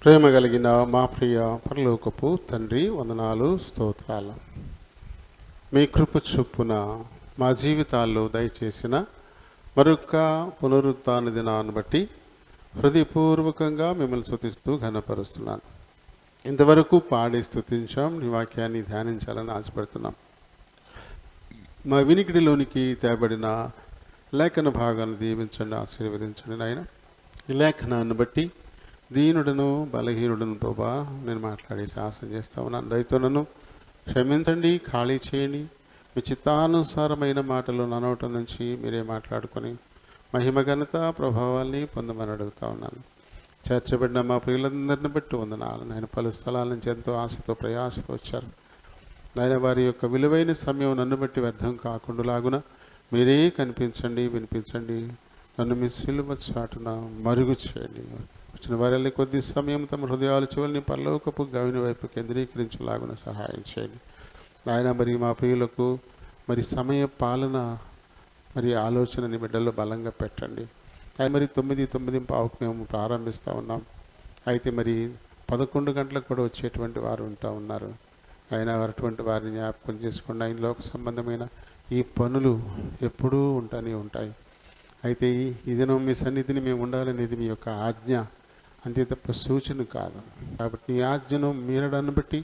ప్రేమ కలిగిన మా ప్రియ పరలోకపు తండ్రి, వందనాలు, స్తోత్రాలు. మీ కృప చొప్పున మా జీవితాల్లో దయచేసిన మరొక పునరుత్థాన దినాన్ని బట్టి హృదయపూర్వకంగా మిమ్మల్ని స్తుతిస్తూ ఘనపరుస్తున్నాను. ఇంతవరకు పాడి స్తుతించాం, నీ వాక్యాన్ని ధ్యానించాలని ఆశపడుతున్నాం. మా వినికిడిలోనికి తేబడిన లేఖన భాగాన్ని దీవించండి, ఆశీర్వదించండి నాయన. ఈ లేఖనాన్ని బట్టి దీనుడను బలహీనుడను ప్రభా నేను మాట్లాడే శాసనం చేస్తా ఉన్నాను. దయతో నన్ను క్షమించండి, ఖాళీ చేయండి. మీ చిత్తానుసారమైన మాటలు నా నోట నుంచి మీరే మాట్లాడుకొని మహిమ ఘనత ప్రభావాల్ని పొందమని అడుగుతా ఉన్నాను. చేర్చబడిన మా ప్రియులందరిని బట్టి వందనాలు నాయన. పలు స్థలాల నుంచి ఎంతో ఆశతో ప్రయాసతో వచ్చారు నాయన. వారి యొక్క విలువైన సమయం నన్ను బట్టి వ్యర్థం కాకుండా లాగున మీరే కనిపించండి, వినిపించండి. నన్ను మీ సిలువ చాటున మరుగు చేయండి. వచ్చిన వారిని కొద్ది సమయం తమ హృదయాలు చివరిని పరలోకపు గవిని వైపు కేంద్రీకరించలాగున సహాయం చేయండి నాయన. మరి మా ప్రియులకు మరి సమయ పాలన మరి ఆలోచనని బిడ్డల్లో బలంగా పెట్టండి. మరి 9:09 మేము ప్రారంభిస్తూ ఉన్నాం. అయితే మరి 11 గంటలకు కూడా వచ్చేటువంటి వారు ఉన్నారు. అయినా అటువంటి వారిని జ్ఞాపకం చేసుకోండి. ఆయన లోక సంబంధమైన ఈ పనులు ఎప్పుడూ ఉంటాయి. అయితే ఈ దినం మీ సన్నిధిని మేము ఉండాలనేది మీ యొక్క ఆజ్ఞ, అంతే తప్ప సూచన కాదు. కాబట్టి నీ ఆజ్ఞను మీరడాన్ని బట్టి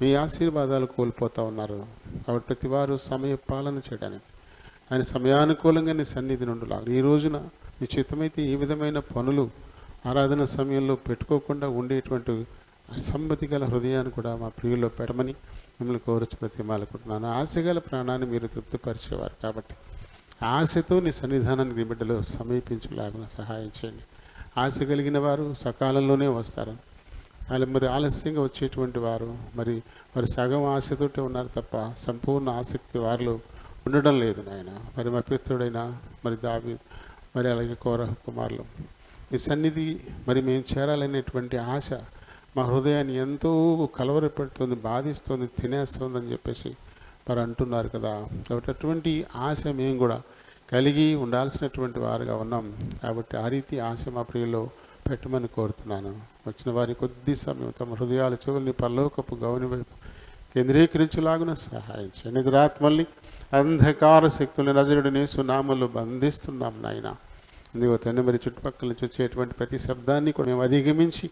మీ ఆశీర్వాదాలు కోల్పోతూ ఉన్నారు. కాబట్టి ప్రతి వారు సమయ పాలన చేయడానికి ఆయన సమయానుకూలంగా నీ సన్నిధి నుండి ఈ రోజున మీ చిత్తమైతే ఈ విధమైన పనులు ఆరాధన సమయంలో పెట్టుకోకుండా ఉండేటువంటి అసమ్మతి గల హృదయాన్ని కూడా మా ప్రియుల్లో పెట్టమని మిమ్మల్ని కోరచ్చు ప్రతిమాలనుకుంటున్నాను. ఆశగల ప్రాణాన్ని మీరు తృప్తిపరిచేవారు కాబట్టి ఆశతో నీ సన్నిధానానికి బిడ్డలు సమీపించలాగా సహాయం చేయండి. ఆశ కలిగిన వారు సకాలంలోనే వస్తారు. వాళ్ళు మరి ఆలస్యంగా వచ్చేటువంటి వారు మరి సగం ఆశతోటే ఉన్నారు తప్ప సంపూర్ణ ఆసక్తి వారిలో ఉండడం లేదు నాయన. మరి మా పితృడైన మరి దావీదు మరి అలాగే కోరహ కుమారులు ఈ సన్నిధి మరి మేము చేరాలనేటువంటి ఆశ మా హృదయాన్ని ఎంతో కలవరపెడుతుంది, బాధిస్తుంది, తినేస్తుందని చెప్పేసి వారు అంటున్నారు కదా. కాబట్టి అటువంటి ఆశ మేము కూడా కలిగి ఉండాల్సినటువంటి వారుగా ఉన్నాం. కాబట్టి ఆ రీతి ఆశ మా ప్రియుల్లో పెట్టమని కోరుతున్నాను. వచ్చిన వారి కొద్ది సమయం తమ హృదయాల చెవుల్ని పరలోకపు గౌని వైపు కేంద్రీకరించులాగున సహాయం చేయండి. నిద్రాత్మల్ని అంధకార శక్తుల్ని నజరుడు యేసు నామములో బంధిస్తున్నాం నాయన. ఇదిగో తండ్రి, మరి చుట్టుపక్కల నుంచి వచ్చేటువంటి ప్రతి శబ్దాన్ని కూడా మేము అధిగమించి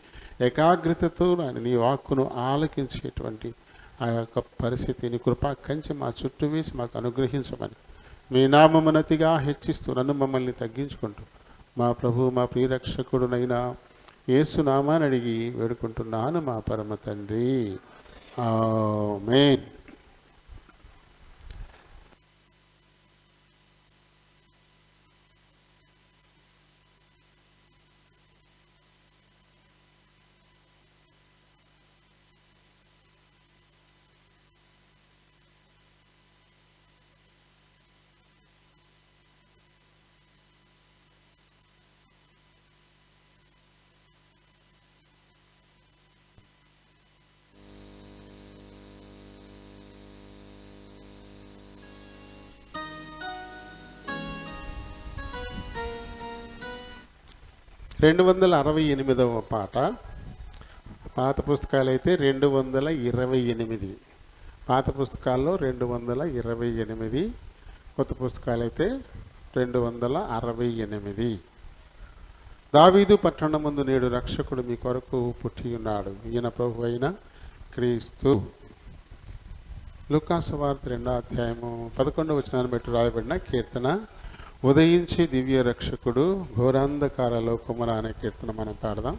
ఏకాగ్రతతో నాయన నీ వాక్కును ఆలకించేటువంటి ఆ యొక్క పరిస్థితిని కృపా కంచె మా చుట్టూ వేసి మాకు అనుగ్రహించమని మీ నామమునతిగా హెచ్చిస్తూ నన్ను మమ్మల్ని తగ్గించుకుంటూ మా ప్రభు మా ప్రియరక్షకుడునైనా యేసు నామాన్ని అడిగి వేడుకుంటున్నాను మా పరమ తండ్రి, ఆమేన్. (268) పాట. పాత పుస్తకాలు అయితే 228. పాత పుస్తకాల్లో 228, కొత్త పుస్తకాలు అయితే 268. దావీదు పట్టణమందు నేడు రక్షకుడు మీ కొరకు పుట్టి ఉన్నాడు, ఈయన ప్రభు అయిన క్రీస్తు. లూకా సువార్త 2:11 బట్టి రాయబడిన కీర్తన. ఉదయించి దివ్య రక్షకుడు ఘోరాంధకార లోకమున అనే కీర్తన మనం పాడదాం.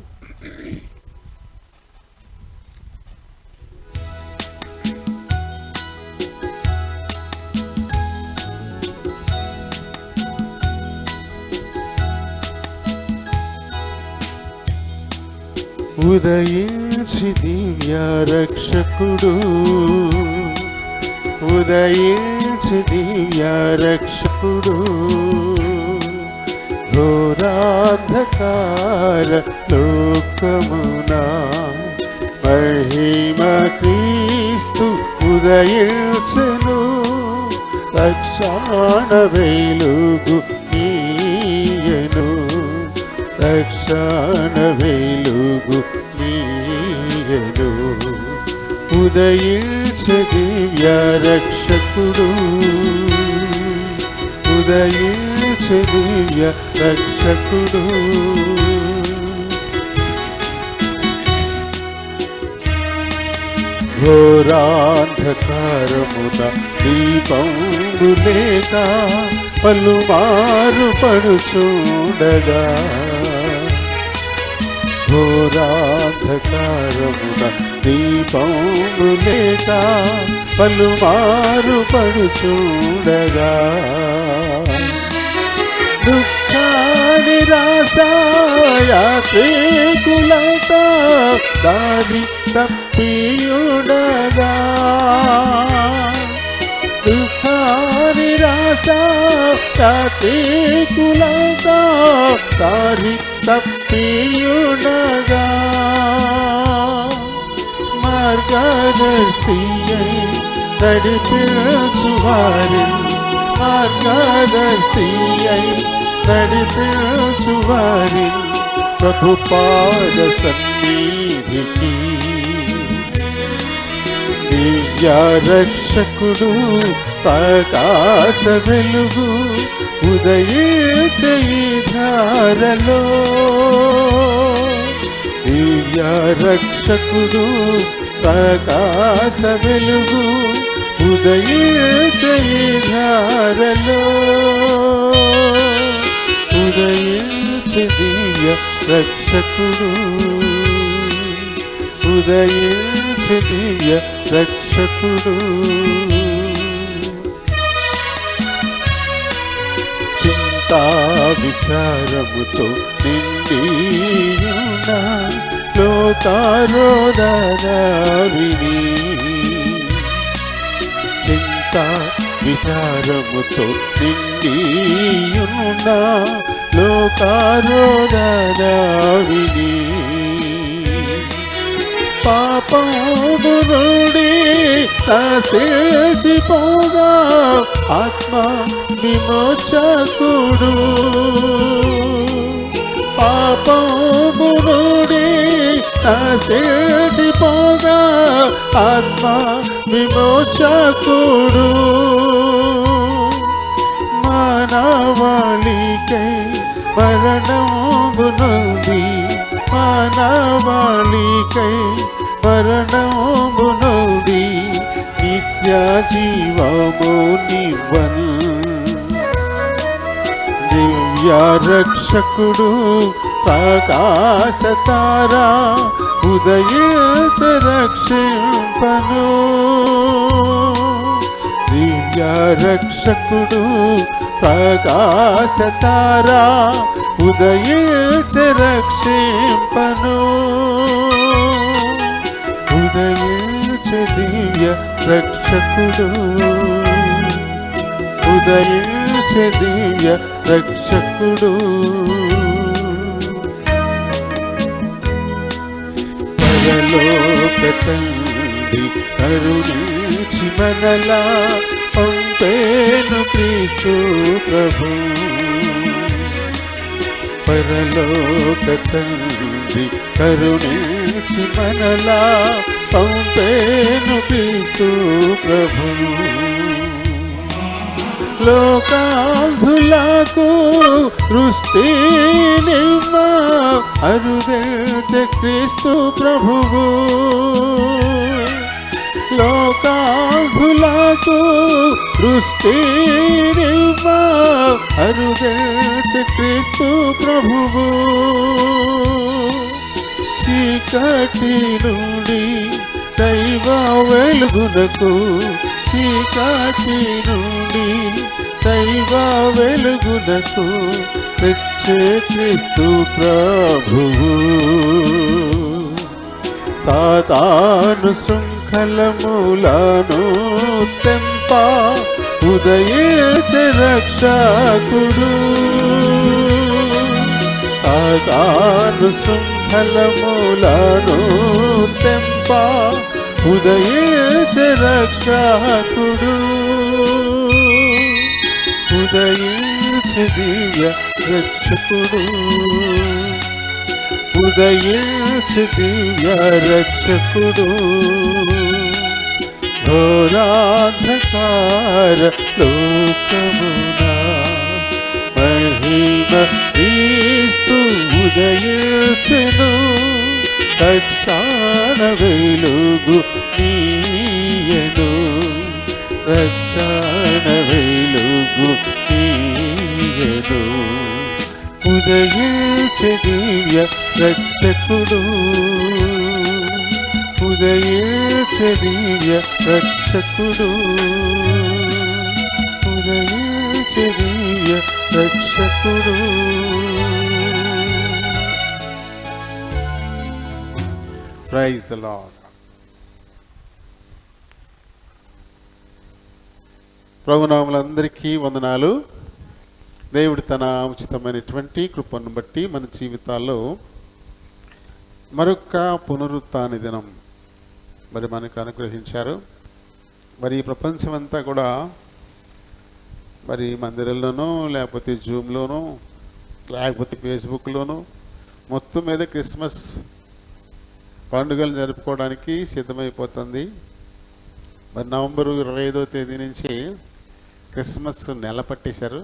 ఉదయించి దివ్య రక్షకుడు, ఉదయించి దివ్య రక్షకుడు ఘోరాంధకార లోకమున మహిమ క్రీస్తు ఉదయించెను, రక్షణ వెలుగు నీయను, రక్షణ వెలుగు నీయను ఉదయించే దివ్య రక్షకుడు ఉదయించే దివ్య రక్షకుడు ఘోరాంధకారమున దీపంబు లేక పలుమారు పడుచుండగా ఘోరాంధకారమున దీపంబు లేక పలుమారు పడుచుండగా దుఃఖ నిరాశయాత్రికులత దారి తప్పియుడగా దుఃఖ నిరాశయాత్రికులత దారి తప్పియుడగా మార్గదర్శియై నడిపించువారి మార్గదర్శియై నడిపించువారి ప్రభుపాద సన్నిధికి దివ్య రక్షకుడు ప్రకాశ వెలుగు ఉదయించే ధారలో దివ్య రక్షకుడు ప్రకాశ వెలుగు ఉదయించే ధారలో ఉదయించే దివ్య రక్షకుడు ఉదయించే దివ్య రక్షకుడు చింతా విచారముతో నిండియున్న లోకారోదన విని చింతా విచారముతో నిండియున్న లోకారోదన విని పాపము నుండి నశించిపోగా ఆత్మ విమోచకుడు పాపము నుండి నశించిపోగా ఆత్మ విమోచకుడు మానవాళికై మరణము నుండి మానవాళికై మరణము నుండి నిత్య జీవము నివ్వన్ దివ్య రక్షకుడు ప్రకాశ తారా ఉదయించ రక్షింపను దివ్య రక్షకుడు ప్రకాశ తారా ఉదయించ రక్షింపను ఉదయించే దివ్య రక్షకుడు ఉదయించే దివ్య రక్షకుడు పరలోక తండ్రి కరుణించి మనలా పంపేను క్రీస్తు ప్రభు పరలోక తండ్రి కరుణించి మనలా పంపేను క్రీస్తు ప్రభు లోకాధులకు వృష్టినివ్వ అరుదెల్చే క్రీస్తు ప్రభువు లోకాధులకు వృష్టినివ్వ అరుదెల్చే క్రీస్తు ప్రభువు చీకటి నుండి దైవ వెలుగునకు చీకటి నుండి దైవ వెలుగునకు తెచ్చే క్రీస్తు ప్రభువు సాతాను శృంఖలములను తెంప ఉదయించే రక్షకుడు సాతాను శృంఖలములను తెంప ఉదయించే రక్షకుడు ఉదయించే దివ్య రక్షకుడు ఉదయించు దివ్య రక్షకుడు ఘోరాంధకార లోకమున మహిమ క్రీస్తు ఉదయించెను రక్షణ వెలుగు నీయను రక్షణ వెలుగు నీయను ఉదయించే దివ్య రక్షకుడు ఉదయించే దివ్య రక్షకుడు ఉదయించే దివ్య రక్షకుడు. Praise the lord. ప్రభునామలందరికీ వందనాలు. దేవుడు తన ఉచితమైనటువంటి కృపను బట్టి మన జీవితాల్లో మరొక పునరుత్థాన దినం మరి మనకు అనుగ్రహించారు. మరి ఈ ప్రపంచం అంతా కూడా మరి మందిరంలోనూ లేకపోతే జూమ్లోనూ లేకపోతే ఫేస్బుక్లోనూ మొత్తం మీద క్రిస్మస్ పండుగలు జరుపుకోవడానికి సిద్ధమైపోతుంది. మరి నవంబరు 25వ తేదీ నుంచి క్రిస్మస్ నెల పట్టేశారు.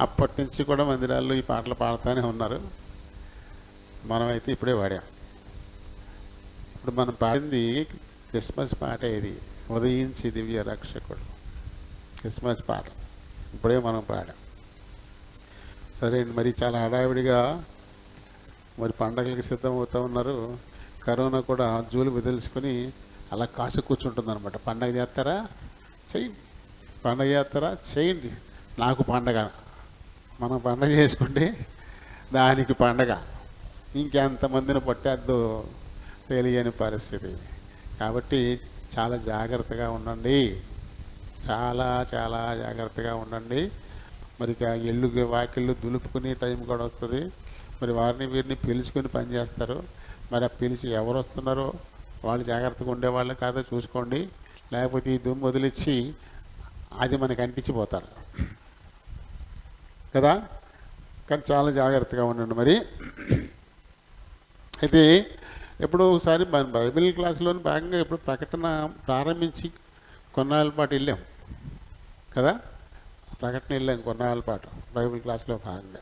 అప్పటి నుంచి కూడా మందిరాల్లో ఈ పాటలు పాడుతూనే ఉన్నారు. మనమైతే ఇప్పుడే పాడాం. ఇప్పుడు మనం పాడింది క్రిస్మస్ పాట. ఇది ఉదయించి దివ్య రక్షకుడు క్రిస్మస్ పాట ఇప్పుడే మనం పాడాం. సరే అండి, మరి చాలా హడావిడిగా మరి పండగలకి సిద్ధమవుతూ ఉన్నారు. కరోనా కూడా జూలు వదిలించుకొని అలా కాసు కూర్చుంటుంది అనమాట. పండగ చేస్తారా చేయండి, పండగ చేస్తారా చేయండి, నాకు పండగ. మనం పండగ చేసుకుంటే దానికి పండగ. ఇంకెంతమందిని పట్టేద్దో తెలియని పరిస్థితి. కాబట్టి చాలా జాగ్రత్తగా ఉండండి, చాలా చాలా జాగ్రత్తగా ఉండండి. మరి ఇల్లు వాకిళ్ళు దులుపుకునే టైం కూడా వస్తుంది. మరి వారిని వీరిని పిలుచుకొని పనిచేస్తారు. మరి ఆ పిలిచి ఎవరు వస్తున్నారో వాళ్ళు జాగ్రత్తగా ఉండేవాళ్ళు కాదో చూసుకోండి. లేకపోతే ఈ దుమ్ము వదిలిచ్చి అది మనకి అంటించిపోతారు కదా. కానీ చాలా జాగ్రత్తగా ఉండండి. మరి అయితే ఎప్పుడో ఒకసారి మన బైబిల్ క్లాసులోని భాగంగా ఎప్పుడు ప్రకటన ప్రారంభించి కొన్నాళ్ళ పాటు వెళ్ళాం కదా. ప్రకటన వెళ్ళాం కొన్నాళ్ళ పాటు బైబిల్ క్లాస్లో భాగంగా.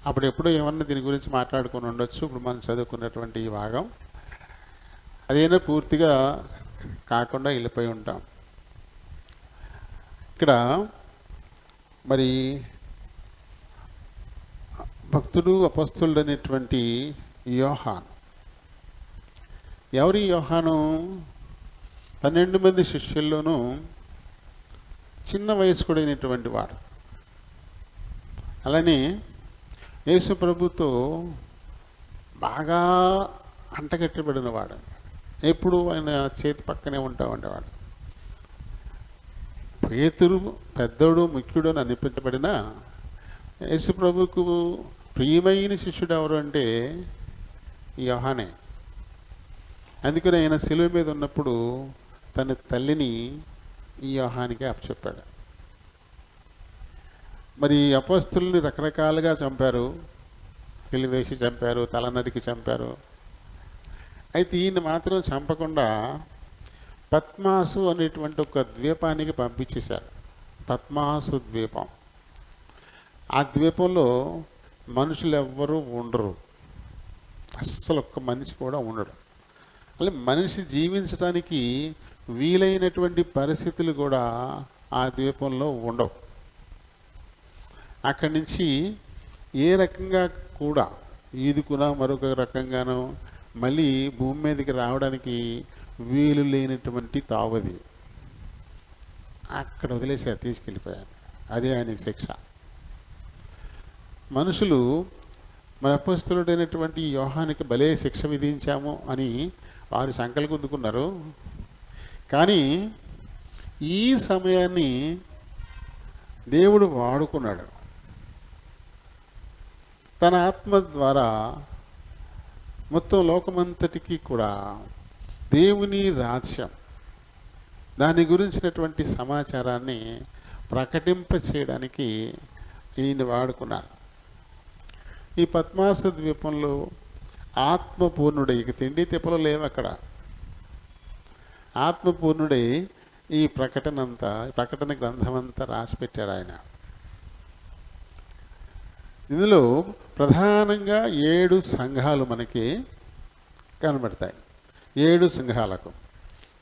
అప్పుడు ఎప్పుడో ఏమన్నా దీని గురించి మాట్లాడుకొని ఉండొచ్చు. ఇప్పుడు మనం చదువుకున్నటువంటి ఈ భాగం అదేనా పూర్తిగా కాకుండా వెళ్ళిపోయి ఉంటాం. ఇక్కడ మరి భక్తుడు అపొస్తలుడు అనేటువంటి యోహాను. ఎవరి యోహాను? 12 మంది శిష్యుల్లోనూ చిన్న వయస్కుడైనటువంటి వాడు. అలానే యేసు ప్రభుతో బాగా అంటగట్టబడిన వాడు. ఎప్పుడు ఆయన చేతి పక్కనే ఉంటా ఉండేవాడు. పేతురు పెద్దోడు ముఖ్యుడు అని అనిపించబడిన యేసు ప్రభుకు ప్రియమైన శిష్యుడు ఎవరు అంటే యోహానే. అందుకని ఆయన శిలువ మీద ఉన్నప్పుడు తన తల్లిని ఈ యోహానికి అప్పచెప్పాడు. మరి అపొస్తలుని రకరకాలుగా చంపారు. తెలివేసి చంపారు, తల నరికి చంపారు. అయితే ఈయన మాత్రం చంపకుండా పద్మాసు అనేటువంటి ఒక ద్వీపానికి పంపించేశారు. పద్మాసు ద్వీపం. ఆ ద్వీపంలో మనుషులు ఎవ్వరూ ఉండరు, అస్సలు ఒక్క మనిషి కూడా ఉండడు. అలా మనిషి జీవించడానికి వీలైనటువంటి పరిస్థితులు కూడా ఆ ద్వీపంలో ఉండవు. అక్కడి నుంచి ఏ రకంగా కూడా ఈదుకున్నా మరొక రకంగానో మళ్ళీ భూమి మీదకి రావడానికి వీలు లేనటువంటి తావది. అక్కడ వదిలేసారు, తీసుకెళ్ళిపోయారు. అదే ఆయనకి శిక్ష. మనుషులు మన అపొస్తలుడైనటువంటి యోహానికి భలే శిక్ష విధించాము అని వారు సంకలు గుద్దుకున్నారు. కానీ ఈ సమయాన్ని దేవుడు వాడుకున్నాడు. తన ఆత్మ ద్వారా మొత్తం లోకమంతటికి కూడా దేవుని రాజ్యం, దాని గురించినటువంటి సమాచారాన్ని ప్రకటింప చేయడానికి ఈయన వాడుకున్నారు. ఈ పద్మాస ద్వీపంలో ఆత్మపూర్ణుడై, ఇక తిండి తిప్పలు లేవు అక్కడ, ఆత్మపూర్ణుడై ఈ ప్రకటన గ్రంథం అంతా రాసి పెట్టాడు ఆయన. ఇందులో ప్రధానంగా 7 సంఘాలు మనకి కనబడతాయి. 7 సంఘాలకు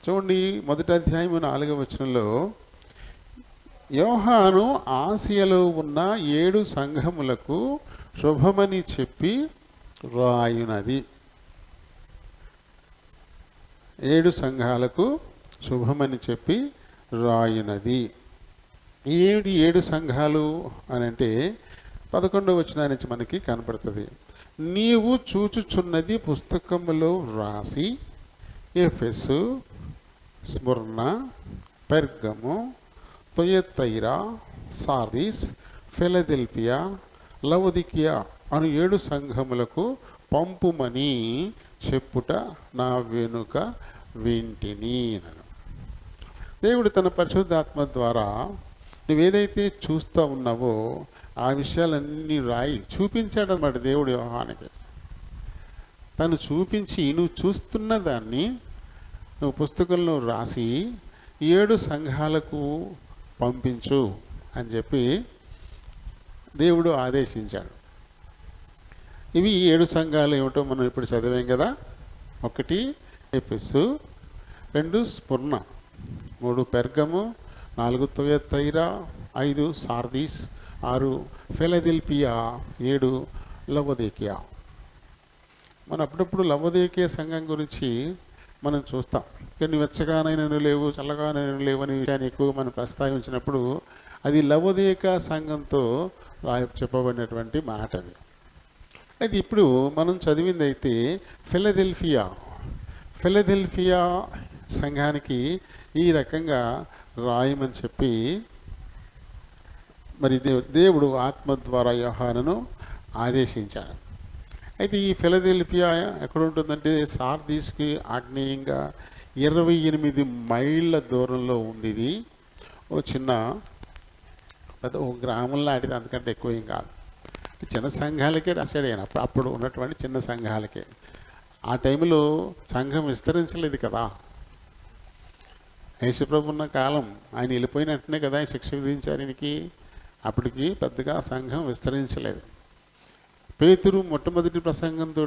చూడండి. మొదటి అధ్యాయం 4వ వచనంలో యోహాను ఆసియలో ఉన్న 7 సంఘములకు శుభమని చెప్పి రాయునది. 7 సంఘాలకు శుభమని చెప్పి రాయునది. ఏమిటి 7 సంఘాలు అని అంటే 11వ వచనం నుంచి మనకి కనపడుతుంది. నీవు చూచుచున్నది పుస్తకములో వ్రాసి Ephesus, Smyrna, Pergamum, Thyatira, Sardis, Philadelphia, Laodicea అను 7 సంఘములకు పంపుమని చెప్పుట నా వెనుక వింటిని. దేవుడు తన పరిశుద్ధాత్మ ద్వారా నువ్వేదైతే చూస్తూ ఉన్నావో ఆ విషయాలన్నీ రాయి చూపించాడన్నమాట దేవుడు యోహానికి. తను చూపించి నువ్వు చూస్తున్న దాన్ని నువ్వు పుస్తకంలో రాసి 7 సంఘాలకు పంపించు అని చెప్పి దేవుడు ఆదేశించాడు. ఇవి 7 సంఘాలు ఏమిటో మనం ఇప్పుడు చదివాం కదా. 1 ఎఫెసు, 2 Smyrna, 3 Pergamum, 4 Thyatira, 5 Sardis, 6 Philadelphia, 7 లవొదికియా. మనం అప్పుడప్పుడు లవొదికియా సంఘం గురించి మనం చూస్తాం. కానీ వెచ్చగానైనా లేవు, చల్లగానైనా లేవు అనే విషయాన్ని ఎక్కువ మనం ప్రస్తావించినప్పుడు అది లవొదికియా సంఘంతో చెప్పబడినటువంటి మాట అది. అయితే ఇప్పుడు మనం చదివింది అయితే ఫిలదెల్ఫియా సంఘానికి ఈ రకంగా రాయమని చెప్పి మరి దేవుడు ఆత్మ ద్వారా యోహానును ఆదేశించాడు. అయితే ఈ ఫిలదెల్ఫియా ఎక్కడ ఉంటుందంటే సార్దీస్కి ఆగ్నేయంగా 28 మైళ్ళ దూరంలో ఉంది. ఇది ఓ చిన్న ఓ గ్రామం లాంటిది, అంతకంటే ఎక్కువ ఏం కాదు. చిన్న సంఘాలకే రాశాడు ఆయన, అప్పుడు ఉన్నటువంటి చిన్న సంఘాలకే. ఆ టైంలో సంఘం విస్తరించలేదు కదా. యేసుప్రభు ఉన్న కాలం ఆయన వెళ్ళిపోయిన వెంటనే కదా ఆయన శిక్ష విధించారు ఈయనకి. అప్పటికి పెద్దగా సంఘం విస్తరించలేదు. పేతురు మొట్టమొదటి ప్రసంగంతో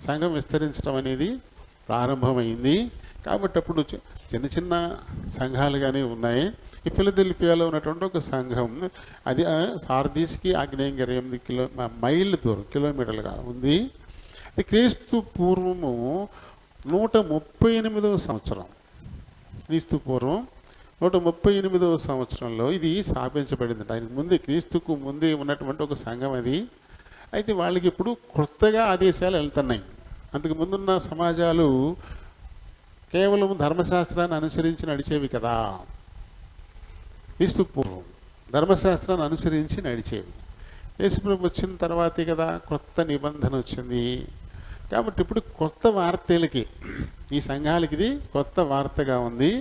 సంఘం విస్తరించడం అనేది ప్రారంభమైంది. కాబట్టి అప్పుడు చిన్న చిన్న సంఘాలుగానే ఉన్నాయి. ఈ ఫిలదెల్ఫియాలో ఉన్నటువంటి ఒక సంఘం, అది సార్దీస్కి ఆగ్నేయంగా 28 మైళ్ళ దూరం, కిలోమీటర్లుగా ఉంది. అది క్రీస్తు పూర్వము 138వ సంవత్సరం, క్రీస్తు పూర్వం 138వ సంవత్సరంలో ఇది స్థాపించబడింది. ఆయనకు ముందే, క్రీస్తుకు ముందే ఉన్నటువంటి ఒక సంఘం అది. అయితే వాళ్ళకి ఇప్పుడు కొత్తగా ఆదేశాలు వెళ్తున్నాయి. అంతకు ముందున్న సమాజాలు కేవలం ధర్మశాస్త్రాన్ని అనుసరించి నడిచేవి కదా. క్రీస్తు పూర్వం ధర్మశాస్త్రాన్ని అనుసరించి నడిచేవి. యేసుప్రభు వచ్చిన తర్వాతే కదా కొత్త నిబంధన వచ్చింది. కాబట్టి ఇప్పుడు కొత్త వార్తలకి, ఈ సంఘాలకి ఇది కొత్త వార్తగా ఉంది.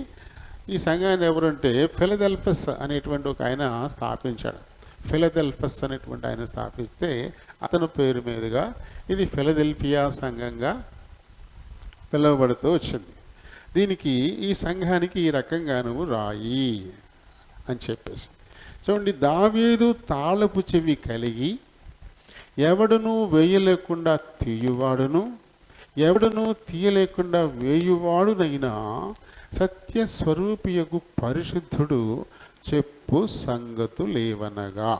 ఈ సంఘాన్ని ఎవరంటే ఫిలదెల్ఫస్ అనేటువంటి ఒక ఆయన స్థాపించాడు. ఫిలదెల్ఫస్ అనేటువంటి ఆయన స్థాపిస్తే అతని పేరు మీదుగా ఇది ఫిలదెల్ఫియా సంఘంగా పిలువబడుతూ వచ్చింది. దీనికి, ఈ సంఘానికి ఈ రకంగా నువ్వు రాయి అని చెప్పేసి. చూడండి, దావీదు తాళపు చెవి కలిగి ఎవడును వేయలేకుండా తీయువాడును, ఎవడును తీయలేకుండా వేయువాడునైనా సత్యస్వరూపియగు పరిశుద్ధుడు చెప్పు సంగతులేవనగా.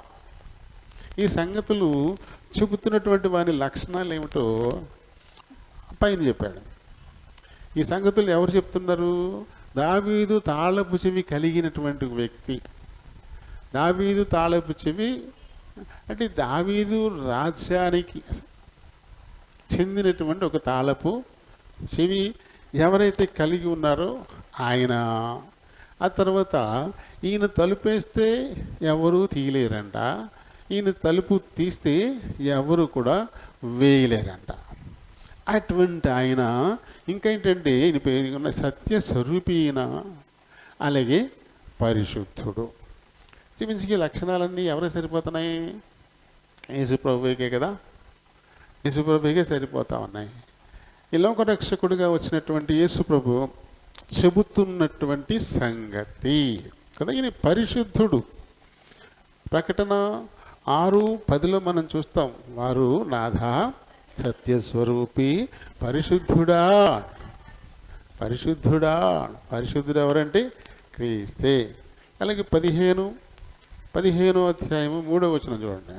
ఈ సంగతులు చెబుతున్నటువంటి వారి లక్షణాలు ఏమిటో పైన చెప్పాడు. ఈ సంగతులు ఎవరు చెప్తున్నారు? దావీదు తాళపు చెవి కలిగినటువంటి వ్యక్తి. దావీదు తాళపు చెవి అంటే దావీదు రాజ్యానికి చెందినటువంటి ఒక తాళపు చెవి ఎవరైతే కలిగి ఉన్నారో ఆయన. ఆ తర్వాత ఈయన తలుపేస్తే ఎవరు తీయలేరంట, ఈయన తలుపు తీస్తే ఎవరు కూడా వేయలేరంట. అటువంటి ఆయన ఇంకేంటంటే ఈయన పేరు ఉన్న సత్యస్వరూపి, అలాగే పరిశుద్ధుడు. చూపించి లక్షణాలన్నీ ఎవరికి సరిపోతున్నాయి? యేసు ప్రభువుకే కదా. యేసుప్రభుకే సరిపోతా ఉన్నాయి. ఈ లోక రక్షకుడిగా వచ్చినటువంటి యేసుప్రభు చెబుతున్నటువంటి సంగతి కదా. ఈయన పరిశుద్ధుడు. ప్రకటన 6:10 మనం చూస్తాం, వారు నాథా సత్యస్వరూపి పరిశుద్ధుడా. పరిశుద్ధుడా, పరిశుద్ధుడు ఎవరంటే క్రీస్తే. అలాగే 15వ అధ్యాయము 3వ వచనం చూడండి.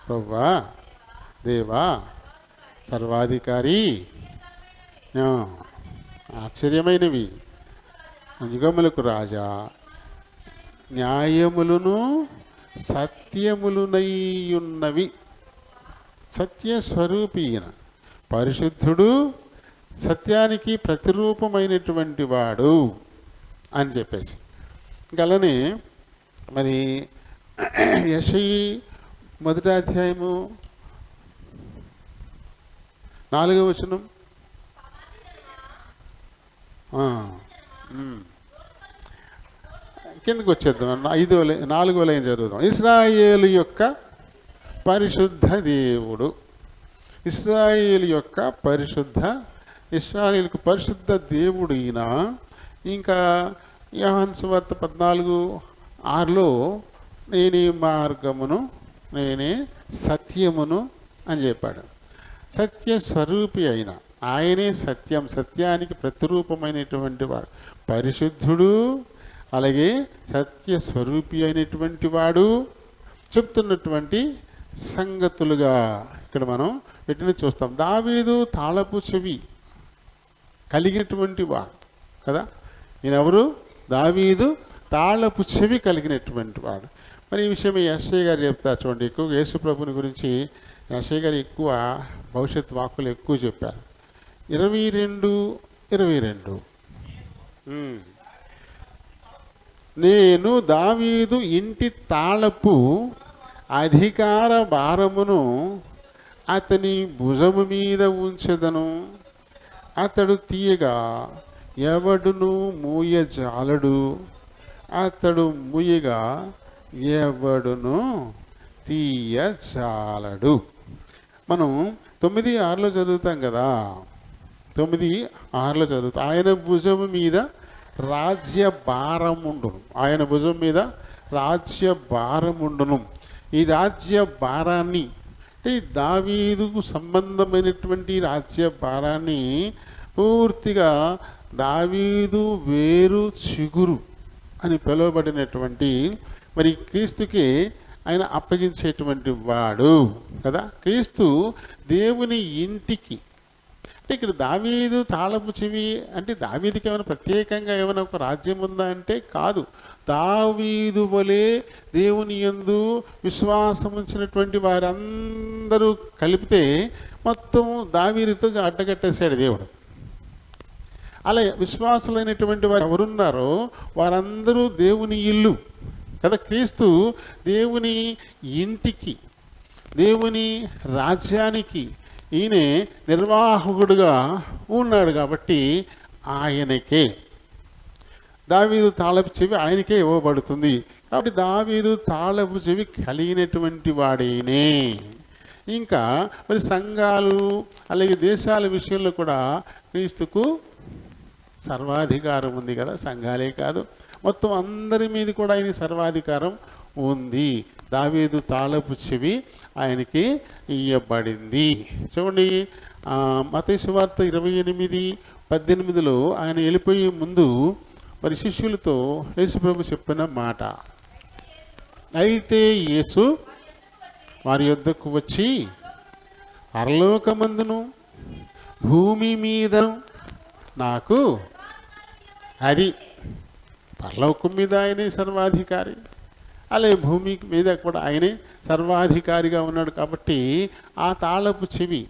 ప్రభువా, దేవా, సర్వాధికారి, ఆశ్చర్యమైనవి, యుగములకు రాజా, న్యాయములను సత్యములునయ్యున్నవి, సత్యస్వరూపీన, పరిశుద్ధుడు, సత్యానికి ప్రతిరూపమైనటువంటి వాడు అని చెప్పేసి. అలానే మరి యెషయి 1వ అధ్యాయము 4వ వచనం. కిందకు వచ్చేద్దాం, 4వ లైన్ చదువుదాం. ఇశ్రాయేలు యొక్క పరిశుద్ధ దేవుడు, ఇశ్రాయేలు యొక్క ఇశ్రాయేలుకు పరిశుద్ధ దేవుడు ఈయన. ఇంకా యోహాను సువార్త 14:6 నేనే మార్గమును, నేనే సత్యమును అని చెప్పాడు. సత్యస్వరూపి అయిన ఆయనే సత్యం, సత్యానికి ప్రతిరూపమైనటువంటి వాడు, పరిశుద్ధుడు, అలాగే సత్యస్వరూపి అయినటువంటి వాడు చెప్తున్నటువంటి సంగతులుగా ఇక్కడ మనం వీటిని చూస్తాం. దావీదు తాళపు చెవి కలిగినటువంటి వాడు కదా. ఈయన ఎవరు? దావీదు తాళపు చెవి కలిగినటువంటి వాడు. మరి ఈ విషయం యెషయా గారు చెప్తారు చూడండి. ఎక్కువ యేసు ప్రభుని గురించి యెషయా గారు ఎక్కువ భవిష్యత్ వాక్కులు ఎక్కువ చెప్పారు. 22:22 నేను దావీదు ఇంటి తాళపు అధికార భారమును అతని భుజము మీద ఉంచెదను, అతడు తీయగా ఎవడును మూయజాలడు, అతడు మూయగా ఎవడును తీయజాలడు. మనం 9:6 చదువుతాం కదా. 9:6 చదువుతాం. ఆయన భుజము మీద రాజ్య భారముండును, ఆయన భుజం మీద రాజ్య భారముండును. ఈ రాజ్య భారాన్ని, ఈ దావీదుకు సంబంధమైనటువంటి రాజ్య భారాన్ని పూర్తిగా దావీదు వేరు చిగురు అని పిలువబడినటువంటి మరి క్రీస్తుకి ఆయన అప్పగించేటువంటి వాడు కదా. క్రీస్తు దేవుని ఇంటికి, అంటే ఇక్కడ దావీదు తాళపు చెవి అంటే దావీదుకి ఏమైనా ప్రత్యేకంగా ఏమైనా ఒక రాజ్యం ఉందా అంటే కాదు. దావీదు వలె దేవుని యందు విశ్వాసం ఉంచినటువంటి వారందరూ కలిపితే మొత్తం దావీదుతో అడ్డగట్టేశాడు దేవుడు. అలా విశ్వాసులైనటువంటి వారు ఎవరున్నారో వారందరూ దేవుని ఇల్లు కదా. క్రీస్తు దేవుని ఇంటికి, దేవుని రాజ్యానికి ఈయనే నిర్వాహకుడుగా ఉన్నాడు. కాబట్టి ఆయనకే దావీదు తాళపు చెవి ఆయనకే ఇవ్వబడుతుంది. కాబట్టి దావీదు తాళపు చెవి కలిగినటువంటి వాడేనే. ఇంకా మరి సంఘాలు అలాగే దేశాల విషయంలో కూడా క్రీస్తుకు సర్వాధికారం ఉంది కదా. సంఘాలే కాదు, మొత్తం అందరి మీద కూడా ఆయన సర్వాధికారం ఉంది. దావీదు తాళపు చెవి ఆయనకి ఇవ్వబడింది. చూడండి, మత్తయి సువార్త 28:18 ఆయన వెళ్ళిపోయే ముందు మరి శిష్యులతో యేసుప్రభు చెప్పిన మాట. అయితే యేసు వారి యొద్దకు వచ్చి పరలోకమందును భూమి మీదను నాకు, అది పరలోకం మీద ఆయనే సర్వాధికారి, అలాగే భూమి మీద కూడా ఆయనే సర్వాధికారిగా ఉన్నాడు. కాబట్టి ఆ తాళపు చెవి,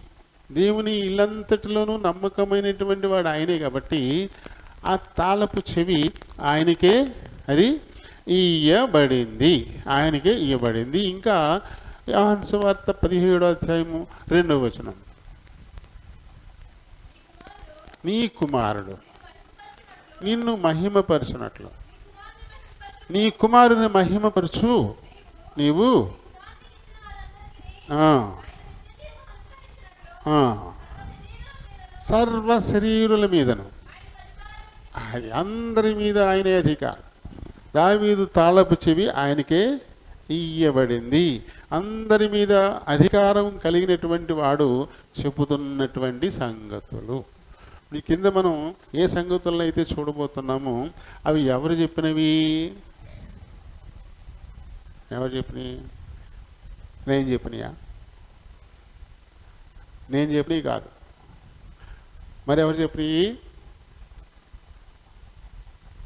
దేవుని ఇల్లంతటిలోనూ నమ్మకమైనటువంటి వాడు ఆయనే. కాబట్టి ఆ తాళపు చెవి ఆయనకే అది ఇయ్యబడింది, ఆయనకే ఇయ్యబడింది. ఇంకా యోహాను సువార్త 17:2 నీ కుమారుడు నిన్ను మహిమపరచునట్లు, నీ కుమారుని మహిమపరచు, నీవు ఆ, ఆ, సర్వ శరీరుల మీదను అందరి మీద ఆయనే అధికారం. దావీదు తాళపు చెవి ఆయనకే ఇయ్యబడింది. అందరి మీద అధికారం కలిగినటువంటి వాడు చెబుతున్నటువంటి సంగతులు. ఈ కింద మనం ఏ సంగతులను అయితే చూడబోతున్నామో అవి ఎవరు చెప్పినవి? ఎవరు చెప్పినవి? నేను చెప్పినయా? నేను చెప్పినవి కాదు. మరి ఎవరు చెప్పినవి?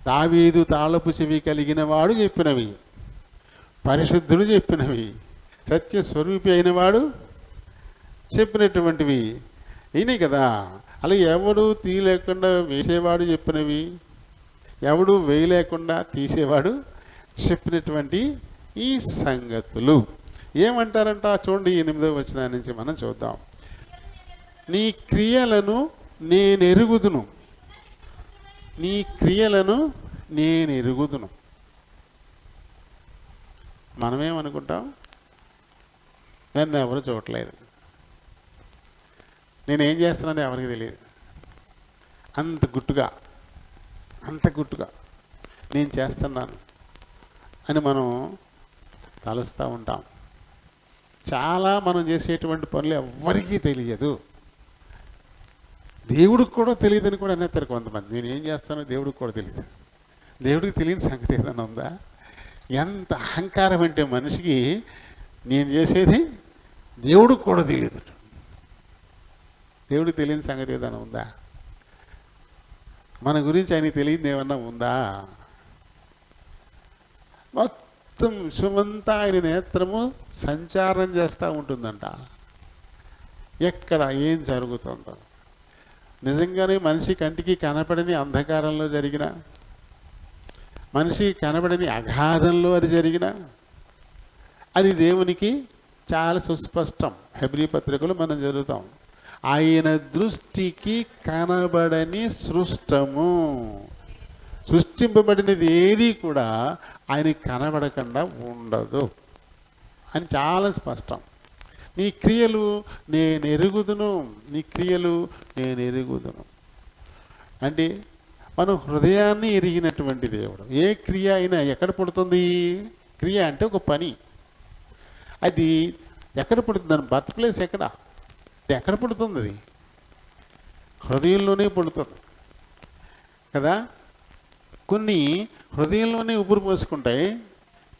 దావీదు తాళపు చెవి కలిగిన వాడు చెప్పినవి, పరిశుద్ధుడు చెప్పినవి, సత్యస్వరూపి అయిన వాడు చెప్పినటువంటివి ఈయనే కదా. అలా ఎవడు తీయలేకుండా వేసేవాడు చెప్పినవి, ఎవడు వేయలేకుండా తీసేవాడు చెప్పినటువంటి ఈ సంగతులు ఏమంటారంట? చూడండి, 8వ వచనం నుంచి మనం చూద్దాం. నీ క్రియలను నేను ఎరుగుదును, నీ క్రియలను నేను ఎరుగుదును. మనమేమనుకుంటాం? నన్ను ఎవరు చూడట్లేదు, నేనేం చేస్తున్నానో ఎవరికి తెలియదు. అంత గుట్టుగా నేను చేస్తున్నాను అని మనం తలుస్తూ ఉంటాం. చాలా మనం చేసేటువంటి పనులు ఎవ్వరికీ తెలియదు, దేవుడికి కూడా తెలియదని కూడా అనేస్తారు కొంతమంది. నేనేం చేస్తానో దేవుడికి కూడా తెలియదు. దేవుడికి తెలియని సంగతి ఏదైనా ఉందా? ఎంత అహంకారం అంటే మనిషికి, నేను చేసేది దేవుడికి కూడా తెలియదు. దేవుడికి తెలియని సంగతి ఏదైనా ఉందా? మన గురించి ఆయనకి తెలియదు ఏమన్నా ఉందా? మొత్తం విశ్వమంతా ఆయన నేత్రము సంచారం చేస్తూ ఉంటుందంట. ఎక్కడ ఏం జరుగుతుందో నిజంగానే మనిషి కంటికి కనపడని అంధకారంలో జరిగిన, మనిషి కనపడని అగాధంలో అది జరిగిన, అది దేవునికి చాలా సుస్పష్టం. హెబ్రీ పత్రికలో మనం చదువుతాం, ఆయన దృష్టికి కనబడని సృష్టము, సృష్టింపబడినది ఏది కూడా ఆయనకి కనబడకుండా ఉండదు అని చాలా స్పష్టం. నీ క్రియలు నేను ఎరుగుదును, నీ క్రియలు నేను ఎరుగుదును అంటే మనం హృదయాన్ని ఎరిగినటువంటి దేవుడు. ఏ క్రియ అయినా ఎక్కడ పుడుతుంది? క్రియ అంటే ఒక పని, అది ఎక్కడ పుడుతుంది? దాని బర్త్ ప్లేస్ ఎక్కడ? ఎక్కడ పుడుతుంది? అది హృదయంలోనే పుడుతుంది కదా. కొన్ని హృదయంలోనే ఉబురు పోసుకుంటాయి,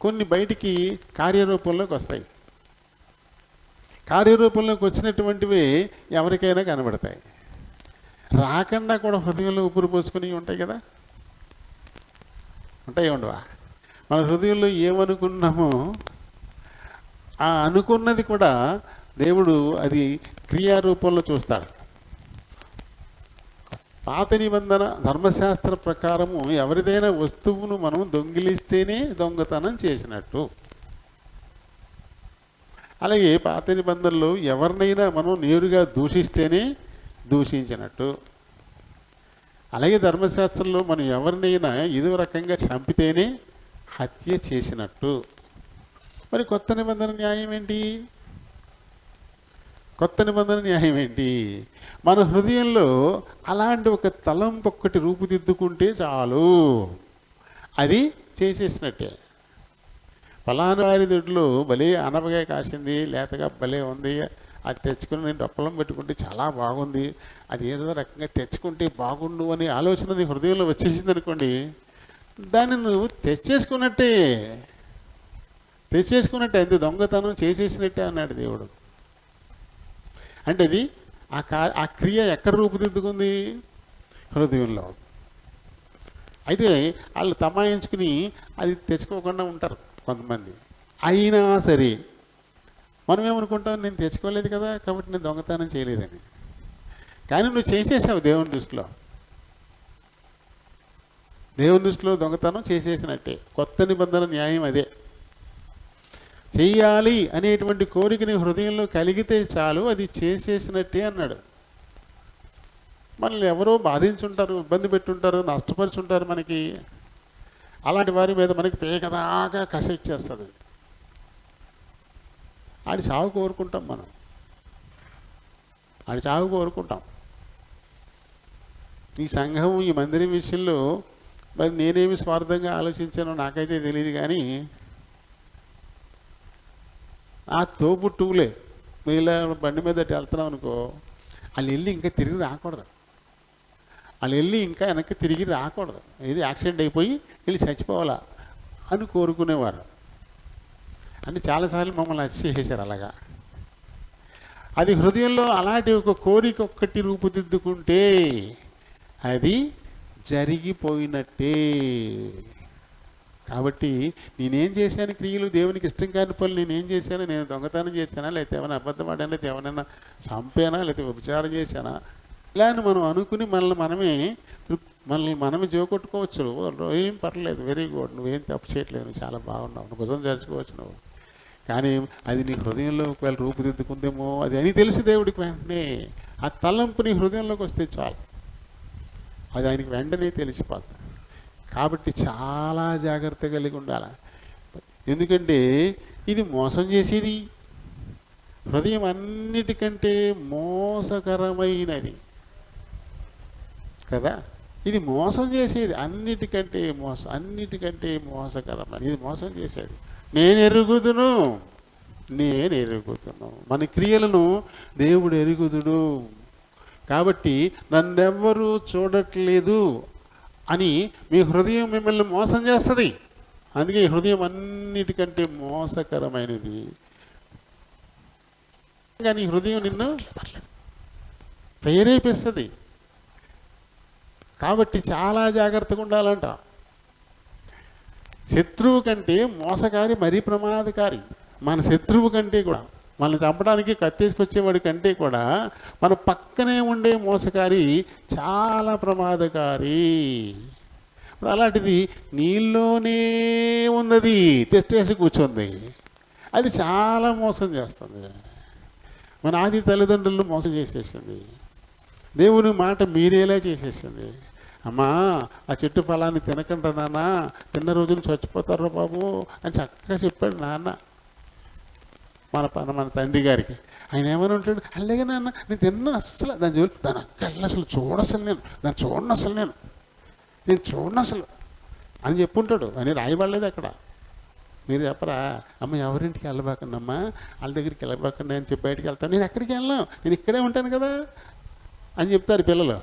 కొన్ని బయటికి కార్యరూపంలోకి వస్తాయి. కార్యరూపంలోకి వచ్చినటువంటివి ఎవరికైనా కనబడతాయి, రాకుండా కూడా హృదయంలో ఉబురు పోసుకుని ఉంటాయి కదా. ఉంటాయి ఉండవా? మన హృదయంలో ఏమనుకున్నామో ఆ అనుకున్నది కూడా దేవుడు అది క్రియారూపంలో చూస్తాడు. పాత నిబంధన ధర్మశాస్త్ర ప్రకారము ఎవరిదైనా వస్తువును మనం దొంగిలిస్తేనే దొంగతనం చేసినట్టు. అలాగే పాత నిబంధనలో ఎవరినైనా మనం నేరుగా దూషిస్తేనే దూషించినట్టు. అలాగే ధర్మశాస్త్రంలో మనం ఎవరినైనా ఏదో రకంగా చంపితేనే హత్య చేసినట్టు. మరి కొత్త నిబంధన న్యాయం ఏంటి? కొత్త నిబంధన న్యాయం ఏంటి? మన హృదయంలో అలాంటి ఒక తలంపు ఒక్కటి రూపుదిద్దుకుంటే చాలు, అది చేసేసినట్టే. ఫలానా వారి దొడ్లో భలే అనపకాయ కాసింది, లేతగా భలే ఉంది, అది తెచ్చుకుని నేను డొప్పలం పెట్టుకుంటే చాలా బాగుంది, అది ఏదో రకంగా తెచ్చుకుంటే బాగుండు అనే ఆలోచన నీ హృదయంలో వచ్చేసింది అనుకోండి, దాన్ని నువ్వు తెచ్చేసుకున్నట్టే అంతే, దొంగతనం చేసేసినట్టే అన్నాడు దేవుడు. అంటే అది ఆ క్రియ ఎక్కడ రూపుదిద్దుకుంది? హృదయంలో. అయితే వాళ్ళు తమాయించుకుని అది తెచ్చుకోకుండా ఉంటారు కొంతమంది. అయినా సరే మనం ఏమనుకుంటాం, నేను తెచ్చుకోలేదు కదా కాబట్టి నేను దొంగతనం చేయలేదని. కానీ నువ్వు చేసేసావు దేవుని దృష్టిలో. దేవుని దృష్టిలో దొంగతనం చేసేసినట్టే. కొత్త నిబంధన న్యాయం అదే. చెయ్యాలి అనేటువంటి కోరికని హృదయంలో కలిగితే చాలు, అది చేసేసినట్టే అన్నాడు. మనల్ని ఎవరో బాధించుంటారు, ఇబ్బంది పెట్టుంటారు, నష్టపరుచుంటారు మనకి. అలాంటి వారి మీద మనకి పేకదాకా కసి ఇచ్చేస్తుంది. ఆడి చావు కోరుకుంటాం మనం, ఆడి చావు కోరుకుంటాం. ఈ సంఘం ఈ మందిరం విషయంలో మరి నేనేమి స్వార్థంగా ఆలోచించానో నాకైతే తెలియదు, కానీ ఆ తోబుట్టువులే ఇలా బండి మీద వెళ్తున్నాం అనుకో, వాళ్ళు వెళ్ళి ఇంకా తిరిగి రాకూడదు, వాళ్ళు వెళ్ళి ఇంకా వెనక్కి తిరిగి రాకూడదు, ఇది యాక్సిడెంట్ అయిపోయి వెళ్ళి చచ్చిపోవాలా అని కోరుకునేవారు. అంటే చాలాసార్లు మమ్మల్ని చేసేసారు అలాగా. అది హృదయంలో అలాంటి ఒక కోరిక ఒక్కటి రూపుదిద్దుకుంటే అది జరిగిపోయినట్టే. కాబట్టి నేనేం చేశాను క్రియలు, దేవునికి ఇష్టం కాని పనులు నేనేం చేశాను? నేను దొంగతనం చేశానా, లేకపోతే ఏమైనా అబద్ధం ఆడానా, లేకపోతే ఏమైనా చంపానా, లేకపోతే వ్యభిచారం చేశానా, ఇలా అని మనం అనుకుని మనల్ని మనమే జోకొట్టుకోవచ్చు. ఏం పర్లేదు, వెరీ గుడ్, నువ్వేం తప్పు చేయట్లేదు, నువ్వు చాలా బాగున్నావు, నువ్వు భుజం జరుచుకోవచ్చు నువ్వు. కానీ అది నీ హృదయంలో ఒకవేళ రూపుదిద్దుకుందేమో అది అని తెలిసి దేవుడికి వెంటనే ఆ తలంపు నీ హృదయంలోకి వస్తే చాలు, అది ఆయనకి వెంటనే తెలిసిపోతుంది. కాబట్టి చాలా జాగ్రత్త కలిగి ఉండాలి. ఎందుకంటే ఇది మోసం చేసేది, హృదయం అన్నిటికంటే మోసకరమైనది కదా. ఇది మోసం చేసేది, అన్నిటికంటే మోసకరమైనది, ఇది మోసం చేసేది. నేను ఎరుగుదును. మన క్రియలను దేవుడు ఎరుగుదుడు. కాబట్టి నన్నెవ్వరూ చూడట్లేదు అని మీ హృదయం మిమ్మల్ని మోసం చేస్తుంది. అందుకే ఈ హృదయం అన్నిటికంటే మోసకరమైనది. కానీ హృదయం నిన్ను ప్రేరేపిస్తుంది. కాబట్టి చాలా జాగ్రత్తగా ఉండాలంట. శత్రువు కంటే మోసకారి మరీ ప్రమాదకారి. మన శత్రువు కంటే కూడా, మనల్ని చంపడానికి కత్తేసుకొచ్చేవాడి కంటే కూడా మన పక్కనే ఉండే మోసకారి చాలా ప్రమాదకారి. అలాంటిది నీలోనే ఉన్నది, తెచ్చేసి కూర్చుంది, అది చాలా మోసం చేస్తుంది. మన ఆది తల్లిదండ్రులను మోసం చేసేసింది, దేవుని మాట మీరేలా చేసేసింది. అమ్మా ఆ చెట్టు ఫలాన్ని తినకండి నాన్న, తిన్న రోజులు చచ్చిపోతారు బాబు అని చక్కగా చెప్పాడు నాన్న మన తండ్రి గారికి. ఆయన ఏమని ఉంటాడు, అలాగే నాన్న నేను తిన్నా అస్సలు దాని అక్కల్ని అసలు చూడను అసలు అని చెప్పుంటాడు. అని రాయబడలేదు అక్కడ. మీరు చెప్పరా, అమ్మ ఎవరింటికి వెళ్ళబాకండి అమ్మా, వాళ్ళ దగ్గరికి వెళ్ళబాకండి అని చెప్పి బయటికి వెళ్తాను, నేను ఎక్కడికి వెళ్ళను, నేను ఇక్కడే ఉంటాను కదా అని చెప్తారు పిల్లలు.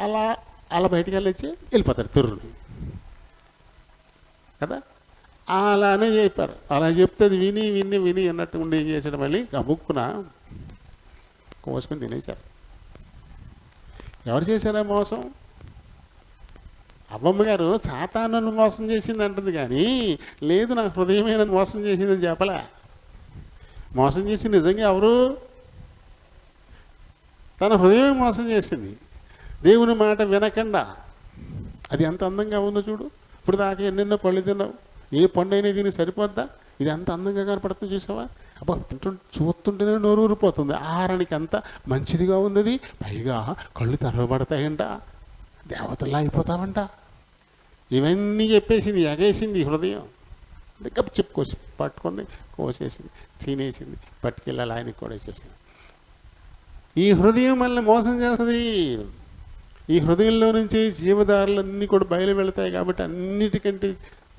అలా బయటికి వెళ్ళిపోతారు తిరుని కదా. అలానే చెప్పారు. అలా చెప్తే అది విని అన్నట్టు ఉండి ఏం చేసాడు, మళ్ళీ గబుక్కున కోసుకొని తినేశారు. ఎవరు చేశారా మోసం? అమ్మమ్మ గారు సాతానును మోసం చేసింది అంటుంది, కానీ లేదు నా హృదయమే నన్ను మోసం చేసిందని చెప్పలే. మోసం చేసి నిజంగా ఎవరు? తన హృదయమే మోసం చేసింది. దేవుని మాట వినకుండా. అది ఎంత అందంగా ఉందో చూడు. ఇప్పుడు దాకా ఎన్నెన్నో పళ్ళు తిన్నావు, ఏ పండు అయినా దీనికి సరిపోద్దా? ఇది ఎంత అందంగా కనపడుతుంది చూసావా? అబ్బా చూస్తుంటేనే నోరు ఊరిపోతుంది. ఆహారానికి అంత మంచిదిగా ఉన్నది, పైగా కళ్ళు తెరవబడతాయంట, దేవతల్లా అయిపోతామంట. ఇవన్నీ చెప్పేసింది, ఎగేసింది హృదయం. గప్పు పట్టుకుంది, కోసేసింది, తినేసింది, పట్టుకెళ్ళాలి ఆయనకి కూడా వేసేసింది. ఈ హృదయం మనల్ని మోసం చేస్తుంది. ఈ హృదయంలో నుంచి జీవదారులన్నీ కూడా బయలు వెళతాయి. కాబట్టి అన్నిటికంటే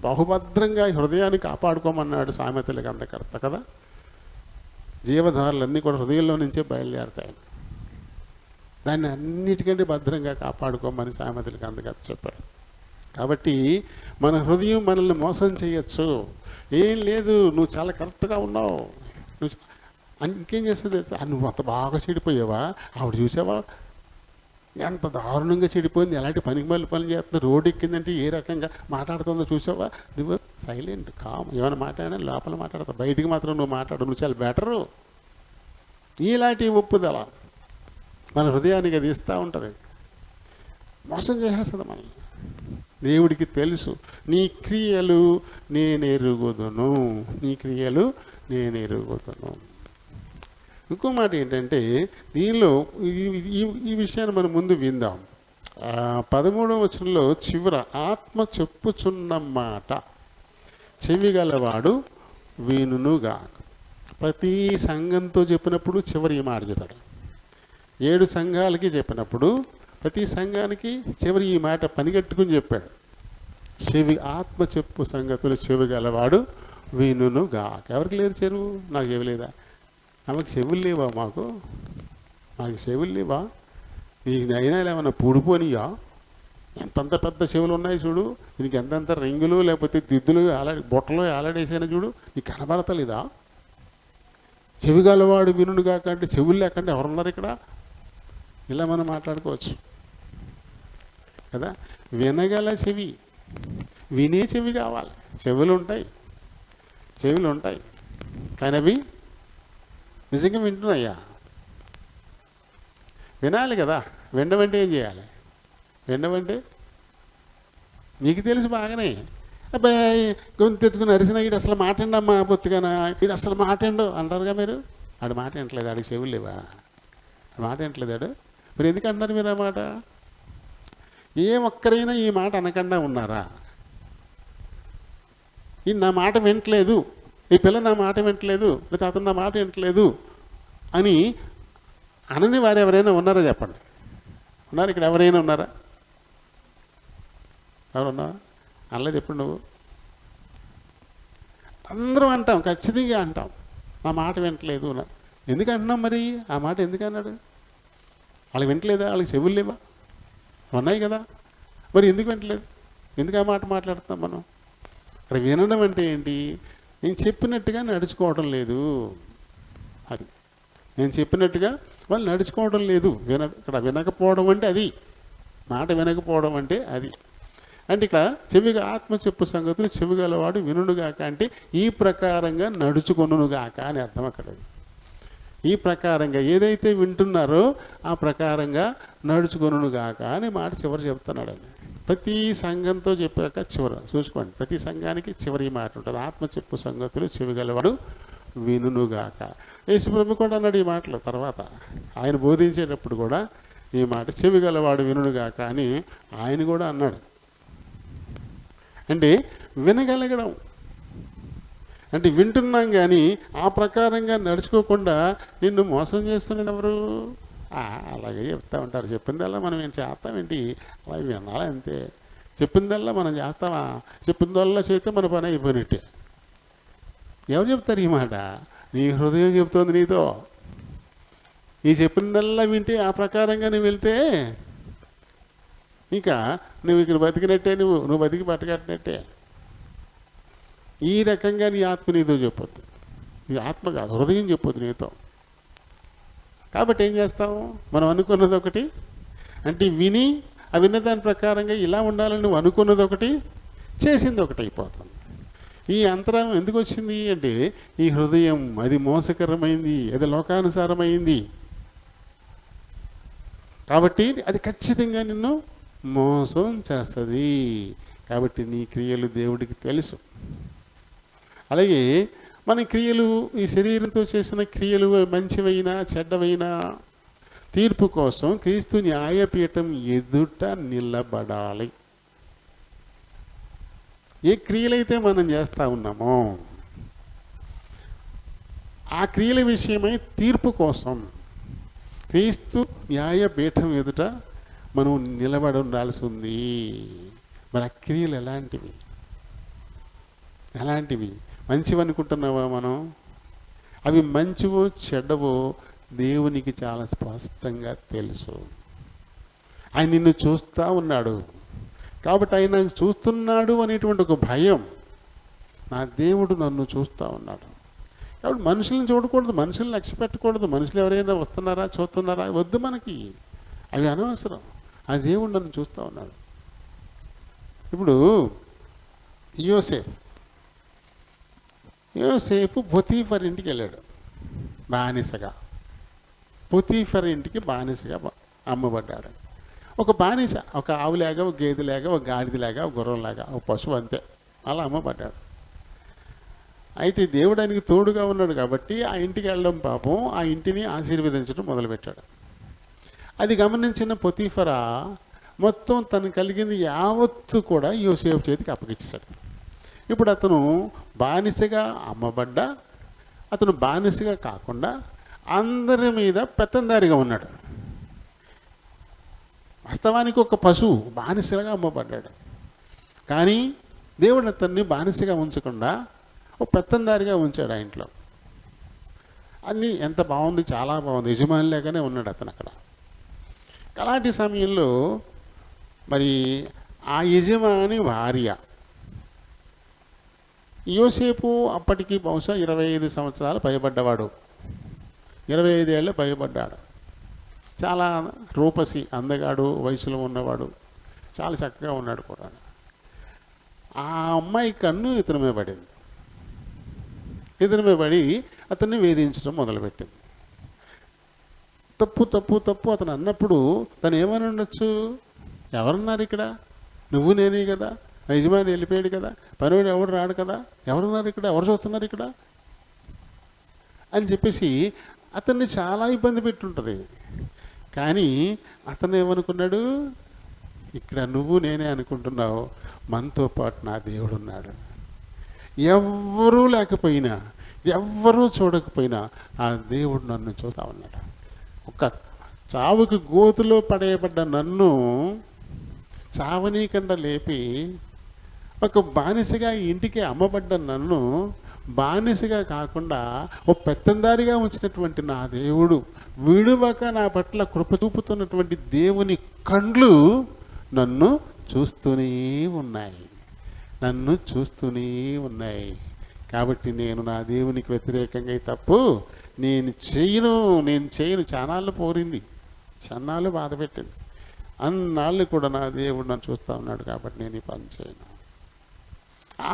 బహుభద్రంగా ఈ హృదయాన్ని కాపాడుకోమన్నాడు సామెతలకు అందకర్త కదా. జీవదారులన్నీ కూడా హృదయంలో నుంచే బయలుదేరుతాయి, దాన్ని అన్నిటికంటే భద్రంగా కాపాడుకోమని సామెతలకు అందకర్త చెప్పాడు. కాబట్టి మన హృదయం మనల్ని మోసం చేయొచ్చు. ఏం లేదు, నువ్వు చాలా కరెక్ట్గా ఉన్నావు, నువ్వు ఇంకేం చేస్తుంది, నువ్వు అంత బాగా చెడిపోయావా, ఆవిడ చూసావా ఎంత దారుణంగా చెడిపోయింది, ఎలాంటి పనికి మళ్ళీ పనులు చేస్తుంది, రోడ్డు ఎక్కిందంటే ఏ రకంగా మాట్లాడుతుందో చూసావా, నువ్వు సైలెంట్ కామ్, ఏమైనా మాట్లాడినా లోపల మాట్లాడతావు, బయటికి మాత్రం నువ్వు మాట్లాడు, నువ్వు చాలా బెటరు. ఇలాంటి ఒప్పుదల మన హృదయానికి అది ఇస్తూ ఉంటుంది, మోసం చేసేస్తుంది మనల్ని. దేవుడికి తెలుసు, నీ క్రియలు నేను ఎరుగుదును. ఇంకో మాట ఏంటంటే దీనిలో ఈ విషయాన్ని మనం ముందు విందాం. 13వ వచనంలో చివర ఆత్మ చెప్పుచున్న మాట చెవిగలవాడు వినుగాక. ప్రతి సంఘంతో చెప్పినప్పుడు చివరి ఈ మాట చెప్పాడు. 7 సంఘాలకి చెప్పినప్పుడు ప్రతి సంఘానికి చివరి ఈ మాట పనిగట్టుకుని చెప్పాడు. ఆత్మ చెప్పు సంగతులు చెవి గలవాడు వినునుగా. ఎవరికి లేదు చెరువు? నాకు చెవి లేదా? ఆమెకు చెవులు లేవా? మాకు చెవులు లేవా? నీకు అయినా ఏమైనా పూడిపోనియా? ఎంతంత పెద్ద చెవులు ఉన్నాయి చూడు, నీకు ఎంతంత రింగులు లేకపోతే దిద్దులు బొట్టలు ఏలాడేసాను చూడు, నీకు కనబడతలేదా? చెవి గలవాడు వినునుగా కంటే చెవులు లేకంటే ఎవరున్నారు ఇక్కడ? ఇలా మనం మాట్లాడుకోవచ్చు కదా. వినగల చెవి, వినే చెవి కావాలి. చెవులు ఉంటాయి కానీ అవి నిజంగా వింటున్నాయా? వినాలి కదా. వినమంటే ఏం చేయాలి? వినమంటే మీకు తెలుసు బాగానే. అబ్బాయి గొంతెత్తుకుని అరిసిన వీడు అసలు మాటండమ్మా పొత్తుగానా, వీడు అసలు మాటండు అంటారుగా మీరు. ఆడు మాట వింటలేదు, ఆడికి చెవులు లేవా? మాట వింటలేదాడు. మీరు ఎందుకు అంటున్నారు మీరు ఆ మాట? ఏ ఒక్కరైనా ఈ మాట అనకుండా ఉన్నారా? ఈ నా మాట వింటలేదు, ఈ పిల్ల నా మాట వింటలేదు, లేదా అతను నా మాట వింటలేదు అని అనని వారు ఎవరైనా ఉన్నారా? చెప్పండి. ఉన్నారు ఇక్కడ? ఎవరైనా ఉన్నారా? ఎవరున్నారా? అనలేదు ఎప్పుడు నువ్వు? అందరం అంటాం, ఖచ్చితంగా అంటాం, నా మాట వింటలేదు. ఎందుకు అంటున్నాం మరి? ఆ మాట ఎందుకు అన్నాడు? వాళ్ళకి వింటలేదా? వాళ్ళకి చెవులు లేవా? ఉన్నాయి కదా. మరి ఎందుకు వింటలేదు? ఎందుకు ఆ మాట మాట్లాడుతున్నాం మనం? అక్కడ వినడం అంటే ఏంటి? నేను చెప్పినట్టుగా నడుచుకోవడం లేదు. అది నేను చెప్పినట్టుగా వాళ్ళు నడుచుకోవడం లేదు. ఇక్కడ వినకపోవడం అంటే అది, మాట వినకపోవడం అంటే అది. అంటే ఇక్కడ చెవిగా ఆత్మ చెప్పు సంగతులు చెవి గలవాడు వినుగాక అంటే ఈ ప్రకారంగా నడుచుకొనుగాక అని అర్థం. అక్కడ ఈ ప్రకారంగా ఏదైతే వింటున్నారో ఆ ప్రకారంగా నడుచుకొనుగాక అని మాట చివరి చెప్తున్నాడు అని. ప్రతి సంఘంతో చెప్పాక చివరి చూసుకోండి, ప్రతి సంఘానికి చివరి మాట ఉంటుంది. ఆత్మ చెప్పు సంగతులు చెవి గలవాడు వినుగాక. యేసుప్రభు కూడా అన్నాడు ఈ మాటలు. తర్వాత ఆయన బోధించేటప్పుడు కూడా ఈ మాట చెవి గలవాడు వినుగాక అని ఆయన కూడా అన్నాడు. అంటే వినగలగడం అంటే వింటున్నాం కానీ ఆ ప్రకారంగా నడుచుకోకుండా నిన్ను మోసం చేస్తున్నది ఎవరు? అలాగే చెప్తా ఉంటారు. చెప్పిందల్లా మనం ఏం చేస్తామేంటి? అలా వినాలి అంతే. చెప్పిందల్లా మనం చేస్తామా? చెప్పిందల్లా చేస్తే మన పని అయిపోయినట్టే. ఎవరు చెప్తారు ఈ మాట? నీ హృదయం చెప్తోంది నీతో. ఈ చెప్పిందల్లా వింటే ఆ ప్రకారంగా నువ్వు వెళ్తే ఇంకా నువ్వు ఇక్కడ బతికినట్టే, నువ్వు బతికి పట్టగట్టినట్టే. ఈ రకంగా నీ ఆత్మ నీతో చెప్పొద్దు. నీ ఆత్మ కాదు, హృదయం చెప్పొద్దు నీతో. కాబట్టి ఏం చేస్తాము? మనం అనుకున్నది ఒకటి అంటే విని ఆ విన్న దాని ప్రకారంగా ఇలా ఉండాలని నువ్వు అనుకున్నది ఒకటి, చేసింది ఒకటి అయిపోతుంది. ఈ అంతరం ఎందుకు వచ్చింది అంటే ఈ హృదయం అది మోసకరమైంది, అది లోకానుసారమైంది. కాబట్టి అది ఖచ్చితంగా నిన్ను మోసం చేస్తుంది. కాబట్టి నీ క్రియలు దేవుడికి తెలుసు. అలాగే మన క్రియలు, ఈ శరీరంతో చేసిన క్రియలు మంచివైనా చెడ్డవైనా తీర్పు కోసం క్రీస్తు న్యాయపీఠం ఎదుట నిలబడాలి. ఏ క్రియలైతే మనం చేస్తూ ఉన్నామో ఆ క్రియల విషయమై తీర్పు కోసం క్రీస్తు న్యాయపీఠం ఎదుట మనం నిలబడి ఉండాల్సి ఉంది. మరి ఆ క్రియలు ఎలాంటివి? మంచివి అనుకుంటున్నావా మనం? అవి మంచివో చెడ్డవో దేవునికి చాలా స్పష్టంగా తెలుసు. ఆయన నిన్ను చూస్తూ ఉన్నాడు. కాబట్టి ఆయన చూస్తున్నాడు అనేటువంటి ఒక భయం, నా దేవుడు నన్ను చూస్తూ ఉన్నాడు. కాబట్టి మనుషులను చూడకూడదు, మనుషులను లక్ష్య పెట్టకూడదు. మనుషులు ఎవరైనా వస్తున్నారా చూస్తున్నారా వద్దు, మనకి అవి అనవసరం. ఆ దేవుడు నన్ను చూస్తూ ఉన్నాడు. ఇప్పుడు యోసేపు పొతీఫర్ ఇంటికి వెళ్ళాడు బానిసగా. పొతీఫర్ ఇంటికి బానిసగా అమ్మబడ్డాడు. ఒక బానిస, ఒక ఆవులాగా, ఒక గేదెలాగా, ఒక గాడిదలాగా, ఒక గుర్రంలాగా, ఒక పశువు, అంతే అలా అమ్మబడ్డాడు. అయితే దేవుడు ఆయనకి తోడుగా ఉన్నాడు కాబట్టి ఆ ఇంటికి వెళ్ళడం పాపం ఆ ఇంటిని ఆశీర్వదించడం మొదలుపెట్టాడు. అది గమనించిన పొతీఫరా మొత్తం తను కలిగింది యావత్తు కూడా యోసేపు చేతికి అప్పగించాడు. ఇప్పుడు అతను బానిసగా అమ్మబడ్డ అతను బానిసగా కాకుండా అందరి మీద పెత్తందారిగా ఉన్నాడు. వాస్తవానికి ఒక పశువు బానిసగా అమ్మబడ్డాడు. కానీ దేవుడు అతన్ని బానిసగా ఉంచకుండా ఒక పెత్తందారిగా ఉంచాడు ఆ ఇంట్లో. అన్నీ ఎంత బాగుంది, చాలా బాగుంది, యజమాని లేకనే ఉన్నాడు అతను అక్కడ. అలాంటి సమయంలో మరి ఆ యజమాని భార్య యోసేపు అప్పటికి బహుశా 25 సంవత్సరాలు పైబడ్డవాడు, 25 ఏళ్ళు పైబడ్డాడు. చాలా రూపసి, అందగాడు, వయసులో ఉన్నవాడు, చాలా చక్కగా ఉన్నాడు కూడా. ఆ అమ్మాయి కన్ను ఇతని మీద పడింది. ఇతని మీద పడి అతన్ని వేధించడం మొదలుపెట్టింది. తప్పు తప్పు తప్పు అతను అన్నప్పుడు తను ఏమని ఉండొచ్చు? ఎవరున్నారు ఇక్కడ? నువ్వు నేనే కదా, యజమాని వెళ్ళిపోయాడు కదా, పనివాడు ఎవడు రాడు కదా, ఎవరున్నారు ఇక్కడ, ఎవరు చూస్తున్నారు ఇక్కడ అని చెప్పేసి అతన్ని చాలా ఇబ్బంది పెట్టుంటుంది. కానీ అతను ఏమనుకున్నాడు? ఇక్కడ నువ్వు నేనే అనుకుంటున్నావు, మనతో పాటు నా దేవుడు ఉన్నాడు. ఎవ్వరూ లేకపోయినా, ఎవ్వరూ చూడకపోయినా ఆ దేవుడు నన్ను చూస్తా ఉన్నాడు. ఒక చావుకి గోతులో పడేయబడ్డ నన్ను చావనీకుండా లేపి, ఒక బానిసగా ఇంటికి అమ్మబడ్డ నన్ను బానిసగా కాకుండా ఓ పెత్తందారిగా ఉంచినటువంటి నా దేవుడు, విడువక నా పట్ల కృప చూపుతున్నటువంటి దేవుని కండ్లు నన్ను చూస్తూనే ఉన్నాయి, నన్ను చూస్తూనే ఉన్నాయి. కాబట్టి నేను నా దేవునికి వ్యతిరేకంగా ఈ తప్పు నేను చేయను. చానాళ్ళు పోరింది, చన్నాళ్ళు బాధ పెట్టింది, అన్నాళ్ళు కూడా నా దేవుడు నన్ను చూస్తూ ఉన్నాడు కాబట్టి నేను ఈ పని చేయను.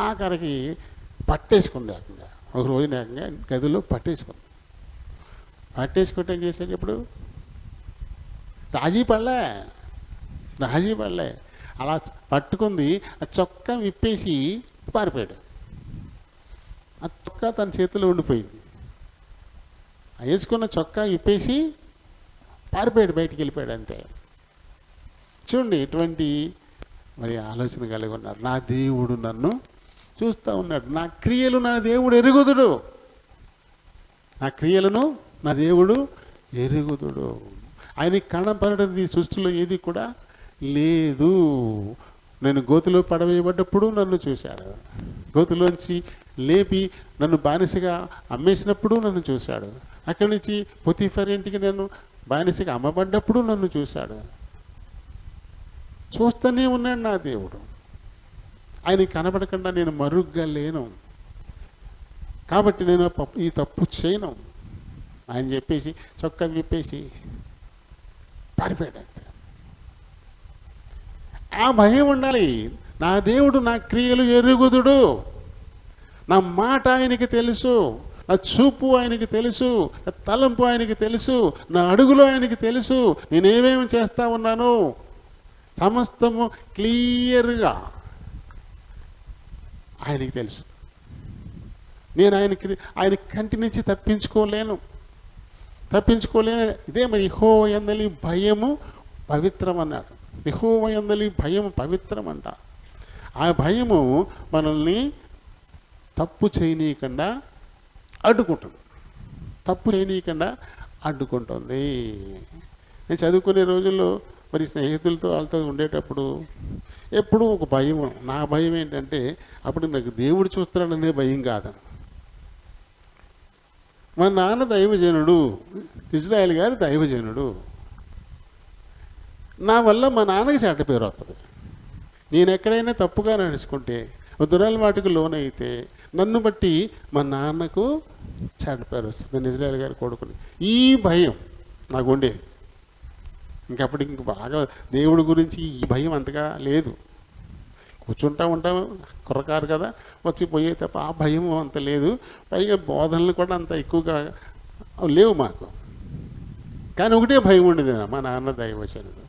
ఆఖరికి పట్టేసుకుంది ఏకంగా. ఒక రోజు ఏకంగా గదిలో పట్టేసుకుంది. పట్టేసుకుంటే ఏం చేశాడు? ఇప్పుడు రాజీ పడలే. అలా పట్టుకుంది, ఆ చొక్కా విప్పేసి పారిపోయాడు. ఆ చొక్కా తన చేతిలో ఉండిపోయింది. వేసుకున్న చొక్కా విప్పేసి పారిపోయాడు, బయటికి వెళ్ళిపోయాడు, అంతే. చూడండి, ఎటువంటి మరి ఆలోచన కలిగి ఉన్నాడు. నా దేవుడు నన్ను చూస్తూ ఉన్నాడు, నా క్రియలు నా దేవుడు ఎరుగుదుడు, నా క్రియలను నా దేవుడు ఎరుగుదుడు. ఆయనకి కనపడేది సృష్టిలో ఏది కూడా లేదు. నేను గోతులో పడవేయబడ్డప్పుడు నన్ను చూశాడు, గోతులోంచి లేపి నన్ను బానిసగా అమ్మేసినప్పుడు నన్ను చూశాడు, అక్కడి నుంచి పొతిఫర్ ఇంటికి నేను బానిసగా అమ్మబడ్డప్పుడు నన్ను చూశాడు. చూస్తూనే ఉన్నాడు నా దేవుడు. ఆయన కనబడకుండా నేను మరుగ్గా లేను, కాబట్టి నేను ఈ తప్పు చేయను ఆయన చెప్పేసి చొక్కా విప్పేసి పారిపోయాడు. అంతే. ఆ భయం ఉండాలి. నా దేవుడు నా క్రియలు ఎరుగుదుడు, నా మాట ఆయనకి తెలుసు, నా చూపు ఆయనకి తెలుసు, నా తలంపు ఆయనకి తెలుసు, నా అడుగులో ఆయనకి తెలుసు, నేనేమేమి చేస్తా ఉన్నాను సమస్తము క్లియర్గా ఆయనకి తెలుసు. నేను ఆయన కంటి నుంచి తప్పించుకోలేను. ఇదే మరి యెహోవా యందలి భయము పవిత్రం అన్నాడు. యెహోవా యందలి భయము పవిత్రం అంట. ఆ భయము మనల్ని తప్పు చేయనీయకుండా అడ్డుకుంటుంది. నేను చదువుకునే రోజుల్లో మరి స్నేహితులతో వాళ్ళతో ఉండేటప్పుడు ఎప్పుడూ ఒక భయం. నా భయం ఏంటంటే అప్పుడు నాకు దేవుడు చూస్తున్నాడనే భయం కాదు. మా నాన్న దైవజనుడు, ఇజ్రాయేల్ గారు దైవజనుడు, నా వల్ల మా నాన్నకి చెడ్డ పేరు వస్తుంది. నేను ఎక్కడైనా తప్పుగా నడుచుకుంటే, దురలవాటుకు లోనైతే నన్ను బట్టి మా నాన్నకు చెడ్డ పేరు వస్తుంది. నేను ఇజ్రాయేల్ గారి కొడుకుని. ఈ భయం నాకు ఉండేది. ఇంకప్పటికి ఇంక బాగా దేవుడి గురించి ఈ భయం అంతగా లేదు. ఉంటాము కుర్రకారు కదా, వచ్చిపోయే తప్ప ఆ భయం అంత లేదు. పైగా బోధనలు కూడా అంత ఎక్కువగా లేవు మాకు. కానీ ఒకటే భయం ఉండేది, మా నాన్న దైవచనుడు.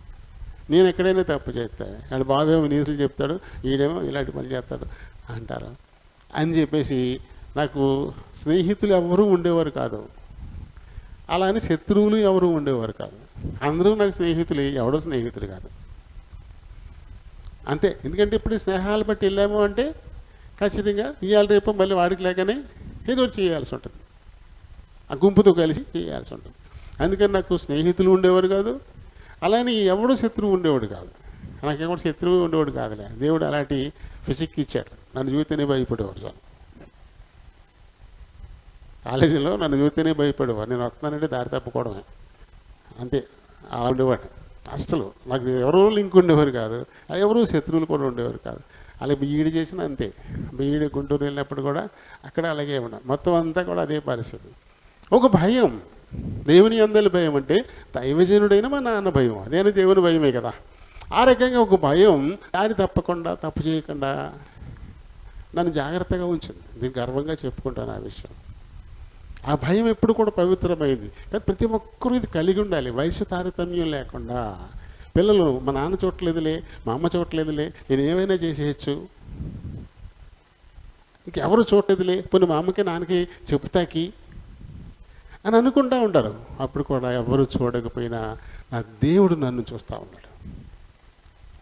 నేను ఎక్కడైనా తప్పు చేస్తా, వాడు బాబేమో నీతులు చెప్తాడు, ఈడేమో ఇలాంటి పని చేస్తాడు అంటారు అని చెప్పేసి నాకు స్నేహితులు ఎవరూ ఉండేవారు కాదు. అలా అని శత్రువులు ఎవరు ఉండేవారు కాదు. అందరూ నాకు స్నేహితులు, ఎవడో స్నేహితులు కాదు, అంతే. ఎందుకంటే ఇప్పుడు స్నేహాలు బట్టి వెళ్ళాము అంటే ఖచ్చితంగా ఇవాళ రేపు మళ్ళీ వాడికి లేకనే ఏదో ఒకటి చేయాల్సి ఉంటుంది. ఆ గుంపుతో కలిసి చేయాల్సి ఉంటుంది. అందుకని నాకు స్నేహితులు ఉండేవారు కాదు, అలానే ఎవడు శత్రువు ఉండేవాడు కాదు. నాకెవడు శత్రువు ఉండేవాడు కాదులే. దేవుడు అలాంటి ఫిజిక్ ఇచ్చాడు. నన్ను చూస్తేనే భయపడేవారు చాలు. కాలేజీలో నన్ను చూస్తేనే భయపడేవారు. నేను వస్తున్నానంటే దారి తప్పుకోవడమే, అంతే. అలా ఉండేవాడు. అసలు నాకు ఎవరో లింక్ ఉండేవారు కాదు, ఎవరో శత్రువులు కూడా ఉండేవారు కాదు. అలా బీఈడి చేసిన అంతే. బీఈడి గుంటూరు వెళ్ళినప్పుడు కూడా అక్కడ అలాగే ఉన్నా. మొత్తం అంతా కూడా అదే పరిస్థితి. ఒక భయం, దేవుని అందరి భయం అంటే దైవజనుడైన మా నాన్న భయం, అదేనా దేవుని భయమే కదా. ఆ రకంగా ఒక భయం దారి తప్పకుండా, తప్పు చేయకుండా నన్ను జాగ్రత్తగా ఉంచింది. నేను గర్వంగా చెప్పుకుంటాను ఆ విషయం. ఆ భయం ఎప్పుడు కూడా పవిత్రమైంది. కానీ ప్రతి ఒక్కరూ ఇది కలిగి ఉండాలి, వయసు తారతమ్యం లేకుండా. పిల్లలు మా నాన్న చూడలేదులే, మా అమ్మ చూడలేదులే, నేను ఏమైనా చేసేయచ్చు, ఇంకెవరు చూడలేదులే, పోనీ మా అమ్మకి నాన్నకి చెప్తాకి అని అనుకుంటూ ఉంటారు. అప్పుడు కూడా ఎవరు చూడకపోయినా నా దేవుడు నన్ను చూస్తూ ఉన్నాడు.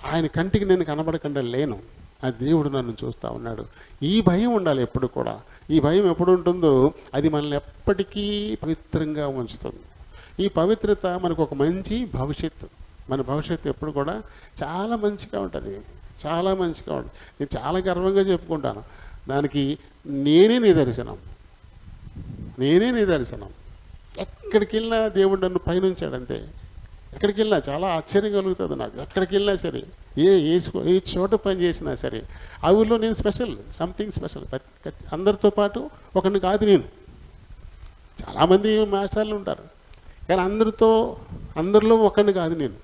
ఆయన కంటికి నేను కనబడకుండా లేను, నా దేవుడు నన్ను చూస్తూ ఉన్నాడు. ఈ భయం ఉండాలి ఎప్పుడు కూడా. ఈ భయం ఎప్పుడు ఉంటుందో అది మనల్ని ఎప్పటికీ పవిత్రంగా ఉంచుతుంది. ఈ పవిత్రత మనకు ఒక మంచి భవిష్యత్తు. మన భవిష్యత్తు ఎప్పుడు కూడా చాలా మంచిగా ఉంటుంది, చాలా మంచిగా ఉంటుంది. నేను చాలా గర్వంగా చెప్పుకుంటాను. దానికి నేనే నిదర్శనం, నేనే నిదర్శనం. ఎక్కడికి వెళ్ళినా దేవుడు నన్ను పైనుంచాడు అంతే. ఎక్కడికి వెళ్ళినా చాలా ఆశ్చర్యం కలుగుతుంది నాకు. ఎక్కడికి వెళ్ళినా సరే, ఏ చోట పని చేసినా సరే, ఆ ఊళ్ళో నేను స్పెషల్, సంథింగ్ స్పెషల్. అందరితో పాటు ఒకరిని కాదు నేను. చాలామంది మాస్టర్లు ఉంటారు, కానీ అందరిలో ఒకరిని కాదు నేను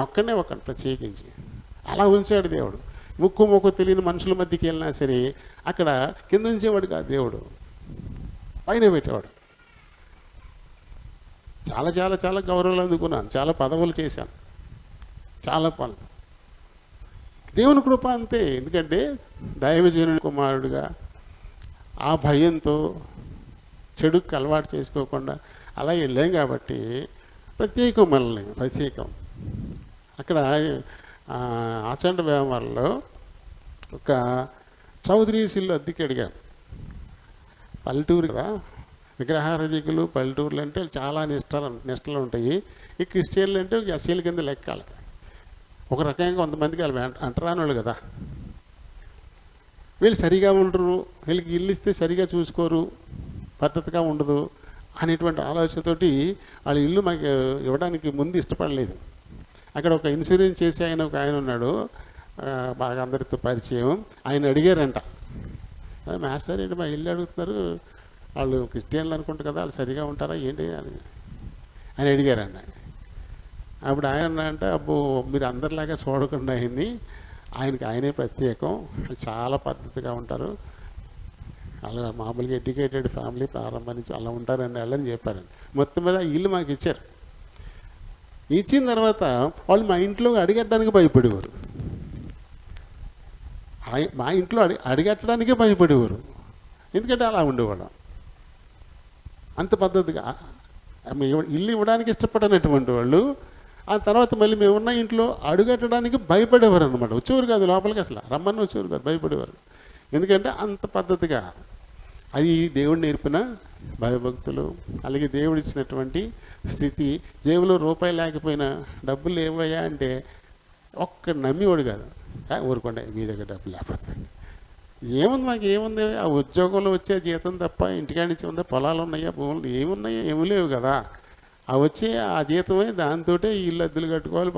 ఒక్కడనే ఒకరిని ప్రత్యేకించి అలా ఉంచాడు దేవుడు. ముక్కు తెలియని మనుషుల మధ్యకి వెళ్ళినా సరే అక్కడ కింద ఉంచేవాడు కాదు దేవుడు, పైన పెట్టేవాడు. చాలా చాలా చాలా గౌరవాలు అందుకున్నాను, చాలా పదవులు చేశాను, చాలా పనులు. దేవుని కృప అంతే. ఎందుకంటే దైవజనుని కుమారుడిగా ఆ భయంతో చెడుకు అలవాటు చేసుకోకుండా అలా వెళ్ళాం కాబట్టి ప్రత్యేకం మనల్ని, ప్రత్యేకం. అక్కడ ఆచండ వ్యాపారంలో ఒక చౌదరీస్ ఇల్లు అద్దెకి అడిగాను. పల్లెటూరు కదా, విగ్రహారాధికులు పల్లెటూర్లు అంటే చాలా నిష్టలు ఉంటాయి. ఈ క్రిస్టియన్లు అంటే ఒక ఎస్సీల కింద లెక్కాలి. ఒక రకంగా కొంతమందికి వాళ్ళు అంటరాని వాళ్ళు కదా, వీళ్ళు సరిగా ఉండరు, వీళ్ళకి ఇల్లు ఇస్తే సరిగా చూసుకోరు, పద్ధతిగా ఉండదు అనేటువంటి ఆలోచనతోటి వాళ్ళ ఇల్లు మాకు ఇవ్వడానికి ముందు ఇష్టపడలేదు. అక్కడ ఒక ఇన్సూరెన్స్ చేసి ఒక ఆయన ఉన్నాడు, బాగా అందరితో పరిచయం. ఆయన అడిగారంట, మాస్టర్ ఏంటి మా ఇల్లు అడుగుతున్నారు, వాళ్ళు క్రిస్టియన్లు అనుకుంటారు కదా, వాళ్ళు సరిగా ఉంటారా ఏంటి అని ఆయన అడిగారండి. అప్పుడు ఆయన అంటే, అబ్బో మీరు అందరిలాగా చూడకుండా ఆయనే ప్రత్యేకం, చాలా పద్ధతిగా ఉంటారు, అలా మామూలుగా ఎడ్యుకేటెడ్ ఫ్యామిలీ ప్రారంభం నుంచి అలా ఉంటారండి వాళ్ళని చెప్పారండి. మొత్తం మీద ఇల్లు మాకు ఇచ్చారు. ఇచ్చిన తర్వాత వాళ్ళు మా ఇంట్లో అడిగట్టడానికి భయపడేవారు, మా ఇంట్లో అడిగట్టడానికే భయపడేవారు. ఎందుకంటే అలా ఉండేవాళ్ళం, అంత పద్ధతిగా ఇల్లు ఇవ్వడానికి ఇష్టపడనటువంటి వాళ్ళు. ఆ తర్వాత మళ్ళీ మేమున్న ఇంట్లో అడుగట్టడానికి భయపడేవారు అనమాట. వచ్చేవారు కాదు లోపలికి, అసలు రమ్మని వచ్చేవారు కాదు, భయపడేవారు. ఎందుకంటే అంత పద్ధతిగా. అది దేవుడు నేర్పిన భయభక్తులు. అలాగే దేవుడు ఇచ్చినటువంటి స్థితి. జేబులో రూపాయి లేకపోయినా డబ్బులు ఏవయ్యా అంటే ఒక్క నమ్మేవాడు కాదు. ఊరుకోండి మీ దగ్గర డబ్బులు లేకపోతే ఏముంది, మాకు ఏముంది, ఆ ఉద్యోగంలో వచ్చే జీతం తప్ప ఇంటికాడి నుంచి ఉందా, పొలాలు ఉన్నాయా, భూములు ఏమున్నాయా, ఏమి లేవు కదా. ఆ వచ్చే ఆ జీతమే, దాంతో ఇల్లు అద్దెలు కట్టుకోవాలి,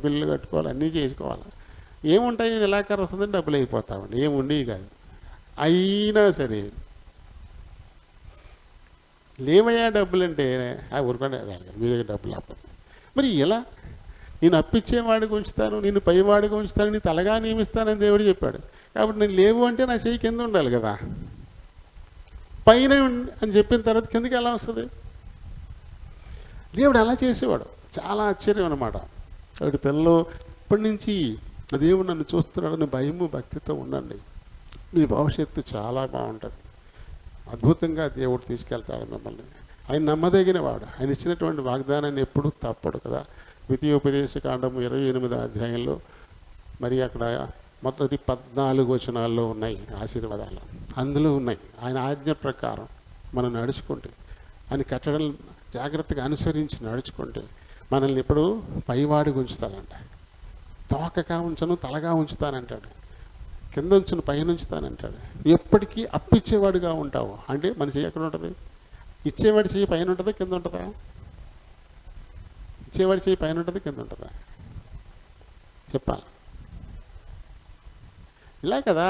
బిల్లులు కట్టుకోవాలి, అన్నీ చేసుకోవాలి. ఏముంటాయి, నెలాఖరు వస్తుందని డబ్బులు అయిపోతామండి, ఏముండేవి కాదు. అయినా సరే లేవయ్యా డబ్బులు అంటే ఊరుకోండి మీ దగ్గర డబ్బులు లేకపోతే. మరి ఎలా, నేను అప్పిచ్చేవాడికి ఉంచుతాను, నేను పైవాడికి ఉంచుతాను, నేను తలగా నియమిస్తానని దేవుడు చెప్పాడు. కాబట్టి నేను లేవు అంటే నా చెయ్యి కింద ఉండాలి కదా. పైన అని చెప్పిన తర్వాత కిందకి ఎలా వస్తుంది? దేవుడు అలా చేసేవాడు. చాలా ఆశ్చర్యం అనమాట. కాబట్టి పిల్లలు ఇప్పటి నుంచి దేవుడు నన్ను చూస్తున్నాడని భయము భక్తితో ఉండండి. మీ భవిష్యత్తు చాలా బాగుంటుంది. అద్భుతంగా దేవుడు తీసుకెళ్తాడు మిమ్మల్ని. ఆయన నమ్మదగిన వాడు. ఆయన ఇచ్చినటువంటి వాగ్దానాన్ని ఎప్పుడూ తప్పడు కదా. ద్వితీయోపదేశ కాండము 28వ అధ్యాయంలో మరి అక్కడ మొదటి 14 వచనాల్లో ఉన్నాయి ఆశీర్వాదాలు. అందులో ఉన్నాయి ఆయన ఆజ్ఞ ప్రకారం మనం నడుచుకుంటే అని కట్టడం జాగ్రత్తగా అనుసరించి నడుచుకుంటే మనల్ని ఎప్పుడు పైవాడిగా ఉంచుతానంట. తోకగా ఉంచను, తలగా ఉంచుతానంటాడు. కింద ఉంచును, పైన ఉంచుతానంటాడు. ఎప్పటికీ అప్పిచ్చేవాడుగా ఉంటావు. అంటే మన చెయ్యి ఎక్కడ ఉంటుంది? ఇచ్చేవాడి చెయ్యి పైన ఉంటుందా, కింద ఉంటుందా? ఇచ్చేవాడి చెయ్యి పైన ఉంటుంది, కింద ఉంటుందా? చెప్పాలి. ఇలా కదా,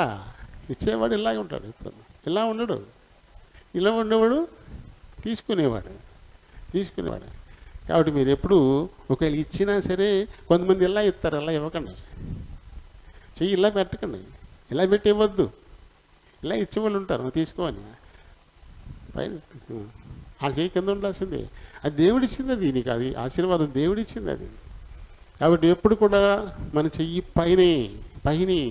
ఇచ్చేవాడు ఇలాగే ఉంటాడు. ఇప్పుడు ఇలా ఉండడు. ఇలా ఉండేవాడు తీసుకునేవాడు. కాబట్టి మీరు ఎప్పుడు ఒకవేళ ఇచ్చినా సరే, కొంతమంది ఇలా ఇస్తారు, ఇలా ఇవ్వకండి. చెయ్యి ఇలా పెట్టకండి, ఇలా పెట్టి ఇవ్వద్దు. ఇలా ఇచ్చేవాళ్ళు ఉంటారు, తీసుకోని పైన వాళ్ళ చెయ్యి కింద ఉండాల్సిందే. అది దేవుడిచ్చింది, అది నీకు అది ఆశీర్వాదం దేవుడిచ్చింది అది. కాబట్టి ఎప్పుడు కూడా మన చెయ్యి పైనే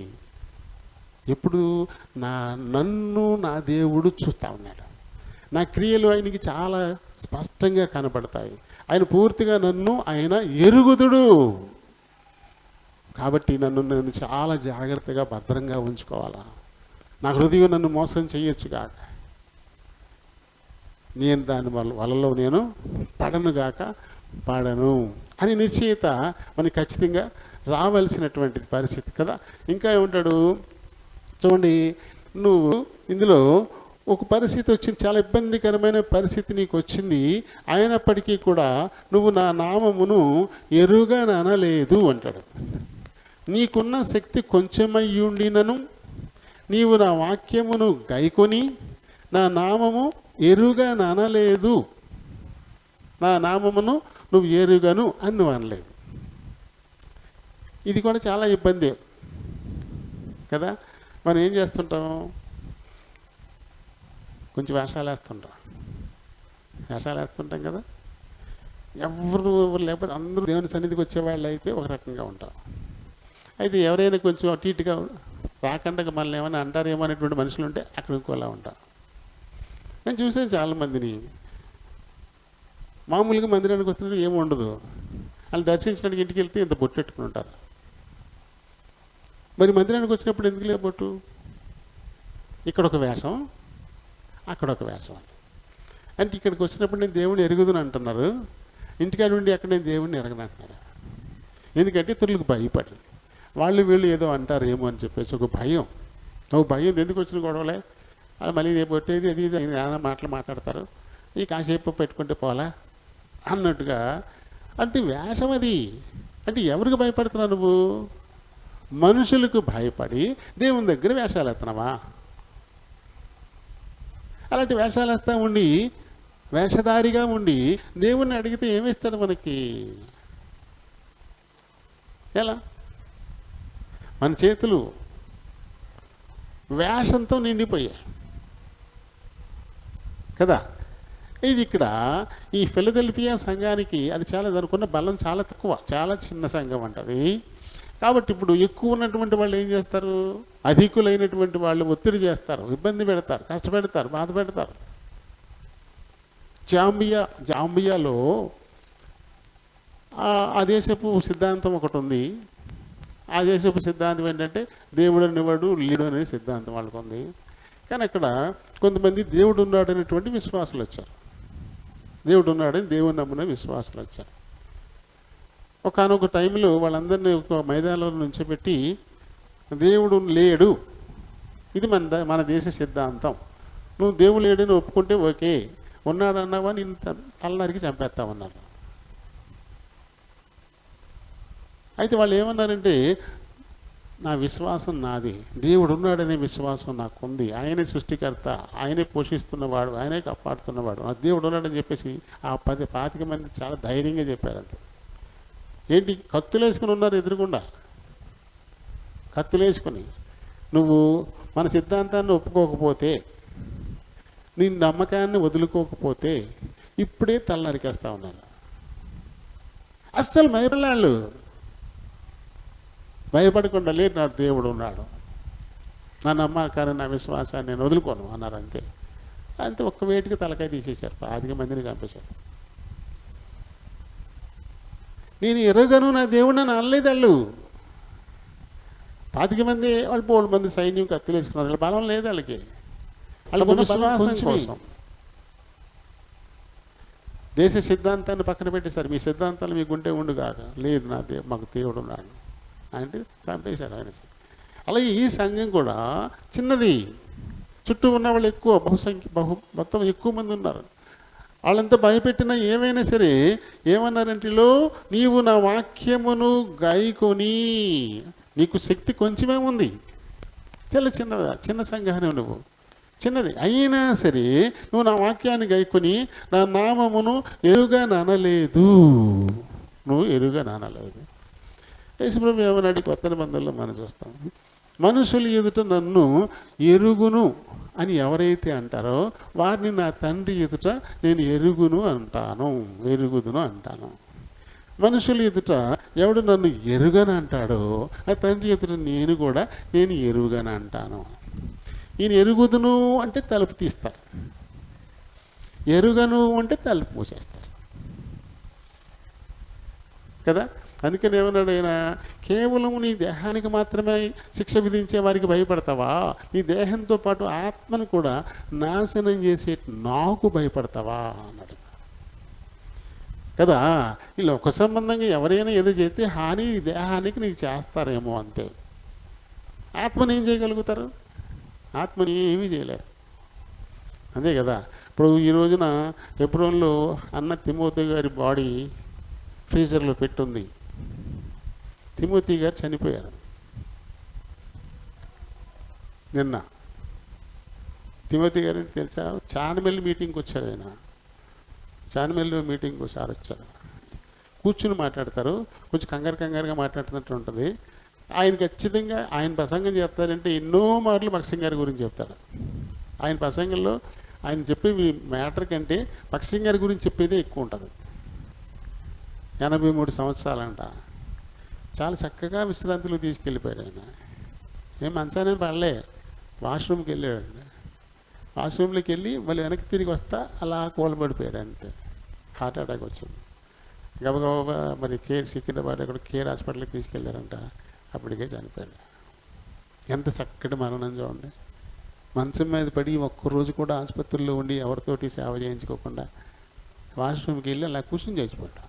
ఎప్పుడు నన్ను నా దేవుడు చూస్తూ ఉన్నాడు. నా క్రియలు ఆయనకి చాలా స్పష్టంగా కనబడతాయి. ఆయన పూర్తిగా నన్ను ఆయన ఎరుగుదుడు. కాబట్టి నేను చాలా జాగ్రత్తగా భద్రంగా ఉంచుకోవాలా. నా హృదయం నన్ను మోసం చేయొచ్చు కాక, నేను దాని వలలో నేను పడను అని నిశ్చయిత మనకి ఖచ్చితంగా రావాల్సినటువంటిది పరిస్థితి కదా. ఇంకా ఏమంటాడు చూడండి, నువ్వు ఇందులో ఒక పరిస్థితి వచ్చింది, చాలా ఇబ్బందికరమైన పరిస్థితి నీకు వచ్చింది. అయినప్పటికీ కూడా నువ్వు నా నామమును ఎరుగననలేదు అంటాడు. నీకున్న శక్తి కొంచెమయ్యుండినను నీవు నా వాక్యమును గైకొని నా నామము ఎరుగననలేదు. నా నామమును నువ్వు ఎరుగను అని నువ్వు అనలేదు. ఇది కూడా చాలా ఇబ్బంది కదా. మనం ఏం చేస్తుంటాం? కొంచెం వేషాలు వేస్తుంటాం కదా. ఎవరు లేకపోతే అందరూ దేవుని సన్నిధికి వచ్చేవాళ్ళు అయితే ఒక రకంగా ఉంటాం. అయితే ఎవరైనా కొంచెం అటు ఇటుగా రాకుండా మనల్ని ఏమైనా అంటారేమో అనేటువంటి మనుషులు ఉంటే అక్కడ ఇంకోలా ఉంటాం. నేను చూసాను చాలామందిని, మామూలుగా మందిరానికి వస్తున్నట్టు ఏమి ఉండదు, వాళ్ళు దర్శించడానికి ఇంటికి వెళ్తే ఇంత బొట్టు పెట్టుకుని ఉంటారు. మరి మందిరానికి వచ్చినప్పుడు ఎందుకు లేదు బొట్టు? ఇక్కడ ఒక వేషం, అక్కడ ఒక వేషం అంటే ఇక్కడికి వచ్చినప్పుడు నేను దేవుడిని ఎరుగుదును అంటున్నారు, ఇంటికాడ నుండి అక్కడ నేను దేవుడిని ఎరగను అంటున్నారు. ఎందుకంటే ఇతరులకు భయపడి వాళ్ళు వీళ్ళు ఏదో అంటారేమో అని చెప్పేసి ఒక భయం ఎందుకు వచ్చిన గొడవలే, వాళ్ళు మళ్ళీ రేపు కొట్టేది అది ఇది ఏమైనా మాట్లాడతారు, ఈ కాసేపు పెట్టుకుంటే పోలా అన్నట్టుగా. అంటే వేషం అది. అంటే ఎవరికి భయపడుతున్నావు నువ్వు? మనుషులకు భయపడి దేవుని దగ్గర వేషాలు వేస్తున్నావా? అలాంటి వేషాలు వేస్తూ ఉండి, వేషధారిగా ఉండి దేవుణ్ణి అడిగితే ఏమిస్తాడు మనకి? ఎలా? మన చేతులు వేషంతో నిండిపోయాయి కదా. ఇది ఇక్కడ ఈ ఫిలదెల్ఫియా సంఘానికి అది చాలా, దానికున్న బలం చాలా తక్కువ, చాలా చిన్న సంఘం అంటది. కాబట్టి ఇప్పుడు ఎక్కువ ఉన్నటువంటి వాళ్ళు ఏం చేస్తారు? అధికులైనటువంటి వాళ్ళు ఒత్తిడి చేస్తారు, ఇబ్బంది పెడతారు, కష్టపెడతారు, బాధ పెడతారు. జాంబియాలో ఆ దేశపు సిద్ధాంతం ఒకటి ఉంది. ఆ దేశపు సిద్ధాంతం ఏంటంటే దేవుడు అనేవాడు లీడు అనే సిద్ధాంతం వాళ్ళకు ఉంది. కానీ అక్కడ కొంతమంది దేవుడు ఉన్నాడు అనేటువంటి విశ్వాసాలు వచ్చారు, దేవుడు ఉన్నాడని దేవుని నమ్మున విశ్వాసాలు వచ్చారు. ఒకనొక టైంలో వాళ్ళందరినీ ఒక మైదానంలో నుంచోబెట్టి దేవుడు లేడు, ఇది మన దేశ సిద్ధాంతం, నువ్వు దేవుడు లేడని ఒప్పుకుంటే ఓకే, ఉన్నాడు అన్నావా నేను తలనరికి చంపేస్తామన్నారు. అయితే వాళ్ళు ఏమన్నారంటే, నా విశ్వాసం నాది, దేవుడు ఉన్నాడనే విశ్వాసం నాకుంది, ఆయనే సృష్టికర్త, ఆయనే పోషిస్తున్నవాడు, ఆయనే కాపాడుతున్నవాడు, నా దేవుడు ఉన్నాడని చెప్పేసి ఆ 10-25 మంది చాలా ధైర్యంగా చెప్పారు. అంతే. ఏంటి? కత్తులు వేసుకుని ఉన్నారు ఎదురుగుండా, కత్తులు వేసుకుని. నువ్వు మన సిద్ధాంతాన్ని ఒప్పుకోకపోతే, నీ నమ్మకాన్ని వదులుకోకపోతే ఇప్పుడే తల నరికేస్తా ఉన్నారు. అస్సలు భయపడలేళ్ళు, భయపడకుండా లేదు, నా దేవుడు ఉన్నాడు, నా నమ్మకాన్ని నా విశ్వాసాన్ని నేను వదులుకోను అన్నారు. అంతే. ఒక్క వేటికి తలకాయ తీసేశారు, 25 మందిని చంపేశారు. నేను ఎరగను నా దేవుడు నన్ను అనలేదు వాళ్ళు. 25 మంది, వాళ్ళు 3 మంది సైన్యం కత్తిలేసుకున్నారు. వాళ్ళ బలం లేదు వాళ్ళకి, వాళ్ళ విశ్వాసం కోసం. దేశ సిద్ధాంతాన్ని పక్కన పెట్టేశారు. మీ సిద్ధాంతాలు మీకు ఉంటే ఉండు కాక, లేదు మాకు దేవుడు ఉన్నాడు అంటే చంపేశారు ఆయన. అలాగే ఈ సంఘం కూడా చిన్నది, చుట్టూ ఉన్న వాళ్ళు ఎక్కువ, మొత్తం ఎక్కువ మంది ఉన్నారు. వాళ్ళంతా భయపెట్టినా ఏమైనా సరే ఏమన్నారంటేలో, నీవు నా వాక్యమును గాయకొని, నీకు శక్తి కొంచెమేముంది, చిన్న సంఘాన్ని నువ్వు చిన్నది అయినా సరే నువ్వు నా వాక్యాన్ని గాయకొని నా నామమును ఎరుగననలేదు. నువ్వు ఎరుగననలేదు. యేసుప్రభు ఏమన్నాడు కొత్త నిబంధనలో మనం చూస్తాం, మనుషులు ఎదుట నన్ను ఎరుగును అని ఎవరైతే అంటారో వారిని నా తండ్రి ఎదుట నేను ఎరుగుదును అంటాను. మనుషులు ఎదుట ఎవడు నన్ను ఎరుగని అంటాడో ఆ తండ్రి ఎదుట నేను ఎరుగని అంటాను. ఈయన ఎరుగుదును అంటే తలుపు తీస్తారు, ఎరుగను అంటే తలుపు మూసేస్తారు కదా. అందుకని ఏమన్నాడు ఆయన, కేవలం నీ దేహానికి మాత్రమే శిక్ష విధించే వారికి భయపడతావా, నీ దేహంతో పాటు ఆత్మను కూడా నాశనం చేసే నాకు భయపడతావా అన్నాడు కదా. ఈ లోక సంబంధంగా ఎవరైనా ఏదో చేస్తే హాని దేహానికి నీకు చేస్తారేమో అంతే. ఆత్మని ఏం చేయగలుగుతారు? ఆత్మని ఏమీ చేయలేరు, అంతే కదా. ఇప్పుడు ఈ రోజున హెబ్రోన్లో అన్న తిమోతి గారి బాడీ ఫ్రీజర్లో పెట్టుంది. తిమోతి గారు చనిపోయారు నిన్న. తిమోతి గారు అంటే తెలుసా, చానమెల్లి మీటింగ్కి వచ్చారు ఆయన. చానమెల్లి మీటింగ్కి ఒకసారి వచ్చారు. కూర్చుని మాట్లాడతారు, కొంచెం కంగారుగా మాట్లాడుతున్నట్టు ఉంటుంది. ఆయన ఖచ్చితంగా ఆయన ప్రసంగం చేస్తారంటే ఎన్నో మార్లు భక్సింగ్ గారి గురించి చెప్తాడు. ఆయన ప్రసంగంలో ఆయన చెప్పే మ్యాటర్ కంటే భక్సింగ్ గారి గురించి చెప్పేదే ఎక్కువ ఉంటుంది. 83 సంవత్సరాలంట. చాలా చక్కగా విశ్రాంతిలో తీసుకెళ్ళిపోయాడు ఆయన. ఏం మనసానే పడలే, వాష్రూమ్కి వెళ్ళాడు. వాష్రూమ్లోకి వెళ్ళి మళ్ళీ వెనక్కి తిరిగి వస్తా అలా కూలబడిపోయాడు. అంతే, హార్ట్ అటాక్ వచ్చింది. గబగబా మరి సికింద్రాబాద్ అక్కడ కేర్ హాస్పిటల్కి తీసుకెళ్ళారంట. అప్పటికే చనిపోయాడు. ఎంత చక్కటి మరణం చూడండి. మంచం మీద పడి ఒక్కరోజు కూడా ఆసుపత్రిలో ఉండి ఎవరితోటి సేవ చేయించుకోకుండా వాష్రూమ్కి వెళ్ళి అలా కూర్చొని చచ్చిపోయాడు.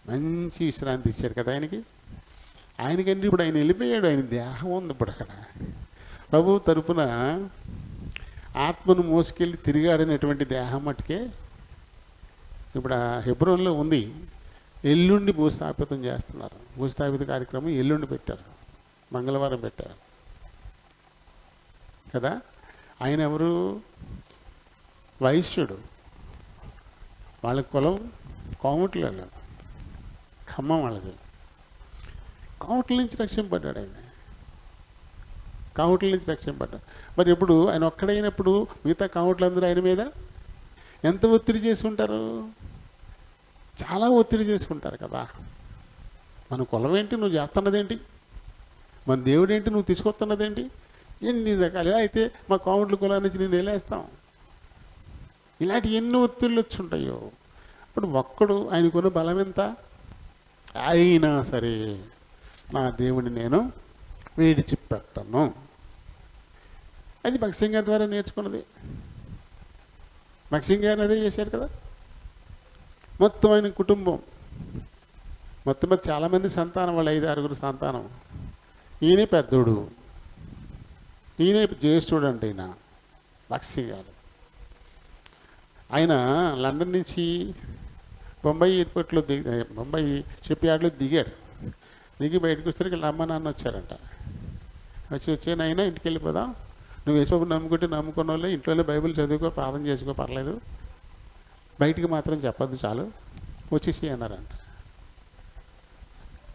మంచి విశ్రాంతి ఇచ్చారు కదా ఆయనకంటే ఇప్పుడు ఆయన వెళ్ళిపోయాడు. ఆయన దేహం ఉంది ఇప్పుడు అక్కడ. ప్రభు తరపున ఆత్మను మోసుకెళ్ళి తిరిగాడినటువంటి దేహం మట్టుకే ఇప్పుడు ఆ హెబ్రోన్లో ఉంది. ఎల్లుండి భూస్థాపితం చేస్తున్నారు. భూస్థాపిత కార్యక్రమం ఎల్లుండి పెట్టారు, మంగళవారం పెట్టారు కదా. ఆయన ఎవరు? వైశ్యుడు. వాళ్ళ కులం కోమట్లు, ఖమ్మం వాళ్ళది. కోమట్ల నుంచి రక్షింపడ్డాడు ఆయన. కోమట్ల నుంచి రక్షింపడ్డాడు. మరి ఎప్పుడు ఆయన ఒక్కడైనప్పుడు మిగతా కోమట్లందరూ ఆయన మీద ఎంత ఒత్తిడి చేసి ఉంటారు? చాలా ఒత్తిడి చేసుకుంటారు కదా. మన కులం ఏంటి, నువ్వు చేస్తున్నదేంటి, మన దేవుడు ఏంటి, నువ్వు తీసుకొస్తున్నదేంటి, ఎన్ని రకాలు. ఇలా అయితే మా కోమట్ల కులాల నుంచి నేను వెళ్ళేస్తాం. ఇలాంటి ఎన్ని ఒత్తిళ్ళు వచ్చి ఉంటాయో. ఇప్పుడు ఒక్కడు ఆయనకున్న బలం ఎంత? అయినా సరే నా దేవుడిని నేను విడిచిపెట్టను. అది భక్సింగ్ గారి ద్వారా నేర్చుకున్నది. భక్సింగ్ గారిని అదే చేశారు కదా. మొత్తం ఆయన కుటుంబం మొత్తం మీద చాలామంది సంతానం, వాళ్ళు 5-6 సంతానం. ఈయనే పెద్దోడు, ఈయనే జ్యేష్ఠుడు. అంటే ఈయన భక్సింగ్ గారు. ఆయన లండన్ నుంచి బొంబాయి ఎయిర్పోర్ట్లో బొంబాయి షిప్ యార్డ్లో దిగాడు. దిగి బయటకు వచ్చేసరికి వాళ్ళ అమ్మ నాన్న వచ్చారంట. వచ్చి నాయనా ఇంటికి వెళ్ళిపోదాం, నువ్వు యేసుప్రభుని నమ్ముకుంటే నమ్ముకున్న వాళ్ళే, ఇంట్లోనే బైబిల్ చదువుకో, ప్రార్థన చేసుకో, పర్లేదు, బయటికి మాత్రం చెప్పద్దు, చాలు, వచ్చేసి అన్నారంట.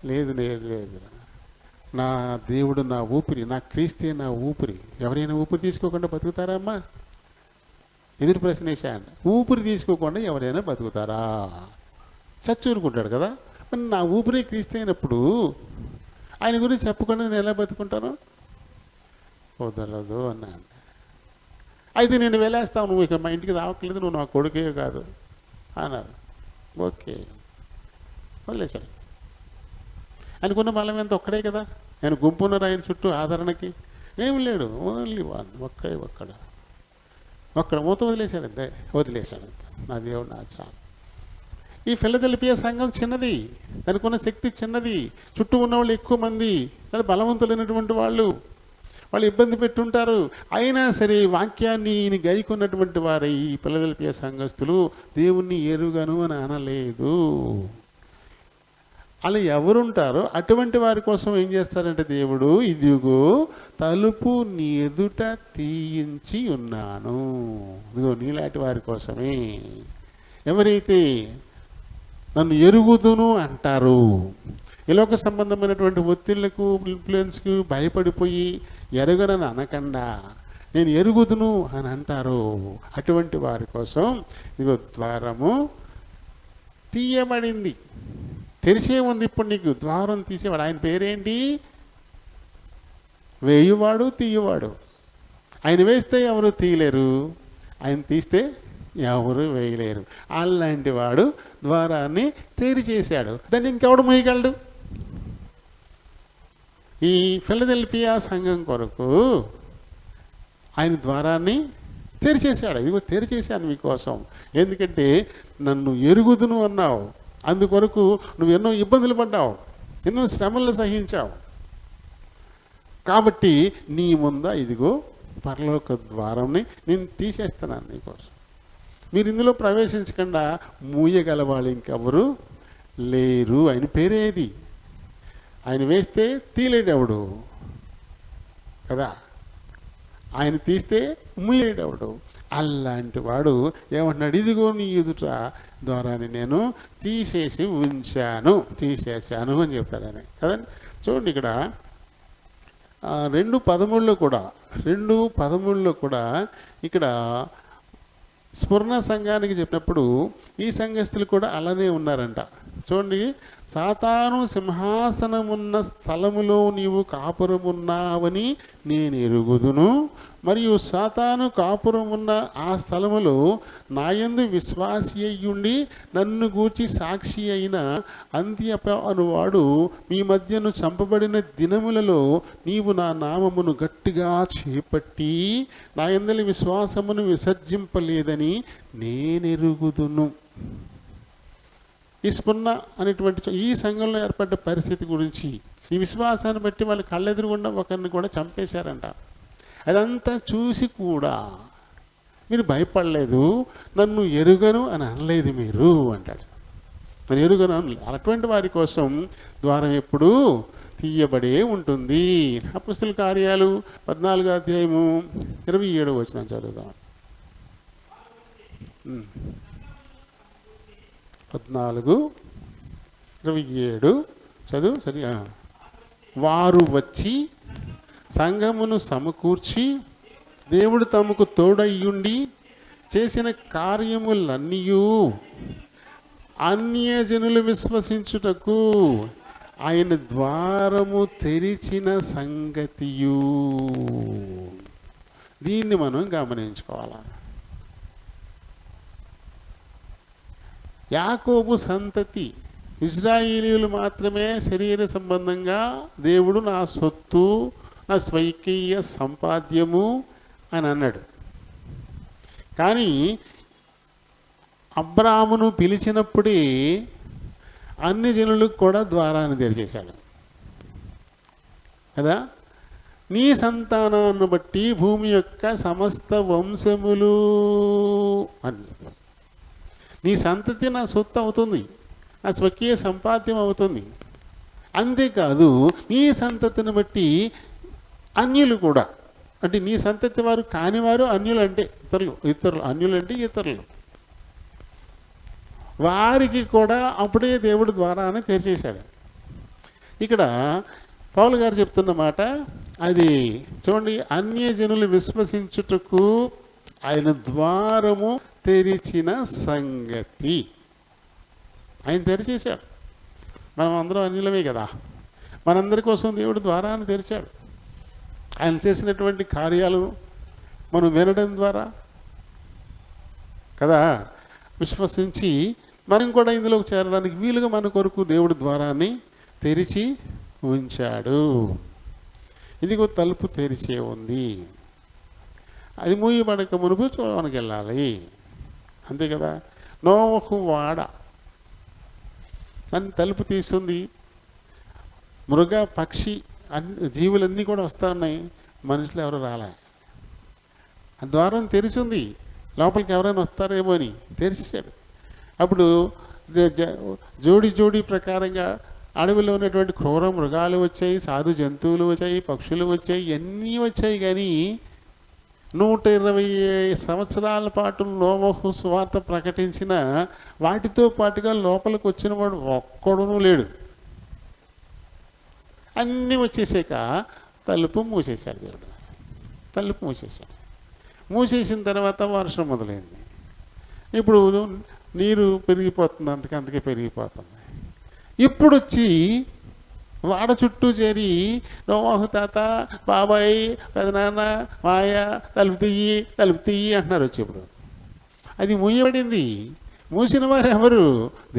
లేదు లేదు లేదు, నా దేవుడు నా ఊపిరి, నా క్రీస్తే నా ఊపిరి. ఎవరైనా ఊపిరి తీసుకోకుండా బతుకుతారా అమ్మా? ఎదురు ప్రశ్న వేసాయండి. ఊపిరి తీసుకోకుండా ఎవరైనా బతుకుతారా? చచ్చూరుకుంటాడు కదా. మరి నా ఊపిరి క్రీస్తు అయినప్పుడు ఆయన గురించి చెప్పకుండా నేను ఎలా బతుకుంటాను? కుదరదు అన్నాడు. అయితే నేను వెళ్ళేస్తావు, నువ్వు ఇక మా ఇంటికి రావట్లేదు, నువ్వు నా కొడుకే కాదు అన్నారు. ఓకే, వదిలేశాడు. ఆయనకున్న బలం ఎంత? ఒక్కడే కదా. ఆయన గుంపున్నారు ఆయన చుట్టూ ఆదరణకి, ఏమి లేడు, ఓన్లీ వన్, ఒక్కడే ఒక్కడ. ఒక్కడ మూత వదిలేశాడంతే, వదిలేశాడంతే. నా దేవుడు నా చాలు. ఈ ఫిలదెల్ఫియా సంఘం చిన్నది, దానికి ఉన్న శక్తి చిన్నది, చుట్టూ ఉన్నవాళ్ళు ఎక్కువ మంది, చాలా బలవంతులైనటువంటి వాళ్ళు ఇబ్బంది పెట్టుంటారు. అయినా సరే వాక్యాన్ని గైకున్నటువంటి వారు ఈ ఫిలదెల్ఫియా సంఘస్థులు దేవుణ్ణి ఎరుగను అని అనలేదు. అలా ఎవరుంటారో అటువంటి వారి కోసం ఏం చేస్తారంటే దేవుడు, ఇదిగో తలుపు నీ ఎదుట తీయించి ఉన్నాను, ఇదిగో నీలాంటి వారి కోసమే. ఎవరైతే నన్ను ఎరుగుదును అంటారు, ఇలోక సంబంధమైనటువంటి ఒత్తిళ్లకు ఇన్ఫ్లుయెన్స్కి భయపడిపోయి ఎరగనని అనకుండా నేను ఎరుగుదును అని అంటారు, అటువంటి వారి కోసం ఇదిగో ద్వారము తీయబడింది, తెరిచే ఉంది. ఇప్పుడు నీకు ద్వారం తీసేవాడు, ఆయన పేరేంటి? వేయువాడు తీయువాడు. ఆయన వేస్తే ఎవరు తీయలేరు, ఆయన తీస్తే ఎవరు వేయలేరు. అలాంటి వాడు ద్వారాన్ని తెరిచేశాడు, దాన్ని ఇంకెవడు మూయగలడు? ఈ ఫిలదెల్ఫియా సంఘం కొరకు ఆయన ద్వారాన్ని తెరిచేశాడు. ఇదిగో తెరిచేశాను మీకోసం, ఎందుకంటే నన్ను ఎరుగుదును అన్నావు, అందుకొరకు నువ్వు ఎన్నో ఇబ్బందులు పడ్డావు, ఎన్నో శ్రమలు సహించావు, కాబట్టి నీ ముందా ఇదిగో పరలోక ద్వారంని నేను తీసేస్తున్నాను నీకోసం. మీరు ఇందులో ప్రవేశించకుండా మూయగల వాళ్ళు ఇంకెవరు లేరు. ఆయన పేరేది? ఆయన వేస్తే తీలేడెవడు కదా, ఆయన తీస్తే మూయేడెవడు. అలాంటి వాడు ఏమంటున్నాడు, ఇదిగో నీ ఎదుట ద్వారాన్ని నేను తీసేశాను అని చెప్తాడు ఆయన కదండి. చూడండి ఇక్కడ 2:13 కూడా ఇక్కడ స్ఫురణ సంఘానికి చెప్పినప్పుడు ఈ సంఘస్థులు కూడా అలానే ఉన్నారంట. చూడండి, సాతాను సింహాసనమున్న స్థలములో నీవు కాపురమున్నావని నేను ఎరుగుదును, మరియు సాతాను కాపురమున్న ఆ స్థలములో నాయందు విశ్వాసి అయ్యుండి నన్ను గూర్చి సాక్షి అయిన అంత్యప అనువాడు మీ మధ్యను చంపబడిన దినములలో నీవు నా నామమును గట్టిగా చేపట్టి నాయందలి విశ్వాసమును విసర్జింపలేదని నేనెరుగుదును. ఈ స్ఫురణ అనేటువంటి ఈ సంఘంలో ఏర్పడ్డ పరిస్థితి గురించి, ఈ విశ్వాసాన్ని బట్టి వాళ్ళు కళ్ళెదురుగుండా ఒకరిని కూడా చంపేశారంట. అదంతా చూసి కూడా మీరు భయపడలేదు, నన్ను ఎరుగను అని అనలేదు మీరు అంటాడు. నన్ను ఎరుగను అనలేదు. అటువంటి వారి కోసం ద్వారం ఎప్పుడూ తీయబడే ఉంటుంది. అపొస్తలుల కార్యాలు 14:27 చదువుదాం. 14:27 చదువు సరి. వారు వచ్చి సంఘమును సమకూర్చి దేవుడు తమకు తోడయ్యుండి చేసిన కార్యములన్నీ అన్యజనులు విశ్వసించుటకు ఆయన ద్వారము తెరిచిన సంగతియు. దీన్ని మనం గమనించుకోవాలి. యాకోబు సంతతి ఇశ్రాయేలీయులు మాత్రమే శరీర సంబంధంగా దేవుడు నా సొత్తు, నా స్వైకీయ సంపాద్యము అని అన్నాడు. కానీ అబ్రాహామును పిలిచినప్పుడే అన్ని జనులకు కూడా ద్వారాన్ని తెరిచేశాడు కదా. నీ సంతానాన్ని బట్టి భూమి యొక్క సమస్త వంశములు అని చెప్పాడు. నీ సంతతి నా సొత్తు అవుతుంది, నా స్వకీయ సంపాద్యం అవుతుంది. అంతేకాదు నీ సంతతిని బట్టి అన్యులు కూడా, అంటే నీ సంతతి వారు కానివారు అన్యులు అంటే ఇతరులు అన్యులు అంటే ఇతరులు, వారికి కూడా అప్పుడే దేవుడు ద్వారాన్ని తెరిచేశాడు. ఇక్కడ పౌలు గారు చెప్తున్న మాట అది చూడండి, అన్యజనులు విశ్వసించుటకు ఆయన ద్వారము తెరిచిన సంగతి. ఆయన తెరిచేశాడు. మనం అందరం అన్యులమే కదా, మనందరి కోసం దేవుడు ద్వారాన్ని తెరిచాడు. ఆయన చేసినటువంటి కార్యాలను మనం వినడం ద్వారా కదా విశ్వసించి మనం కూడా ఇందులోకి చేరడానికి వీలుగా మన కొరకు దేవుడు ద్వారాన్ని తెరిచి ఉంచాడు. ఇదిగో తలుపు తెరిచే ఉంది. అది మూయబడక మునుపు చూడడానికి వెళ్ళాలి, అంతే కదా. నోవహు వాడ దాన్ని తలుపు తీస్తుంది, మృగ పక్షి జీవులన్నీ కూడా వస్తూ ఉన్నాయి, మనుషులు ఎవరు రాలే. ఆ ద్వారం తెరిచింది, లోపలికి ఎవరైనా వస్తారేమో అని తెరిచాడు. అప్పుడు జోడి ప్రకారంగా అడవిలో ఉన్నటువంటి క్రూర మృగాలు వచ్చాయి, సాధు జంతువులు వచ్చాయి, పక్షులు వచ్చాయి, ఇవన్నీ వచ్చాయి. కానీ 120 సంవత్సరాల పాటు నోవహు సువార్త ప్రకటించిన వాటితో పాటుగా లోపలికి వచ్చిన వాడు ఒక్కడునూ లేడు. అన్నీ వచ్చేసాక తలుపు మూసేశాడు దేవుడు. తలుపు మూసేశాడు. మూసేసిన తర్వాత వర్షం మొదలైంది. ఇప్పుడు నీరు పెరిగిపోతుంది, అంతకే పెరిగిపోతుంది. ఇప్పుడు వచ్చి వాడ చుట్టూ చేరి నోవహు తాత, బాబాయ్, పెదనాన్న, మాయ తలుపు తీయి అంటున్నారు. వచ్చి ఇప్పుడు అది మూయబడింది. మూసిన వారు ఎవరు?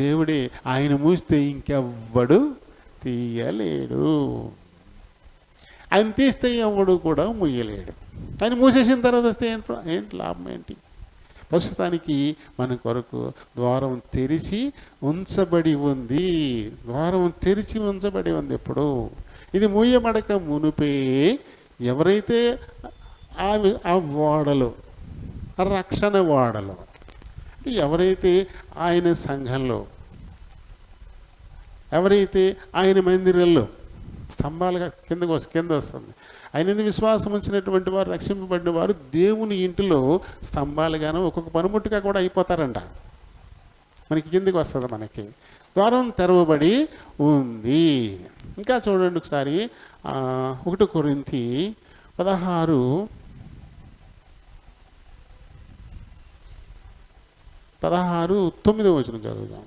దేవుడే. ఆయన మూస్తే ఇంకెవ్వడు తీయలేడు. ఆయన తీస్తే ఎవడు కూడా ముయ్యలేడు. ఆయన మూసేసిన తర్వాత వస్తే ఏంటి లాభం ఏంటి? ప్రస్తుతానికి మన కొరకు ద్వారం తెరిచి ఉంచబడి ఉంది. ద్వారం తెరిచి ఉంచబడి ఉంది. ఎప్పుడు ఇది మూయబడక మునుపే ఎవరైతే ఆ ఓడలో, రక్షణ ఓడలో, ఎవరైతే ఆయన సంఘంలో, ఎవరైతే ఆయన మందిరంలో స్తంభాలుగా కింద వస్తుంది, ఆయన విశ్వాసం ఉంచినటువంటి వారు, రక్షింపబడిన వారు దేవుని ఇంటిలో స్తంభాలుగాను ఒక్కొక్క పనిముట్టుగా కూడా అయిపోతారంట. మనకి కిందికి వస్తుంది. మనకి ద్వారం తెరవబడి ఉంది. ఇంకా చూడండి ఒకసారి 1 కొరింథీ 16:9 చదువుదాం.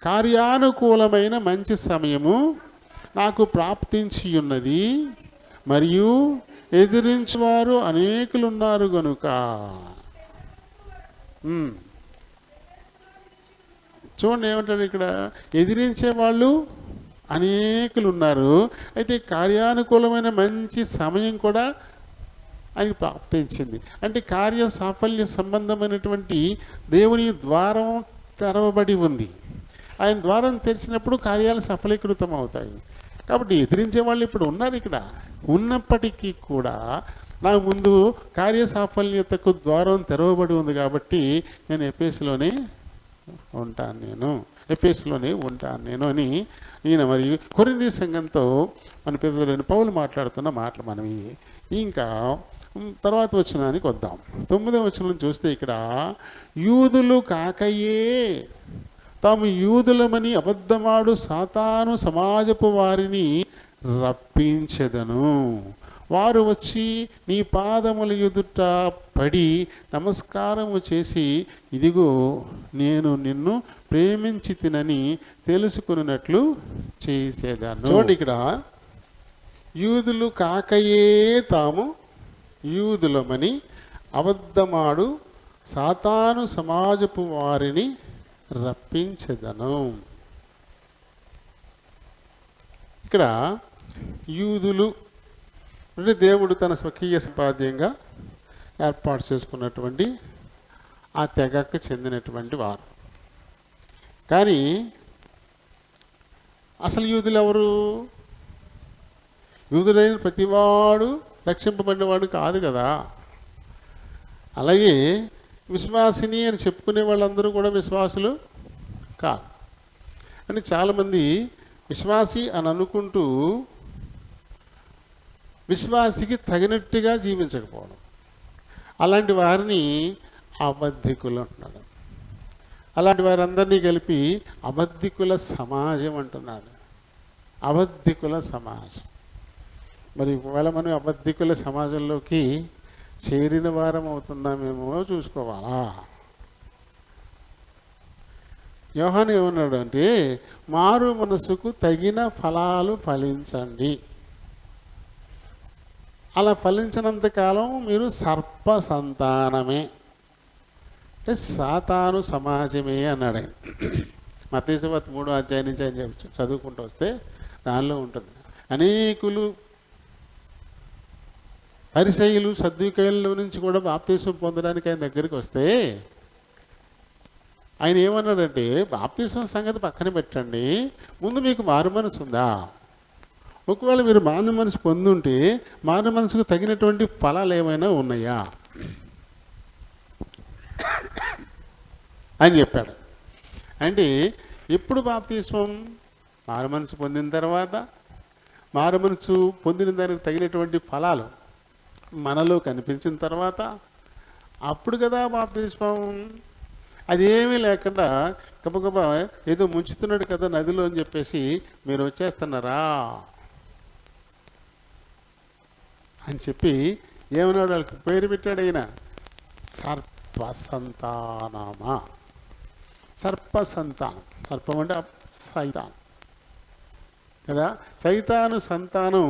కార్యానుకూలమైన మంచి సమయము నాకు ప్రాప్తించి ఉన్నది, మరియు ఎదిరించువారు అనేకులున్నారు గనుక. చూడండి ఏమంటారు ఇక్కడ, ఎదిరించే వాళ్ళు అనేకులు ఉన్నారు. అయితే కార్యానుకూలమైన మంచి సమయం కూడా ఆయనకు ప్రాప్తించింది. అంటే కార్య సాఫల్య సంబంధమైనటువంటి దేవుని ద్వారం తెరవబడి ఉంది. ఆయన ద్వారం తెరిచినప్పుడు కార్యాలు సఫలీకృతం అవుతాయి. కాబట్టి ఎదిరించే వాళ్ళు ఇప్పుడు ఉన్నారు. ఇక్కడ ఉన్నప్పటికీ కూడా నా ముందు కార్య సాఫల్యతకు ద్వారం తెరవబడి ఉంది. కాబట్టి నేను ఎఫెసులోనే ఉంటాను నేను అని ఈయన మరి కొరింథీ సంఘంతో మన పెద్దలైన పౌలు మాట్లాడుతున్న మాటలు మనవి. ఇంకా తర్వాత వచనానికి వద్దాం. 9వ వచనం చూస్తే ఇక్కడ యూదులు కాకయే తాము యూదులమని అబద్ధమాడు సాతాను సమాజపు వారిని రప్పించెదను. వారు వచ్చి నీ పాదముల ఎదుట పడి నమస్కారము చేసి, ఇదిగో నేను నిన్ను ప్రేమించి తినని తెలుసుకున్నట్లు చేసేదాను. చూడండి ఇక్కడ యూదులు కాకయే తాము యూదులమని అబద్ధమాడు సాతాను సమాజపు వారిని రప్పించెదను. ఇక్కడ యూదులు అంటే దేవుడు తన స్వకీయ సంపాద్యంగా ఏర్పాటు చేసుకున్నటువంటి ఆ తెగకు చెందినటువంటి వారు. కానీ అసలు యూదులు ఎవరు? యూదులైన ప్రతివాడు రక్షింపబడినవాడు కాదు కదా. అలాగే విశ్వాసిని అని చెప్పుకునే వాళ్ళందరూ కూడా విశ్వాసులు కాదు. అని చాలామంది విశ్వాసి అని అనుకుంటూ విశ్వాసికి తగినట్టుగా జీవించకపోవడం, అలాంటి వారిని అబద్ధికులు అంటున్నాడు. అలాంటి వారందరినీ కలిపి అబద్ధికుల సమాజం అంటున్నాడు. అబద్ధికుల సమాజం. మరి ఒకవేళ మనం అబద్ధికుల సమాజంలోకి చేరిన వారం అవుతున్నామేమో చూసుకోవాలా. యోహాను ఏమన్నాడు అంటే, మారు మనసుకు తగిన ఫలాలు ఫలించండి. అలా ఫలించినంతకాలం మీరు సర్ప సంతానమే, అంటే సాతాను సమాజమే అన్నాడు ఆయన. మత్తయి సువార్త 3వ అధ్యాయం నుంచి ఆయన చదువుకుంటూ వస్తే దానిలో ఉంటుంది. అనేకులు పరిసయ్యులు సద్దూకయ్యుల నుంచి కూడా బాప్తీసం పొందడానికి ఆయన దగ్గరికి వస్తే ఆయన ఏమన్నాడంటే, బాప్తీసం సంగతి పక్కన పెట్టండి, ముందు మీకు మారు మనసు ఉందా? ఒకవేళ మీరు మారు మనసు పొందుంటే మారు మనసుకు తగినటువంటి ఫలాలు ఏమైనా ఉన్నాయా అని చెప్పాడు. అంటే ఎప్పుడు బాప్తీసం? మారు మనసు పొందిన తర్వాత, మారు మనసు పొందిన దానికి తగినటువంటి ఫలాలు మనలో కనిపించిన తర్వాత అప్పుడు కదా బాప్తీసం. అదేమీ లేకుండా గబగబా ఏదో ముంచుతున్నాడు కదా నదిలో అని చెప్పేసి మీరు వచ్చేస్తున్నారా అని చెప్పి ఏమన్నాడు? వాళ్ళకి పేరు పెట్టాడు ఆయన, సర్పసంతానమా. సర్పసంతానం, సర్పం అంటే సైతాన్ కదా. సైతాను సంతానం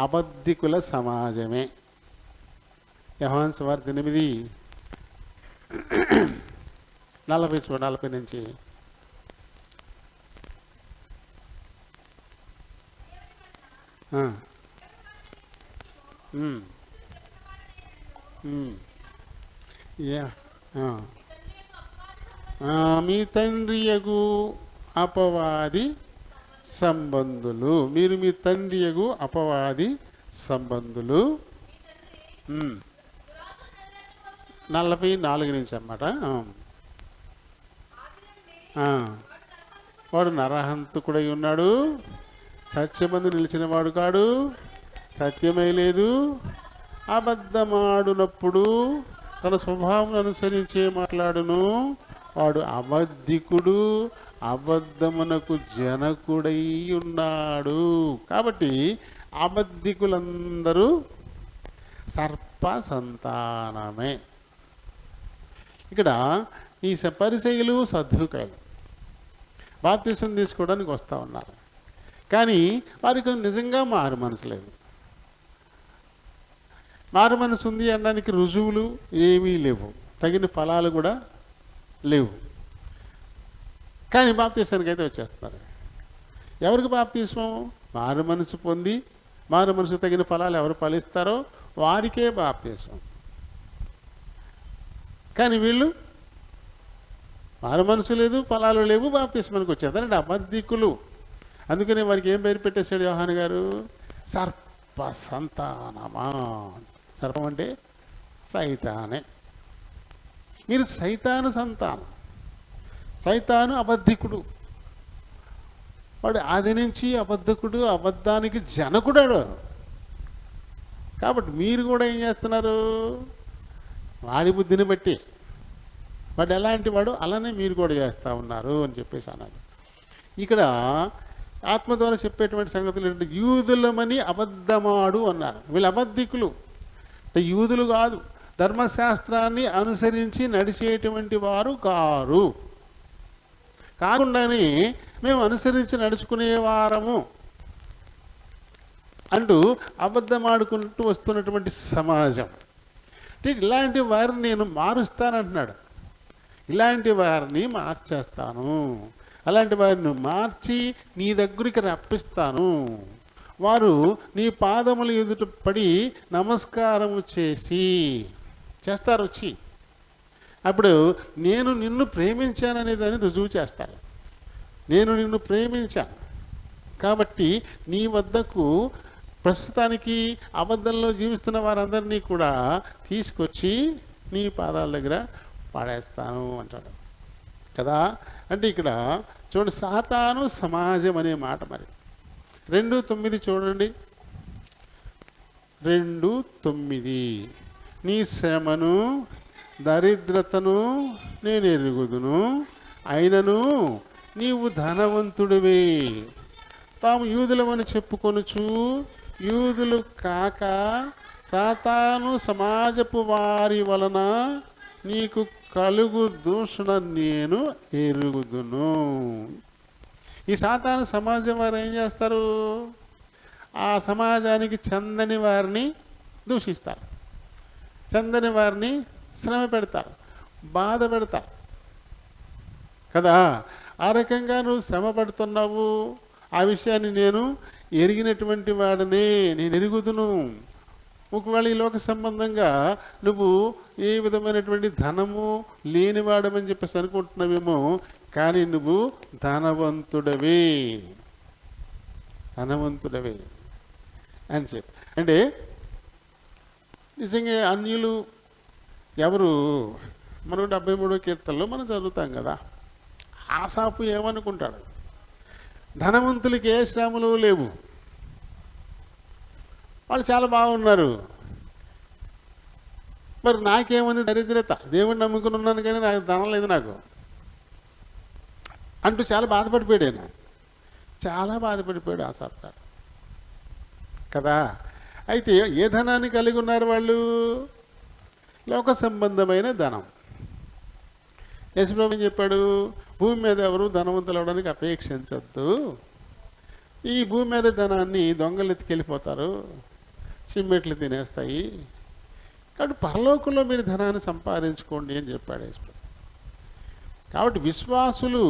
అబద్ధికుల సమాజమే. యోహాను సువార్త 8:40 నుంచి మీ తండ్రియగు అపవాది సంబంధులు, మీరు మీ తండ్రియగు అపవాది సంబంధులు. 44 నుంచి అన్నమాట. వాడు నరహంతకుడై ఉన్నాడు, సత్యమందు నిలిచిన వాడు కాడు, సత్యమే లేదు, అబద్ధమాడునప్పుడు తన స్వభావం అనుసరించే మాట్లాడును, వాడు అబద్ధికుడు, అబద్ధమునకు జనకుడై ఉన్నాడు. కాబట్టి అబద్ధికులందరూ సర్ప సంతానమే. ఇక్కడ ఈ పరిసయ్యులు సద్దూకయ్యులు బాప్తీసం తీసుకోవడానికి వస్తూ ఉన్నారు, కానీ వారికి నిజంగా మారు మనసు లేదు. మారు మనసు ఉంది అనడానికి రుజువులు ఏమీ లేవు, తగిన ఫలాలు కూడా లేవు. కానీ బాప్తీసానికి అయితే వచ్చేస్తున్నారు. ఎవరికి బాప్తీసం? మారు మనసు పొంది మారు మనసు తగిన ఫలాలు ఎవరు ఫలిస్తారో వారికే బాప్తీసం. కానీ వీళ్ళు మారు మనసు లేదు, ఫలాలు లేవు, బాప్తీసానికి వచ్చేస్తారు అంటే అబద్ధికులు. అందుకనే వారికి ఏం పేరు పెట్టేశాడు యోహాను గారు? సర్ప సంతానమా. సర్పం అంటే సైతానే. మీరు సైతాను సంతానం. సైతాను అబద్ధికుడు, వాడు ఆది నుంచి అబద్ధకుడు, అబద్ధానికి జనకుడాడు. కాబట్టి మీరు కూడా ఏం చేస్తున్నారు? వాడి బుద్ధిని బట్టి వాడు ఎలాంటి వాడు అలానే మీరు కూడా చేస్తూ ఉన్నారు అని చెప్పేసి అన్నాడు. ఇక్కడ ఆత్మ ద్వారా చెప్పేటువంటి సంగతులు ఏంటంటే, యూదులమని అబద్ధమాడు అన్నారు. వీళ్ళు అబద్ధికులు అంటే యూదులు కాదు, ధర్మశాస్త్రాన్ని అనుసరించి నడిచేటువంటి వారు కారు. కాకుండానే మేము అనుసరించి నడుచుకునేవారము అంటూ అబద్ధమాడుకుంటూ వస్తున్నటువంటి సమాజం. అంటే ఇలాంటి వారిని నేను మారుస్తానంటున్నాడు. ఇలాంటి వారిని మార్చేస్తాను, అలాంటి వారిని మార్చి నీ దగ్గరికి రప్పిస్తాను. వారు నీ పాదములు ఎదుట పడి నమస్కారము చేస్తారు వచ్చి. అప్పుడు నేను నిన్ను ప్రేమించాననే దాన్ని రుజువు చేస్తారు. నేను నిన్ను ప్రేమించాను కాబట్టి నీ వద్దకు ప్రస్తుతానికి అబద్ధంలో జీవిస్తున్న వారందరినీ కూడా తీసుకొచ్చి నీ పాదాల దగ్గర పడేస్తాను అంటాడు కదా. అంటే ఇక్కడ చూడండి, సాతాను సమాజం అనే మాట మరి 2:9 చూడండి. 2:9 నీ శ్రమను దరిద్రతను నేను ఎరుగుదును, అయినను నీవు ధనవంతుడివే. తాము యూదులమని చెప్పుకొనుచు యూదులు కాక సాతాను సమాజపు వారి వలన నీకు కలుగు దూషణ నేను ఎరుగుదును. ఈ సాతాను సమాజం వారు ఏం చేస్తారు? ఆ సమాజానికి చెందని వారిని దూషిస్తారు, చెందని వారిని శ్రమ పెడతారు, బాధ పెడతారు కదా. ఆ రకంగా నువ్వు శ్రమ పడుతున్నావు, ఆ విషయాన్ని నేను ఎరిగినటువంటి వాడినే, నేను ఎరుగుదును. ఒకవేళ ఈ లోక సంబంధంగా నువ్వు ఏ విధమైనటువంటి ధనము లేనివాడమని చెప్పేసి అనుకుంటున్నావేమో, కానీ నువ్వు ధనవంతుడవే అని చెప్పి. అంటే నిజంగా అన్యులు ఎవరు? మనం 73వ కీర్తనలో మనం చదువుతాం కదా, ఆసాపు ఏమనుకుంటాడు? ధనవంతులకి ఏ శ్రమలు లేవు, వాళ్ళు చాలా బాగున్నారు, మరి నాకేముంది దరిద్రత, దేవుడిని నమ్ముకుని ఉన్నాను కానీ నాకు ధనం లేదు నాకు అంటూ చాలా బాధపడిపోయాడు. చాలా బాధపడిపోయాడు ఆసాపు గారు కదా. అయితే ఏ ధనాన్ని కలిగి ఉన్నారు వాళ్ళు? లోక సంబంధమైన ధనం. యేసుప్రభు ఏం చెప్పాడు? భూమి మీద ఎవరు ధనవంతులు అవడానికి అపేక్షించద్దు, ఈ భూమి మీద ధనాన్ని దొంగలు ఎత్తుకెళ్ళిపోతారు, సిమ్మెట్లు తినేస్తాయి, కాబట్టి పరలోకంలో మీరు ధనాన్ని సంపాదించుకోండి అని చెప్పాడు యేసుప్రభు. కాబట్టి విశ్వాసులు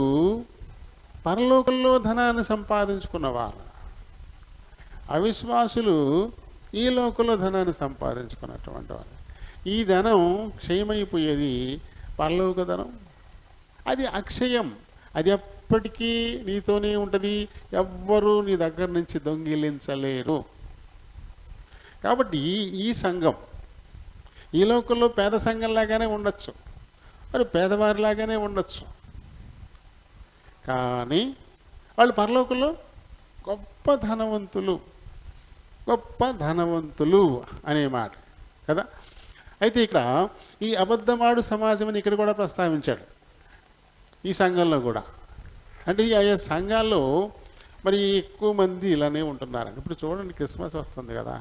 పరలోకంలో ధనాన్ని సంపాదించుకున్నవారు, అవిశ్వాసులు ఈ లోకంలో ధనాన్ని సంపాదించుకున్నటువంటి వాళ్ళు. ఈ ధనం క్షయమైపోయేది, పరలోక ధనం అది అక్షయం, అది ఎప్పటికీ నీతోనే ఉంటుంది, ఎవ్వరూ నీ దగ్గర నుంచి దొంగిలించలేరు. కాబట్టి ఈ సంఘం ఈ లోకంలో పేద సంఘంలాగానే ఉండొచ్చు, మరి పేదవారిలాగానే ఉండొచ్చు, కానీ వాళ్ళు పరలోకంలో గొప్ప ధనవంతులు అనే మాట కదా. అయితే ఇక్కడ ఈ అబద్ధమాడు సమాజం అని ఇక్కడ కూడా ప్రస్తావించాడు, ఈ సంఘంలో కూడా. అంటే ఈ ఆయా సంఘాల్లో మరి ఎక్కువ మంది ఇలానే ఉంటున్నారండి. ఇప్పుడు చూడండి, క్రిస్మస్ వస్తుంది కదా,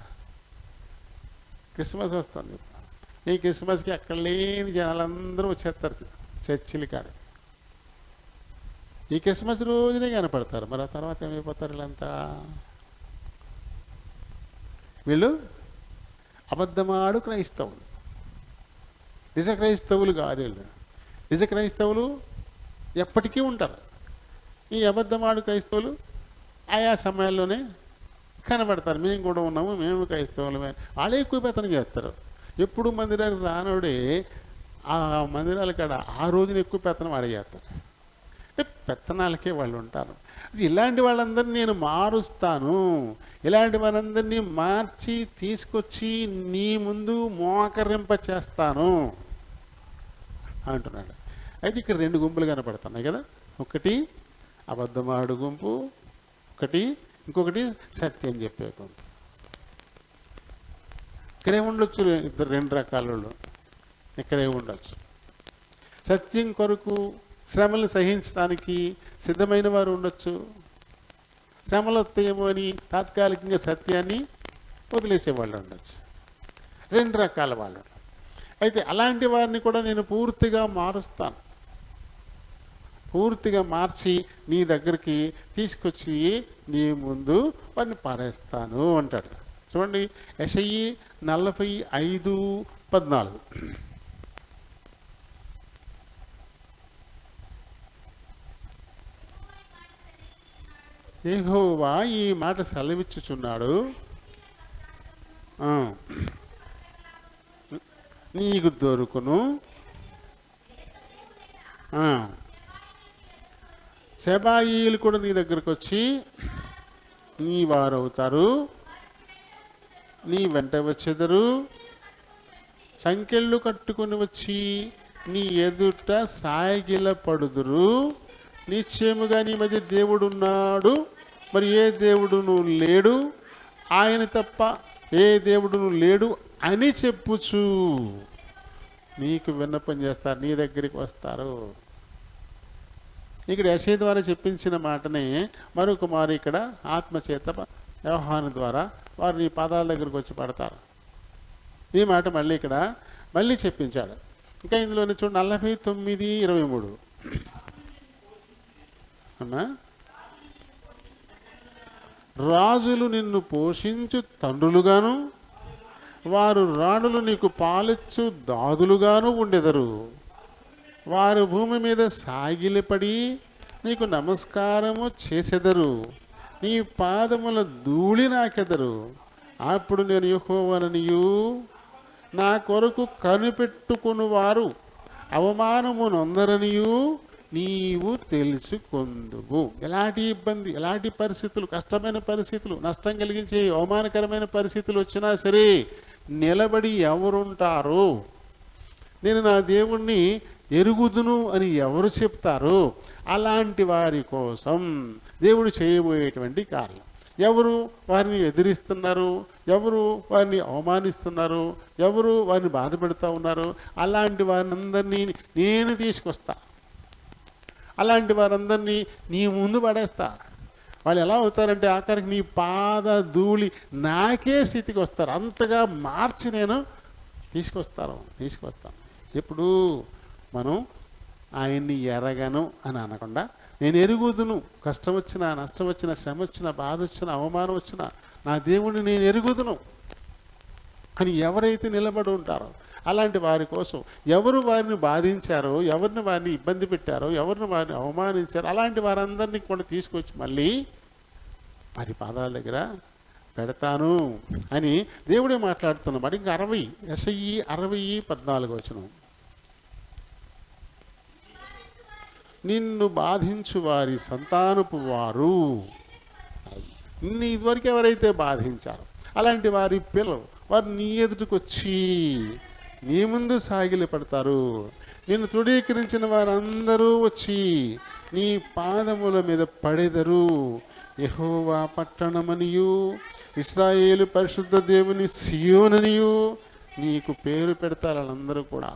క్రిస్మస్ వస్తుంది. ఈ క్రిస్మస్కి అక్కడ లేని జనాలందరూ వచ్చేస్తారు చర్చిల కాడ. ఈ క్రిస్మస్ రోజునే కనపడతారు, మరి ఆ తర్వాత ఏమైపోతారు వీళ్ళంతా? వీళ్ళు అబద్ధమాడు క్రైస్తవులు, నిజ క్రైస్తవులు కాదు వీళ్ళు. నిజ క్రైస్తవులు ఎప్పటికీ ఉంటారు. ఈ అబద్ధమాడు క్రైస్తవులు ఆయా సమయాల్లోనే కనబడతారు. మేము కూడా ఉన్నాము, మేము క్రైస్తవులమే. వాళ్ళే ఎక్కువ పెత్తనం చేస్తారు. ఎప్పుడు మందిరానికి రానోడే ఆ మందిరాల కాడ ఆ రోజున ఎక్కువ పెత్తనం వాడే చేస్తారు. అంటే పెత్తనాలకే వాళ్ళు ఉంటారు. ఇలాంటి వాళ్ళందరినీ నేను మారుస్తాను, ఇలాంటి వాళ్ళందరినీ మార్చి తీసుకొచ్చి నీ ముందు మోకరింప చేస్తాను అంటున్నాడు. అయితే ఇక్కడ 2 గుంపులు కనపడుతున్నాయి కదా. ఒకటి అబద్ధమాడు గుంపు, ఇంకొకటి సత్యం చెప్పే గుంపు. ఇక్కడే ఉండొచ్చు 2 రకాల వాళ్ళు, ఇక్కడే ఉండొచ్చు. సత్యం కొరకు శ్రమలు సహించడానికి సిద్ధమైన వారు ఉండొచ్చు, శ్రమలు వస్తాయేమో అని తాత్కాలికంగా సత్యాన్ని వదిలేసేవాళ్ళు ఉండొచ్చు. 2 రకాల వాళ్ళు. అయితే అలాంటి వారిని కూడా నేను పూర్తిగా మారుస్తాను, పూర్తిగా మార్చి నీ దగ్గరికి తీసుకొచ్చి నీ ముందు వాడిని పారేస్తాను అంటాడు. చూడండి, యెషయి 45:14. యెహోవా ఈ మాట సెలవిచ్చుచున్నాడు, నీకు దొరుకును, సెబాయిలు కూడా నీ దగ్గరకు వచ్చి నీ వారవుతారు, నీ వెంట వచ్చెదరు, సంకెళ్ళు కట్టుకొని వచ్చి నీ ఎదుట సాగిల పడుదురు. నిశ్చయముగా నీ మధ్య దేవుడు ఉన్నాడు, మరి ఏ దేవుడును లేడు, ఆయన తప్ప ఏ దేవుడును లేడు అని చెప్పుచు నీకు విన్నపం చేస్తారు, నీ దగ్గరికి వస్తారు. ఇక్కడ యెషయా ద్వారా చెప్పించిన మాటనే మరొక మారు ఇక్కడ ఆత్మచేత యోహాను ద్వారా వారు నీ పాదాల దగ్గరకు వచ్చి పడతారు. ఈ మాట మళ్ళీ ఇక్కడ చెప్పించాడు. ఇంకా ఇందులోనే చూడండి 49:23. అన్నా, రాజులు నిన్ను పోషించు తండ్రులుగాను, వారు రాణులు నీకు పాలిచ్చు దాదులుగాను ఉండెదరు. వారు భూమి మీద సాగిలిపడి నీకు నమస్కారము చేసెదరు, నీ పాదముల ధూళి నాకెదరు. అప్పుడు నేను యెహోవాననియు నా కొరకు కనిపెట్టుకుని వారు అవమానము నొందరనియు నీవు తెలుసుకొందువు. ఎలాంటి ఇబ్బంది, ఎలాంటి పరిస్థితులు, కష్టమైన పరిస్థితులు, నష్టం కలిగించే అవమానకరమైన పరిస్థితులు వచ్చినా సరే నిలబడి ఎవరుంటారు, నేను నా దేవుణ్ణి ఎరుగుదును అని ఎవరు చెప్తారు, అలాంటి వారి కోసం దేవుడు చేయబోయేటువంటి కార్యం. ఎవరు వారిని ఎదిరిస్తున్నారు, ఎవరు వారిని అవమానిస్తున్నారు, ఎవరు వారిని బాధపెడుతూ ఉన్నారు, అలాంటి వారిని నేను తీసుకొస్తా. అలాంటి వారందరినీ నీ ముందు పడేస్తా. వాళ్ళు ఎలా అవుతారంటే ఆఖరికి నీ పాద ధూళి నాకే స్థితికి వస్తారు. అంతగా మార్చి నేను తీసుకొస్తాను. ఇప్పుడు మనం ఆయన్ని ఎరగను అని అనకుండా నేను ఎరుగుదును, కష్టం వచ్చినా, నష్టం వచ్చినా, శ్రమ వచ్చినా, బాధ వచ్చినా, అవమానం వచ్చినా నా దేవుడిని నేను ఎరుగుదును అని ఎవరైతే నిలబడి ఉంటారో అలాంటి వారి కోసం, ఎవరు వారిని బాధించారో, ఎవరిని వారిని ఇబ్బంది పెట్టారో, ఎవరిని వారిని అవమానించారో అలాంటి వారందరినీ కూడా తీసుకొచ్చి మళ్ళీ వారి పాదాల దగ్గర పెడతాను అని దేవుడే మాట్లాడుతున్నమాట. ఇంకా 60:14 నిన్ను బాధించు వారి సంతానపు వారు, నిన్ను ఇదివరకు ఎవరైతే బాధించారో అలాంటి వారి పిల్లలు వారు నీ ఎదుటికి వచ్చి నీ ముందు సాగిలి పడతారు. నిన్ను తృఢీకరించిన వారందరూ వచ్చి నీ పాదముల మీద పడెదరు. యెహోవా పట్టణమనియు ఇశ్రాయేలు పరిశుద్ధ దేవుని సియోననియు నీకు పేరు పెడతారు. వాళ్ళందరూ కూడా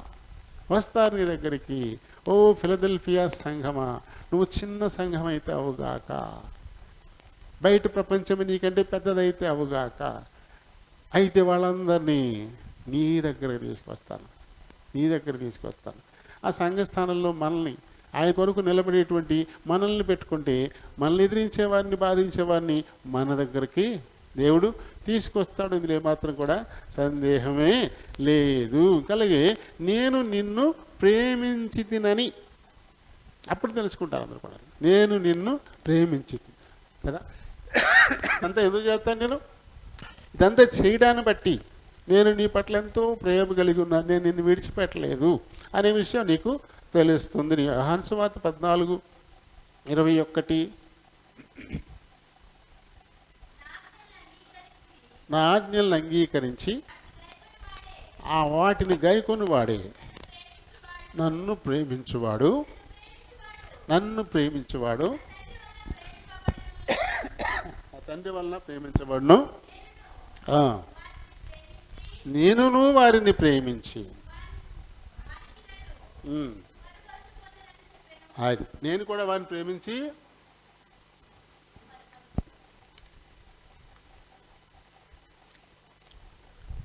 వస్తారు నీ దగ్గరికి. ఓ ఫిలదెల్ఫియా సంఘమా, నువ్వు చిన్న సంఘం అయితే అవుగాక, బయట ప్రపంచం నీకంటే పెద్దదైతే అవుగాక, అయితే వాళ్ళందరినీ నీ దగ్గరికి తీసుకొస్తాను. ఆ సంఘస్థానంలో మనల్ని, ఆయన కొరకు నిలబడేటువంటి మనల్ని పెట్టుకుంటే మనల్ని ఎదిరించేవారిని, బాధించేవారిని మన దగ్గరికి దేవుడు తీసుకొస్తాడు. ఇందులో ఏమాత్రం కూడా సందేహమే లేదు. అలాగే నేను నిన్ను ప్రేమించి తినని అప్పుడు తెలుసుకుంటారు అందరూ కూడా, నేను నిన్ను ప్రేమించి కదా. అంతా ఎందుకు చేస్తాను? నేను ఇదంతా చేయడాన్ని బట్టి నేను నీ పట్ల ఎంతో ప్రేమ కలిగి ఉన్నాను, నేను నిన్ను విడిచిపెట్టలేదు అనే విషయం నీకు తెలుస్తుంది. యోహాను సువార్త 14:21 నా ఆజ్ఞలను అంగీకరించి ఆ వాటిని గైకొని వాడే నన్ను ప్రేమించువాడు ఆ తండ్రి వలన ప్రేమించబడును, నేనును వారిని ప్రేమించి అది నేను కూడా వారిని ప్రేమించి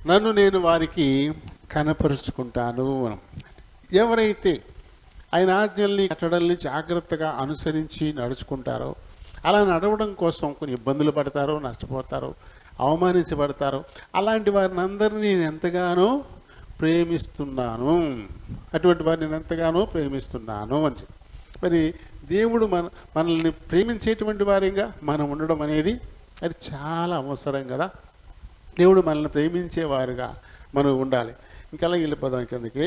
నన్ను నేను వారికి కనపరుచుకుంటాను. ఎవరైతే ఆయన ఆజ్ఞల్ని, కట్టడల్ని జాగ్రత్తగా అనుసరించి నడుచుకుంటారో, అలా నడవడం కోసం కొన్ని ఇబ్బందులు పడతారో, నష్టపోతారో, అవమానించబడతారో, అలాంటి వారిని అందరినీ నేను ఎంతగానో ప్రేమిస్తున్నాను, అటువంటి వారిని నేను ఎంతగానో ప్రేమిస్తున్నాను అని చెప్పి. మరి దేవుడు మనల్ని ప్రేమించేటువంటి వారిగా మనం ఉండడం అనేది అది చాలా అవసరం కదా. దేవుడు మనల్ని ప్రేమించేవారుగా మనం ఉండాలి. ఇంకలా వెళ్ళిపోదాం కిందకి,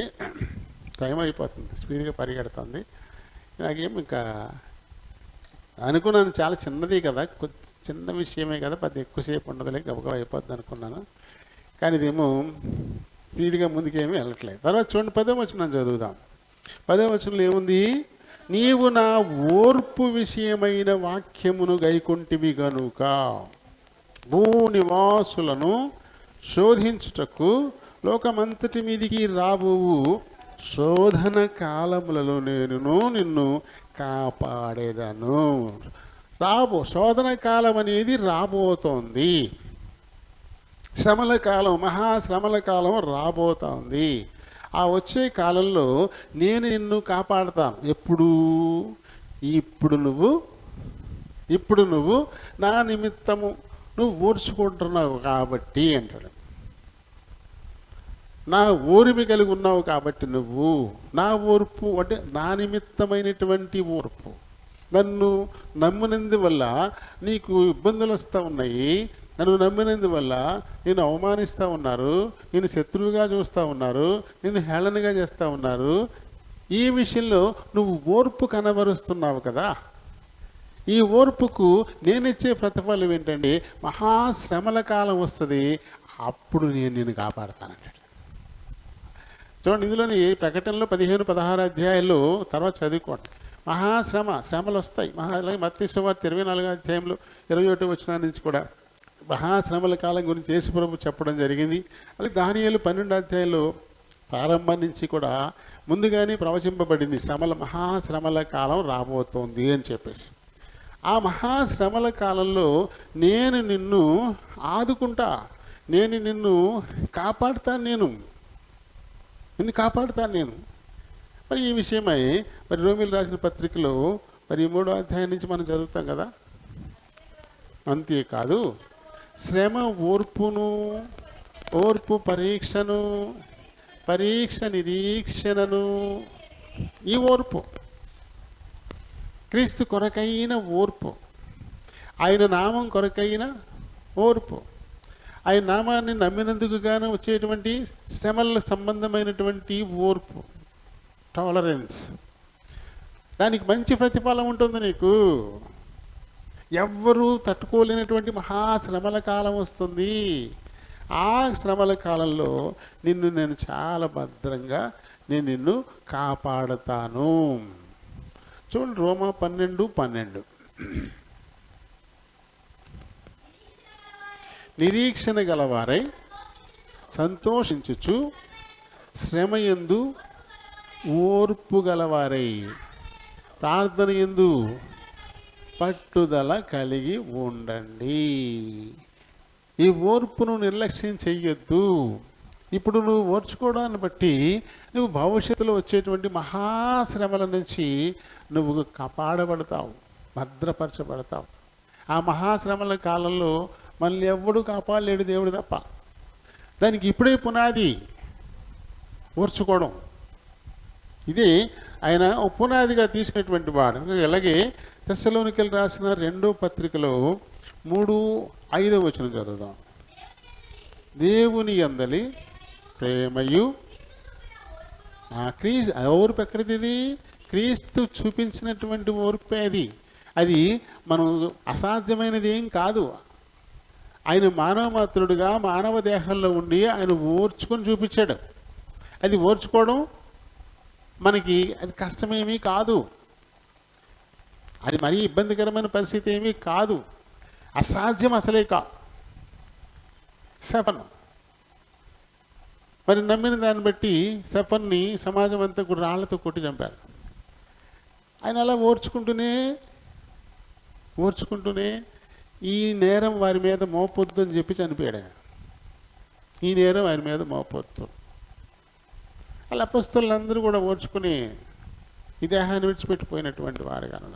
టైం అయిపోతుంది, స్పీడ్గా పరిగెడుతుంది. నాకేం ఇంకా అనుకున్నాను చాలా చిన్నది కదా, చిన్న విషయమే కదా, పెద్ద ఎక్కువసేపు ఉండదులే, గబగబా అయిపోద్ది అనుకున్నాను. కానీ ఇదేమో స్పీడ్గా ముందుకేమీ వెళ్ళట్లేదు. తర్వాత చూడండి 10వ వచనం చదువుదాం. 10వ వచనంలో ఏముంది? నీవు నా ఓర్పు విషయమైన వాక్యమును గైకొంటివి గనుక భూనివాసులను శోధించుటకు లోకమంతటి మీదికి రాబోవు శోధన కాలములలో నేను నిన్ను కాపాడేదను. శోధన కాలం అనేది రాబోతోంది. శ్రమల కాలం, మహాశ్రమల కాలం రాబోతోంది. ఆ వచ్చే కాలంలో నేను నిన్ను కాపాడతాను. ఇప్పుడు నువ్వు నా నిమిత్తము నువ్వు ఓర్చుకుంటున్నావు కాబట్టి అంటాడు. నా ఓర్మి కలిగి ఉన్నావు కాబట్టి నువ్వు, నా ఓర్పు అంటే నా నిమిత్తమైనటువంటి ఓర్పు, నన్ను నమ్మునందు వల్ల నీకు ఇబ్బందులు వస్తూ ఉన్నాయి, నన్ను నమ్మినందువల్ల నేను అవమానిస్తూ ఉన్నారు, నేను శత్రువుగా చూస్తూ ఉన్నారు, నేను హేళనగా చేస్తూ ఉన్నారు. ఈ విషయంలో నువ్వు ఓర్పు కనబరుస్తున్నావు కదా, ఈ ఓర్పుకు నేనిచ్చే ప్రతిఫలం ఏంటంటే మహాశ్రమల కాలం వస్తుంది, అప్పుడు నేను నిన్ను కాపాడుతానంటాడు. చూడండి, ఇందులోని ప్రకటనలో 15-16 అధ్యాయాలు తర్వాత చదువుకోండి. శ్రమలు వస్తాయి. అలాగే మత్తయి సువార్త 24 అధ్యాయంలో 21 వచనం నుంచి కూడా మహాశ్రమల కాలం గురించి యేసుప్రభు చెప్పడం జరిగింది. అలాగే దానియేలు 12 అధ్యాయంలో ప్రారంభం నుంచి కూడా ముందుగానే ప్రవచింపబడింది, మహాశ్రమల కాలం రాబోతోంది అని చెప్పేసి. ఆ మహాశ్రమల కాలంలో నేను నిన్ను ఆదుకుంటా, నేను నిన్ను కాపాడుతాను, నిన్ను కాపాడుతాను నేను. మరి ఈ విషయమై మరి రోమీలు రాసిన పత్రికలో మరి 3వ అధ్యాయం నుంచి మనం చదువుతాం కదా. అంతేకాదు శ్రమ ఓర్పును, ఓర్పు పరీక్షను, పరీక్ష నిరీక్షణను, ఈ ఓర్పు క్రీస్తు కొరకైన ఓర్పు, ఆయన నామం కొరకైన ఓర్పు, ఆయన నామాన్ని నమ్మినందుకు గాను వచ్చేటువంటి శ్రమల సంబంధమైనటువంటి ఓర్పు, టాలరెన్స్. దానికి మంచి ప్రతిఫలం ఉంటుంది నీకు. ఎవ్వరూ తట్టుకోలేనటువంటి మహాశ్రమల కాలం వస్తుంది. ఆ శ్రమల కాలంలో నేను చాలా భద్రంగా నిన్ను కాపాడుతాను. చూడండి, రోమా 12:12. నిరీక్షణ గలవారై సంతోషించుచు శ్రమయందు ఓర్పు గలవారై ప్రార్థన యందు పట్టుదల కలిగి ఉండండి. ఈ ఓర్పును నిర్లక్ష్యం చెయ్యొద్దు. ఇప్పుడు నువ్వు ఓర్చుకోవడాన్ని బట్టి నువ్వు భవిష్యత్తులో వచ్చేటువంటి మహాశ్రమల నుంచి నువ్వు కాపాడబడతావు, భద్రపరచబడతావు. ఆ మహాశ్రమల కాలంలో మనల్ని ఎవ్వడూ కాపాడలేడు, దేవుడు తప్ప. దానికి ఇప్పుడే పునాది ఓర్చుకోవడం. ఇది ఆయన పునాదిగా తీసుకునేటువంటి వాడు. అలాగే తెస్సలోనికలు రాసిన 2వ పత్రికలో 3:5 వచనం చదువుదాం. దేవుని యందలి ప్రేమయు, ఓర్పు ఎక్కడిది? క్రీస్తు చూపించినటువంటి ఓర్పే అది. అది మనం అసాధ్యమైనది ఏం కాదు. ఆయన మానవ మాత్రుడుగా మానవ దేహంలో ఉండి ఆయన ఓర్చుకొని చూపించాడు. అది ఓర్చుకోవడం మనకి అది కష్టమేమీ కాదు, అది మరీ ఇబ్బందికరమైన పరిస్థితి ఏమీ కాదు, అసాధ్యం అసలే కాదు. సెఫన్ మరి నమ్మిన దాన్ని బట్టి సెఫన్ని సమాజం అంతా కూడా రాళ్లతో కొట్టి చంపారు. ఆయన అలా ఓర్చుకుంటూనే ఈ నేరం వారి మీద మోపొద్దు అని చెప్పి చనిపోయాడు. ఈ నేరం వారి మీద మోపొద్దు. అలా అపొస్తలులందరూ కూడా ఓర్చుకుని ఈ దేహాన్ని విడిచిపెట్టిపోయినటువంటి వారు కనుక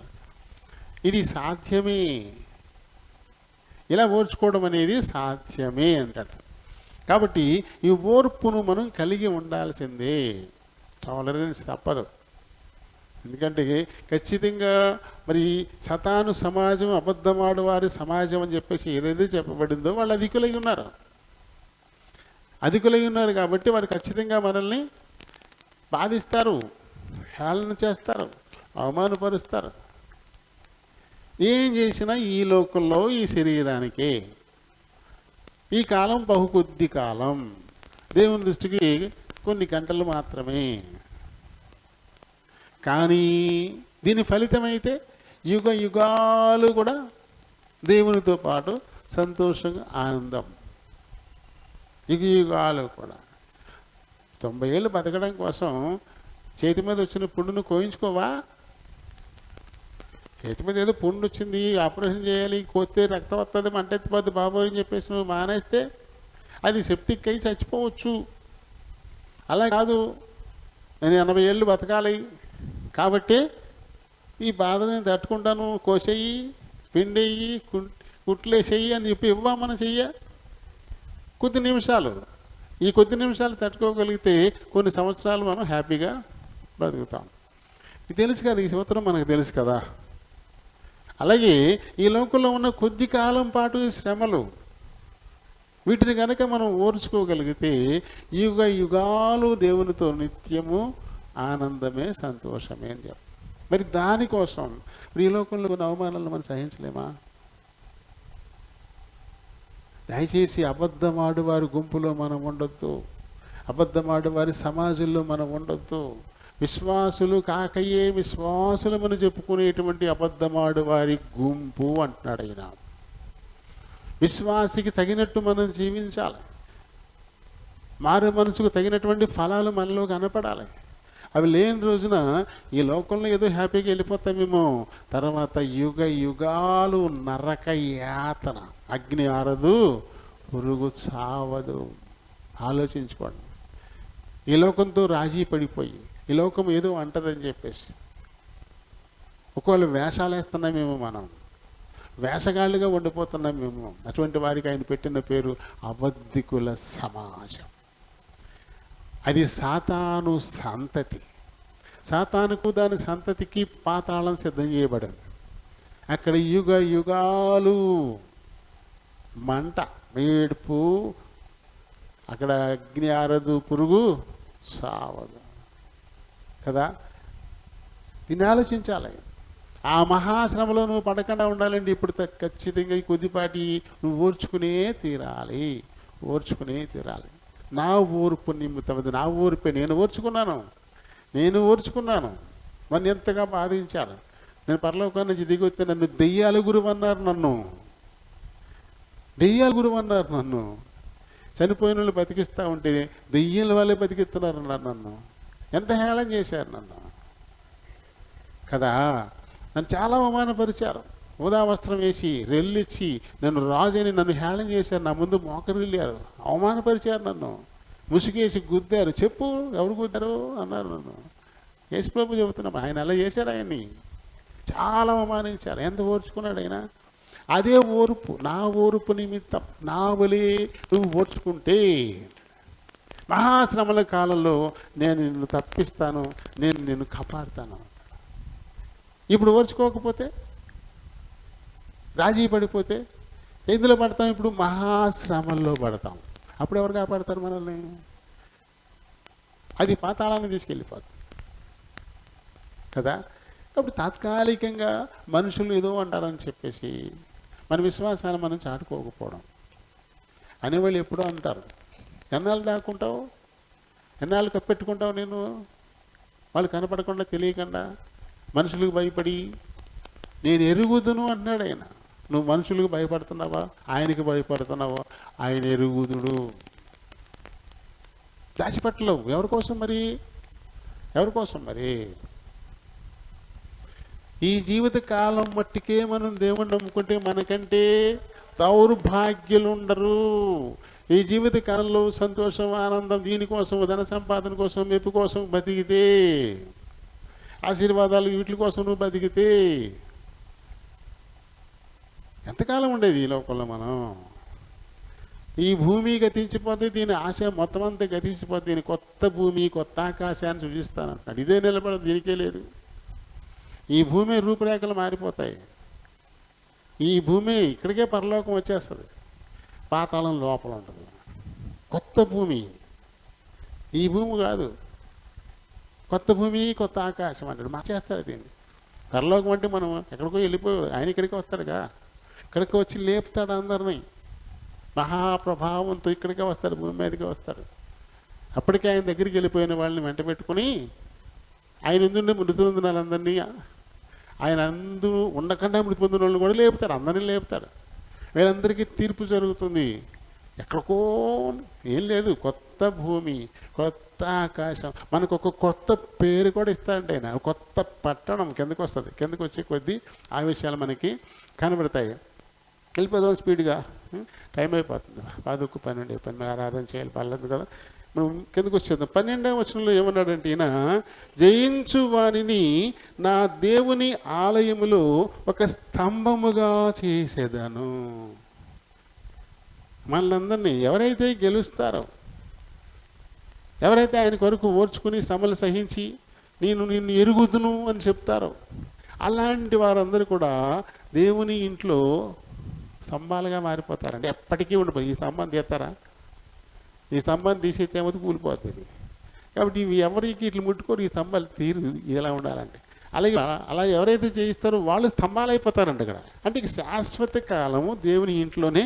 ఇది సాధ్యమే. ఇలా ఓర్చుకోవడం అనేది సాధ్యమే అంటారు. కాబట్టి ఈ ఓర్పును మనం కలిగి ఉండాల్సిందే, టాలరెన్స్ తప్పదు. ఎందుకంటే ఖచ్చితంగా మరి సతాను సమాజం, అబద్ధమాడు వారి సమాజం అని చెప్పేసి ఏదైతే చెప్పబడిందో వాళ్ళు అధికులై ఉన్నారు కాబట్టి వారు ఖచ్చితంగా మనల్ని బాధిస్తారు, హేళన చేస్తారు, అవమానపరుస్తారు. ఏం చేసినా ఈ లోకంలో ఈ శరీరానికే. ఈ కాలం కొద్ది కాలం, దేవుని దృష్టికి కొన్ని గంటలు మాత్రమే. కానీ దీని ఫలితమైతే యుగ యుగాలు కూడా దేవునితో పాటు సంతోషంగా ఆనందం, యుగ యుగాలు కూడా. 90 ఏళ్ళు బతకడం కోసం చేతి మీద వచ్చిన పుండును కోయించుకోవా? చేతి మీద ఏదో పుండు వచ్చింది, ఆపరేషన్ చేయాలి, కోస్తే రక్తం వస్తుంది, మంటెత్తిపోద్ది బాబోయ్ అని చెప్పేసి నువ్వు మానేస్తే అది సెప్టిక్ అయి చచ్చిపోవచ్చు. అలా కాదు, నేను 80 ఏళ్ళు బతకాలి కాబట్టి ఈ బాధ నేను తట్టుకుంటాను, కోసేయి, పిండేయి, కుట్లేసేయి అని చెప్పి మనం చెయ్య. కొద్ది నిమిషాలు, ఈ కొద్ది నిమిషాలు తట్టుకోగలిగితే కొన్ని సంవత్సరాలు మనం హ్యాపీగా బతుకుతాం. ఇది తెలుసు కదా, ఈ సూత్రం మనకు తెలుసు కదా. అలాగే ఈ లోకంలో ఉన్న కొద్ది కాలం పాటు శ్రమలు వీటిని కనుక మనం ఓర్చుకోగలిగితే యుగ యుగాలు దేవునితో నిత్యము ఆనందమే, సంతోషమే అని చెప్పి. మరి దానికోసం ఈ లోకంలో ఉన్న అవమానాలను మనం సహించలేమా? దయచేసి అబద్ధమాడు వారి గుంపులో మనం ఉండొద్దు, అబద్ధమాడు వారి సమాజంలో మనం ఉండొద్దు. విశ్వాసులు కాకయే విశ్వాసులమని చెప్పుకునేటువంటి అబద్ధమాడు వారి గుంపు అంటున్నాడు ఆయన. విశ్వాసికి తగినట్టు మనం జీవించాలి. మారు మనసుకు తగినటువంటి ఫలాలు మనలో కనపడాలి. అవి లేని రోజున ఈ లోకంలో ఏదో హ్యాపీగా వెళ్ళిపోతామేమో, తర్వాత యుగ యుగాలు నరక యాతన, అగ్ని ఆరదు, పురుగు చావదు. ఆలోచించుకోండి. ఈ లోకంతో రాజీ పడిపోయి ఈ లోకం ఏదో అంటదని చెప్పేసి ఒకవేళ వేషాలు వేస్తున్నామేమో, మనం వేషగాళ్ళుగా ఉండిపోతున్నామేమో. అటువంటి వారికి ఆయన పెట్టిన పేరు అబద్ధికుల సమాజం. అది సాతాను సంతతి. సాతానుకు దాని సంతతికి పాతాళం సిద్ధం చేయబడింది. అక్కడ యుగ యుగాలు మంట, ఏడుపు, అక్కడ అగ్ని ఆరదు, పురుగు సావదు కదా. దీన్ని ఆలోచించాలి. ఆ మహాశ్రమలో నువ్వు పడకుండా ఉండాలండి. ఇప్పుడు ఖచ్చితంగా ఈ కొద్దిపాటి నువ్వు ఓర్చుకునే తీరాలి, ఓర్చుకునే తీరాలి. నా ఓర్పు నిమిత్తమది, నా ఓర్పే. నేను ఓర్చుకున్నాను. నన్ను ఎంతగా బాధించారు. నేను పరలోకం నుంచి దిగి వస్తే నన్ను దెయ్యాల గురువు అన్నారు. నన్ను చనిపోయిన వాళ్ళు బతికిస్తూ ఉంటే దెయ్యాల వాళ్ళే బతికిస్తున్నారు అన్నారు. నన్ను ఎంత హేళన చేశారు నన్ను కదా. నన్ను చాలా అవమానపరిచారు. ఊదా వస్త్రం వేసి రెల్లిచ్చి నన్ను రాజని నన్ను హేళన చేశారు. నా ముందు మోకరిల్లారు, అవమానపరిచారు, నన్ను ముసుగేసి గుద్దారు. చెప్పు ఎవరు గుద్దారు అన్నారు నన్ను. యేసుప్రభు చెబుతున్నాం, ఆయన అలా చేశారు. ఆయన్ని చాలా అవమానించారు. ఎంత ఓర్చుకున్నాడు ఆయన. అదే ఓర్పు, నా ఓర్పు నిమిత్తం నా వలే నువ్వు ఓర్చుకుంటే మహాశ్రమల కాలంలో నేను నిన్ను తప్పిస్తాను, నేను నిన్ను కాపాడుతాను. ఇప్పుడు ఓర్చుకోకపోతే, రాజీ పడిపోతే ఎందులో పడతాం? ఇప్పుడు మహాశ్రమల్లో పడతాం. అప్పుడు ఎవరు కాపాడతారు మనల్ని? అది పాతాళాన్ని తీసుకెళ్ళిపోతుంది కదా. కాబట్టి తాత్కాలికంగా మనుషులు ఏదో అంటారని చెప్పేసి మన విశ్వాసాన్ని మనం చాటుకోకపోవడం. అనేవాళ్ళు ఎప్పుడో అంటారు, ఎన్నాళ్ళు దాక్కుంటావు, ఎన్నాళ్ళు కప్పెట్టుకుంటావు, నేను వాళ్ళు కనపడకుండా తెలియకుండా మనుషులకు భయపడి నేను ఎరుగుదును అంటున్నాడు ఆయన. నువ్వు మనుషులకు భయపడుతున్నావా, ఆయనకి భయపడుతున్నావా? ఆయన ఎరుగుదుడు. దాచిపెట్టలేవు. ఎవరి కోసం మరి? ఈ జీవిత కాలం మట్టికే మనం దేవుణ్ణి నమ్ముకుంటే మనకంటే దౌర్భాగ్యులు ఉండరు. ఈ జీవిత కాలంలో సంతోషం, ఆనందం, దీనికోసం, ధన సంపాదన కోసం, మెప్పు కోసం బతికితే, ఆశీర్వాదాలు వీటి కోసం నువ్వు బతికితే ఎంతకాలం ఉండేది ఈ లోకంలో? మనం ఈ భూమి గతించిపోతే దీని ఆశ మొత్తం అంతా గతించిపోతే దీని కొత్త భూమి, కొత్త ఆకాశాన్ని సృజిస్తానంటాడు. ఇదే నిలబడదు, దీనికే లేదు. ఈ భూమి రూపురేఖలు మారిపోతాయి. ఈ భూమి ఇక్కడికే పరలోకం వచ్చేస్తుంది, పాతాళం లోపల ఉంటుంది. కొత్త భూమి, ఈ భూమి కాదు, కొత్త భూమి, కొత్త ఆకాశం అంటాడు. మార్చేస్తాడు దీన్ని. పరలోకం అంటే మనం ఎక్కడికో వెళ్ళిపోయి ఆయన ఇక్కడికి వస్తాడుగా. ఇక్కడికి వచ్చి లేపుతాడు అందరినీ. మహాప్రభావంతో ఇక్కడికే వస్తాడు, భూమి మీదకే వస్తాడు. అప్పటికే ఆయన దగ్గరికి వెళ్ళిపోయిన వాళ్ళని వెంట పెట్టుకుని ఆయన ఎందుండే మృతి పొందిన వాళ్ళందరినీ, ఆయన అందరూ ఉండకుండా మృతి పొందిన వాళ్ళని కూడా లేపుతాడు, అందరినీ లేపుతాడు. వీళ్ళందరికీ తీర్పు జరుగుతుంది. ఎక్కడికో ఏం లేదు, కొత్త భూమి, కొత్త ఆకాశం. మనకు ఒక కొత్త పేరు కూడా ఇస్తాడంటే ఆయన. కొత్త పట్టణం కిందకు వస్తుంది. కిందకు వచ్చే కొద్దీ ఆ విషయాలు మనకి కనబడతాయి. వెళ్ళిపోదాం స్పీడ్గా, టైం అయిపోతుంది. 11:12 ఆరాధన చేయాలి, పర్లేదు కదా. మనం కిందకు వచ్చేద్దాం. 12వ వచనంలో ఏమన్నాడంటే ఈయన, జయించు వానిని నా దేవుని ఆలయములో ఒక స్తంభముగా చేసేదాను. మనలందరినీ ఎవరైతే గెలుస్తారో, ఎవరైతే ఆయన కొరకు ఓర్చుకుని శ్రమలు సహించి నిన్ను ఎరుగుదును అని చెప్తారో, అలాంటి వారందరూ కూడా దేవుని ఇంట్లో స్తంభాలుగా మారిపోతారండి. ఎప్పటికీ ఉండిపోయి ఈ స్తంభం తీస్తారా? ఈ స్తంభం తీసేస్తే ఏమవుతుంది? కూలిపోతుంది. కాబట్టి ఇవి ఎవరికి ఇట్లా ముట్టుకొని ఈ స్తంభాలు తీరు ఇలా ఉండాలండి. అలాగే అలా ఎవరైతే చేయిస్తారో వాళ్ళు స్తంభాలు అయిపోతారండి అక్కడ. అంటే ఇక శాశ్వత కాలము దేవుని ఇంట్లోనే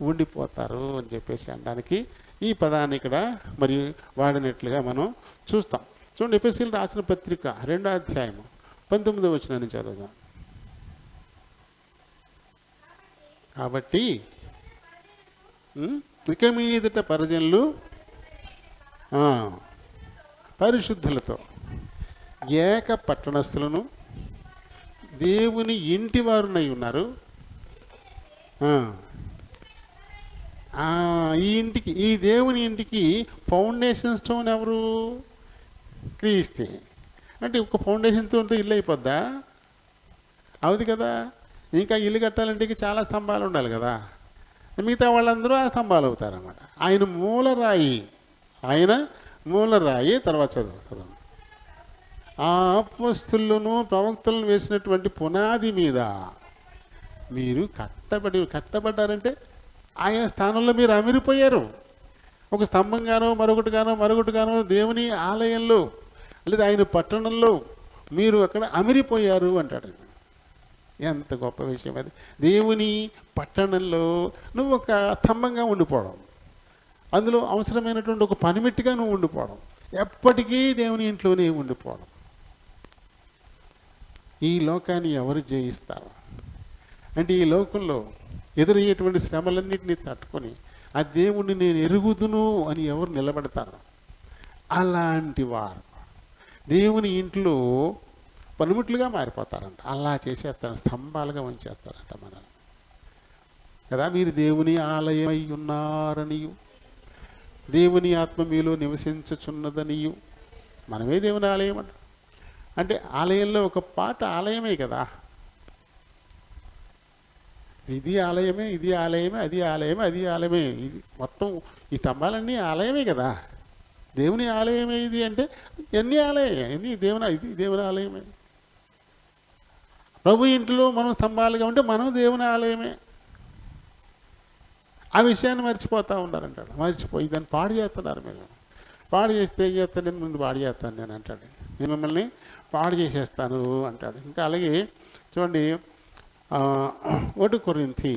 ఉండిపోతారు అని చెప్పేసి అనడానికి ఈ పదాన్ని ఇక్కడ మరి వాడినట్లుగా మనం చూస్తాం. చూడండి, ఎఫెసీయులకు రాసిన పత్రిక 2వ అధ్యాయము 19వ వచనం నుంచి చదువుదాం. కాబట్టి ఇక మీదట పరిజనులు పరిశుద్ధులతో ఏక పట్టణస్థులను దేవుని ఇంటి వారునై ఉన్నారు. ఈ ఇంటికి, ఈ దేవుని ఇంటికి ఫౌండేషన్ స్టోన్ ఎవరు? క్రీస్తే. అంటే ఒక ఫౌండేషన్తో ఉంటే ఇల్లు అయిపోద్దా? అవుది కదా. ఇంకా ఇల్లు కట్టాలంటే చాలా స్తంభాలు ఉండాలి కదా. మిగతా వాళ్ళందరూ ఆ స్తంభాలు అవుతారన్నమాట. ఆయన మూలరాయి, ఆయన మూలరాయి. తర్వాత చదువు. ఆ అపోస్తలులను ప్రవక్తలను వేసినటువంటి పునాది మీద మీరు కట్టబడ్డారంటే ఆయా స్థానంలో మీరు అమిరిపోయారు. ఒక స్తంభంగానో మరొకటిగానో దేవుని ఆలయంలో లేదా ఆయన పట్టణంలో మీరు అక్కడ అమిరిపోయారు అంటాడు. ఎంత గొప్ప విషయం అది. దేవుని పట్టణంలో నువ్వు ఒక స్తంభంగా ఉండిపోవడం, అందులో అవసరమైనటువంటి ఒక పనిమిట్టిగా నువ్వు ఉండిపోవడం, ఎప్పటికీ దేవుని ఇంట్లోనే ఉండిపోవడం. ఈ లోకాన్ని ఎవరు జయిస్తారు అంటే ఈ లోకంలో ఎదురయ్యేటువంటి శ్రమలన్నింటినీ తట్టుకొని ఆ దేవుణ్ణి నేను ఎరుగుదును అని ఎవరు నిలబడతారు? అలాంటి వారు దేవుని ఇంట్లో పనిముట్లుగా మారిపోతారంట. అలా చేసేస్తారు, స్తంభాలుగా ఉంచేస్తారంట మనల్ని కదా. మీరు దేవుని ఆలయమై ఉన్నారనియు దేవుని ఆత్మ మీలో నివసించుచున్నదనియు. మనమే దేవుని ఆలయం అంట. అంటే ఆలయంలో ఒక పాట ఆలయమే కదా. ఇది ఆలయమే, ఇది ఆలయమే, అది ఆలయమే, అది ఆలయమే. ఇది మొత్తం ఈ స్తంభాలన్నీ ఆలయమే కదా. దేవుని ఆలయమే ఇది అంటే ఎన్ని ఆలయమే, ఇది దేవుని ఆలయమే. ప్రభు ఇంట్లో మనం స్తంభాలుగా ఉంటే మనం దేవుని ఆలయమే. ఆ విషయాన్ని మర్చిపోతూ ఉన్నారంటాడు. మర్చిపోయి దాన్ని పాడు చేస్తున్నారు. మీరు పాడు చేస్తే ఏం చేస్తాను? నేను ముందు పాడు చేస్తాను నేను అంటాడు. నేను మిమ్మల్ని పాడు చేసేస్తాను అంటాడు. ఇంకా అలాగే చూడండి, 1 కొరింథీ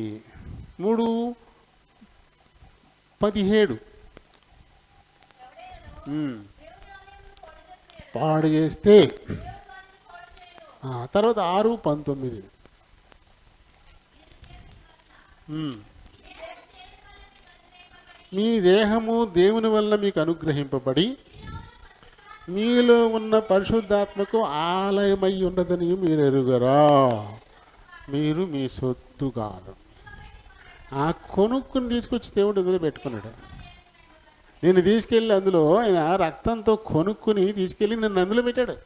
3:17 పాడు చేస్తే, తర్వాత 6:19 మీ దేహము దేవుని వల్ల మీకు అనుగ్రహింపబడి మీలో ఉన్న పరిశుద్ధాత్మకు ఆలయమై ఉన్నదని మీరు ఎరుగరా. మీరు మీ సొత్తు కాదు. ఆ కొనుక్కుని తీసుకొచ్చి దేవుడు అందులో పెట్టుకున్నాడు. నేను తీసుకెళ్ళి అందులో ఆయన రక్తంతో కొనుక్కుని తీసుకెళ్ళి నన్ను అందులో పెట్టాడు.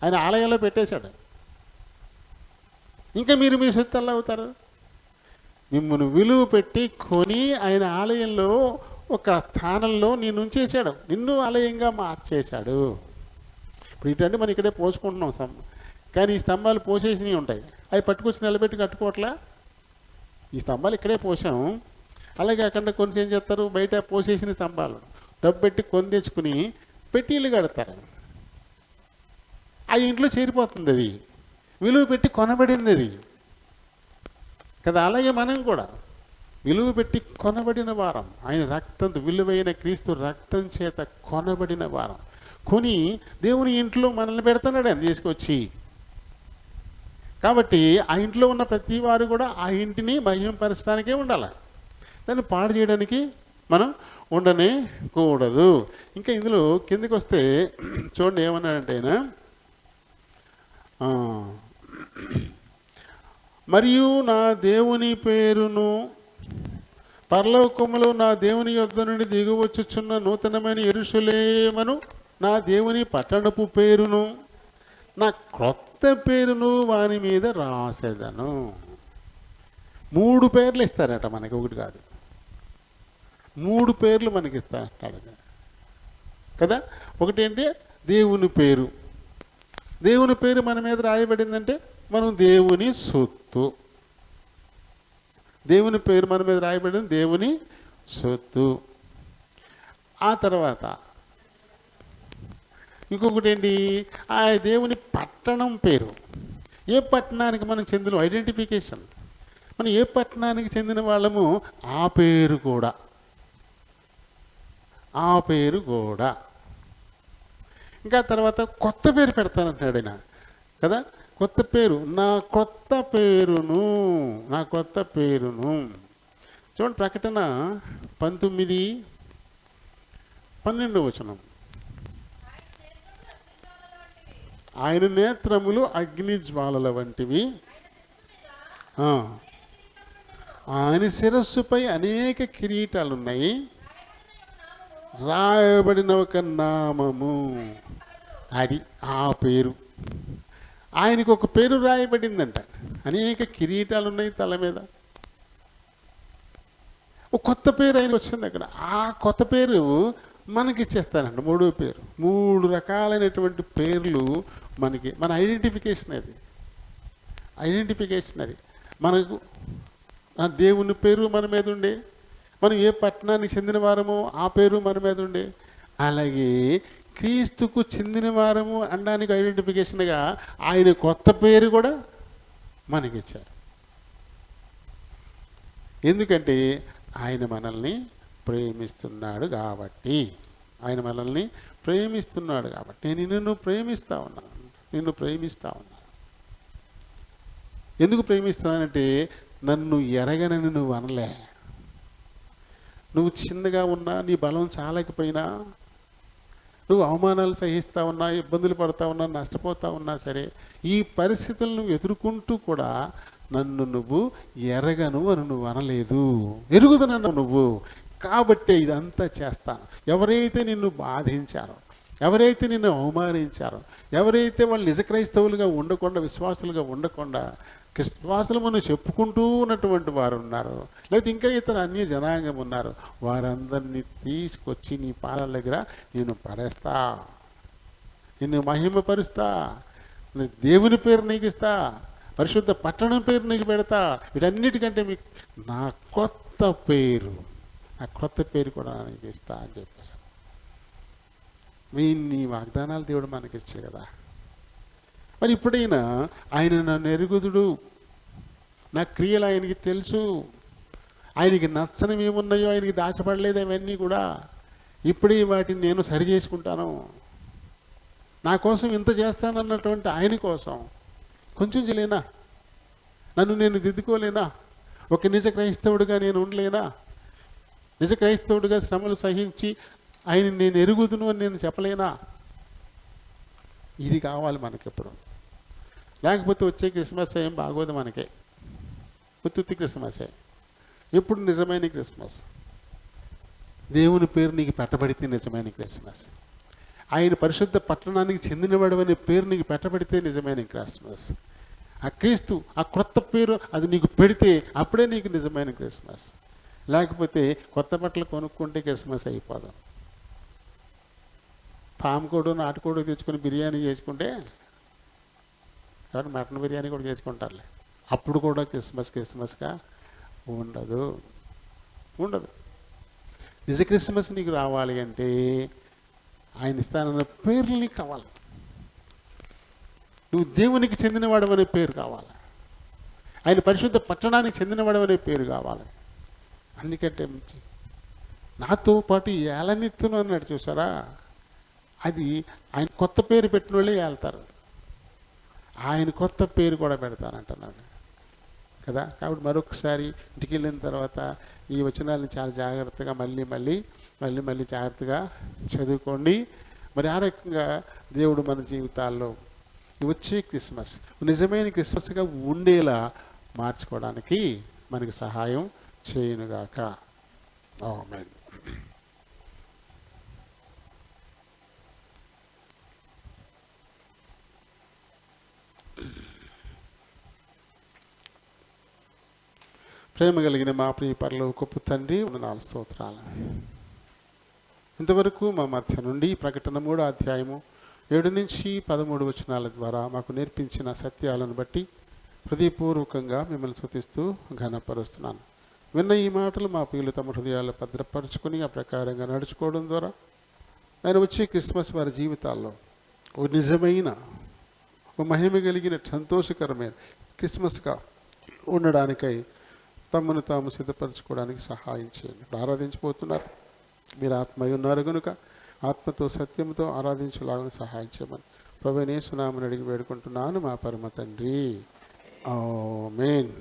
ఆయన ఆలయంలో పెట్టేశాడు. ఇంకా మీరు మీ సొత్తు ఎలా అవుతారు? మిమ్మల్ని విలువ పెట్టి కొని ఆయన ఆలయంలో ఒక స్థానంలో నేను ఉంచేశాడు. నిన్ను ఆలయంగా మార్చేశాడు. ఇప్పుడు ఇటంటే మనం ఇక్కడే పోసుకుంటున్నాం కానీ ఈ స్తంభాలు పోసేసినవి ఉంటాయి. అవి పట్టుకొచ్చి నిలబెట్టి కట్టుకోవట్లా. ఈ స్తంభాలు ఇక్కడే పోసాం. అలాగే అక్కడ కొన్ని ఏం చేస్తారు, బయట పోసేసిన స్తంభాలు డబ్బు పెట్టి కొని తెచ్చుకుని పెట్టీలు కడతారు. ఆ ఇంట్లో చేరిపోతుంది. అది విలువ పెట్టి కొనబడింది అది కదా. అలాగే మనం కూడా విలువ పెట్టి కొనబడిన వారం. ఆయన రక్తంతో, విలువైన క్రీస్తు రక్తం చేత కొనబడిన వారం. కొని దేవుని ఇంట్లో మనల్ని పెడుతున్నాడు అని తీసుకొచ్చి. కాబట్టి ఆ ఇంట్లో ఉన్న ప్రతి వారు కూడా ఆ ఇంటిని మహిమపరచడానికే ఉండాలి. దాన్ని పాడు చేయడానికి మనం ఉండనే కూడదు. ఇంకా ఇందులో కిందకి వస్తే చూడండి ఏమన్నాడంటే ఆయన, మరియు నా దేవుని పేరును పరలోకములో నా దేవుని యొద్ద నుండి దిగువచ్చుచున్న నూతనమైన యెరూషలేమును, నా దేవుని పట్టణపు పేరును, నా క్రొత్త పేరును వాని మీద రాసేదను. 3 పేర్లు ఇస్తారట మనకి, ఒకటి కాదు 3 పేర్లు మనకి ఇస్తారంటాడు కదా. ఒకటి ఏంటి? దేవుని పేరు. దేవుని పేరు మన మీద రాయబడిందంటే మనం దేవుని సొత్తు. దేవుని పేరు మన మీద రాయబడింది, దేవుని సొత్తు. ఆ తర్వాత ఇంకొకటి ఏంటి, ఆ దేవుని పట్టణం పేరు. ఏ పట్టణానికి మనం చెందిన ఐడెంటిఫికేషన్, మనం ఏ పట్టణానికి చెందిన వాళ్ళము ఆ పేరు కూడా, ఆ పేరు కూడా. ఇంకా తర్వాత కొత్త పేరు పెడతానంటాడు ఆయన కదా, కొత్త పేరు, నా కొత్త పేరును, నా కొత్త పేరును. చూడండి ప్రకటన 19:12. ఆయన నేత్రములు అగ్ని జ్వాలల వంటివి, ఆయన శిరస్సుపై అనేక కిరీటాలు ఉన్నాయి, రాయబడిన ఒక నామము, అది ఆ పేరు. ఆయనకు ఒక పేరు రాయబడిందంట, అనేక కిరీటాలు ఉన్నాయి తల మీద. ఒక కొత్త పేరు ఆయనకు వచ్చింది అక్కడ. ఆ కొత్త పేరు మనకి ఇచ్చేస్తారంట, 3వ పేరు. 3 రకాలైనటువంటి పేర్లు మనకి, మన ఐడెంటిఫికేషన్ అది, ఐడెంటిఫికేషన్ అది. మనకు ఆ దేవుని పేరు మన మీద ఉండే, మనం ఏ పట్టణానికి చెందిన వారమో ఆ పేరు మన మీద ఉండే. అలాగే క్రీస్తుకు చెందిన వారము అనడానికి ఐడెంటిఫికేషన్గా ఆయన కొత్త పేరు కూడా మనకిచ్చారు. ఎందుకంటే ఆయన మనల్ని ప్రేమిస్తున్నాడు కాబట్టి, ఆయన మనల్ని ప్రేమిస్తున్నాడు కాబట్టి. నేను నిన్ను ప్రేమిస్తా ఉన్నాను, నిన్ను ప్రేమిస్తా ఉన్నాను. ఎందుకు ప్రేమిస్తున్నానంటే, నన్ను ఎరగనని నువ్వు అనలే. నువ్వు చిన్నగా ఉన్నా, నీ బలం చాలకపోయినా, నువ్వు అవమానాలు సహిస్తూ ఉన్నా, ఇబ్బందులు పడతా ఉన్నా, నష్టపోతా ఉన్నా సరే, ఈ పరిస్థితులను ఎదుర్కొంటూ కూడా నన్ను నువ్వు ఎరగను అని నువ్వు అనలేదు. ఎరుగుదనను నువ్వు, కాబట్టే ఇదంతా చేస్తాను. ఎవరైతే నిన్ను బాధించారో, ఎవరైతే నిన్ను అవమానించారో, ఎవరైతే వాళ్ళు నిజ క్రైస్తవులుగా ఉండకుండా, విశ్వాసులుగా ఉండకుండా విశ్వాసులమని చెప్పుకుంటూ ఉన్నటువంటి వారు ఉన్నారు, లేకపోతే ఇంకా ఇతర అన్య జనాంగం ఉన్నారు, వారందరినీ తీసుకొచ్చి నీ పాదాల దగ్గర నేను పడేస్తా, నిన్ను మహిమపరుస్తా, దేవుని పేరు నీకు ఇస్తా, పరిశుద్ధ పట్టణం పేరు నీకు పెడతా. వీటన్నిటికంటే మీకు నా కొత్త పేరు, నా కొత్త పేరు కూడా నీకు ఇస్తా అని చెప్పేసి నీ వాగ్దానాలు దేవుడు మనకి ఇచ్చే కదా. మరి ఇప్పుడైనా ఆయన నన్ను ఎరుగుదుడు, నా క్రియలు ఆయనకి తెలుసు, ఆయనకి నచ్చనివి ఏమున్నాయో ఆయనకి దాచపడలేదు అవన్నీ కూడా. ఇప్పుడే వాటిని నేను సరి చేసుకుంటాను, నా కోసం ఇంత చేస్తానన్నటువంటి ఆయన కోసం కొంచెం చేయలేనా, నన్ను నేను దిద్దుకోలేనా, ఒక నిజ క్రైస్తవుడిగా నేను ఉండలేనా, నిజ క్రైస్తవుడిగా శ్రమలు సహించి ఆయన నేను ఎరుగుదును అని నేను చెప్పలేనా? ఇది కావాలి మనకెప్పుడు. లేకపోతే వచ్చే క్రిస్మస్ ఏం బాగోదు మనకే, ఉత్తి క్రిస్మసే. ఎప్పుడు నిజమైన క్రిస్మస్, దేవుని పేరు నీకు పెట్టబడితే నిజమైన క్రిస్మస్, ఆయన పరిశుద్ధ పట్టణానికి చెందినవాడు అనే పేరు నీకు పెట్టబడితే నిజమైన క్రిస్మస్. ఆ క్రీస్తు, ఆ క్రొత్త పేరు అది నీకు పెడితే అప్పుడే నీకు నిజమైన క్రిస్మస్. లేకపోతే కొత్త బట్టలు కొనుక్కుంటే క్రిస్మస్ అయిపోదు. పాముకోడు నాటుకోడు తెచ్చుకొని బిర్యానీ చేసుకుంటే, కాబట్టి మటన్ బిర్యానీ కూడా చేసుకుంటారులే, అప్పుడు కూడా క్రిస్మస్గా ఉండదు. నిజ క్రిస్మస్ నీకు రావాలి అంటే ఆయన ఇస్తానన్న పేర్లు నీకు కావాలి. నువ్వు దేవునికి చెందినవాడు అనే పేరు కావాలి, ఆయన పరిశుద్ధ పట్టణానికి చెందినవాడు అనే పేరు కావాలి. అందుకంటే మంచి నాతో పాటు ఏలనెత్తును అన్నాడు చూసారా, అది ఆయన కొత్త పేరు పెట్టిన వాళ్ళే ఏళ్తారు, ఆయన కొత్త పేరు కూడా పెడతానంటున్నాడు కదా. కాబట్టి మరొకసారి ఇంటికి వెళ్ళిన తర్వాత ఈ వచనాలను చాలా జాగ్రత్తగా మళ్ళీ జాగ్రత్తగా చదువుకోండి. మరి ఆ రకంగా దేవుడు మన జీవితాల్లో వచ్చే క్రిస్మస్ నిజమైన క్రిస్మస్గా ఉండేలా మార్చుకోవడానికి మనకి సహాయం చేయనుగాక. ఆమేన్. ప్రేమ కలిగిన మా ప్రియ పరలోకపు తండ్రి, వందనాలు, స్తోత్రాలు. ఇంతవరకు మా మధ్య నుండి ప్రకటన 3వ అధ్యాయము 7 నుంచి 13 వచనాల ద్వారా మాకు నేర్పించిన సత్యాలను బట్టి హృదయపూర్వకంగా మిమ్మల్ని స్తుతిస్తూ ఘనపరుస్తున్నాను. విన్న ఈ మాటలు మా ప్రియులు తమ హృదయాల్లో భద్రపరుచుకొని ఆ ప్రకారంగా నడుచుకోవడం ద్వారా ఆయన వచ్చే క్రిస్మస్ వారి జీవితాల్లో ఒక నిజమైన, ఒక మహిమ కలిగిన, సంతోషకరమైన క్రిస్మస్గా ఉండడానికై తమను తాము సిద్ధపరచుకోవడానికి సహాయం చేయండి. ఇప్పుడు ఆరాధించిపోతున్నారు, మీరు ఆత్మయ్య ఉన్నారు కనుక ఆత్మతో సత్యంతో ఆరాధించలాగా సహాయం చేయమని ప్రభువే యేసు నామమున అడిగి వేడుకుంటున్నాను మా పరమ తండ్రి. ఆమేన్.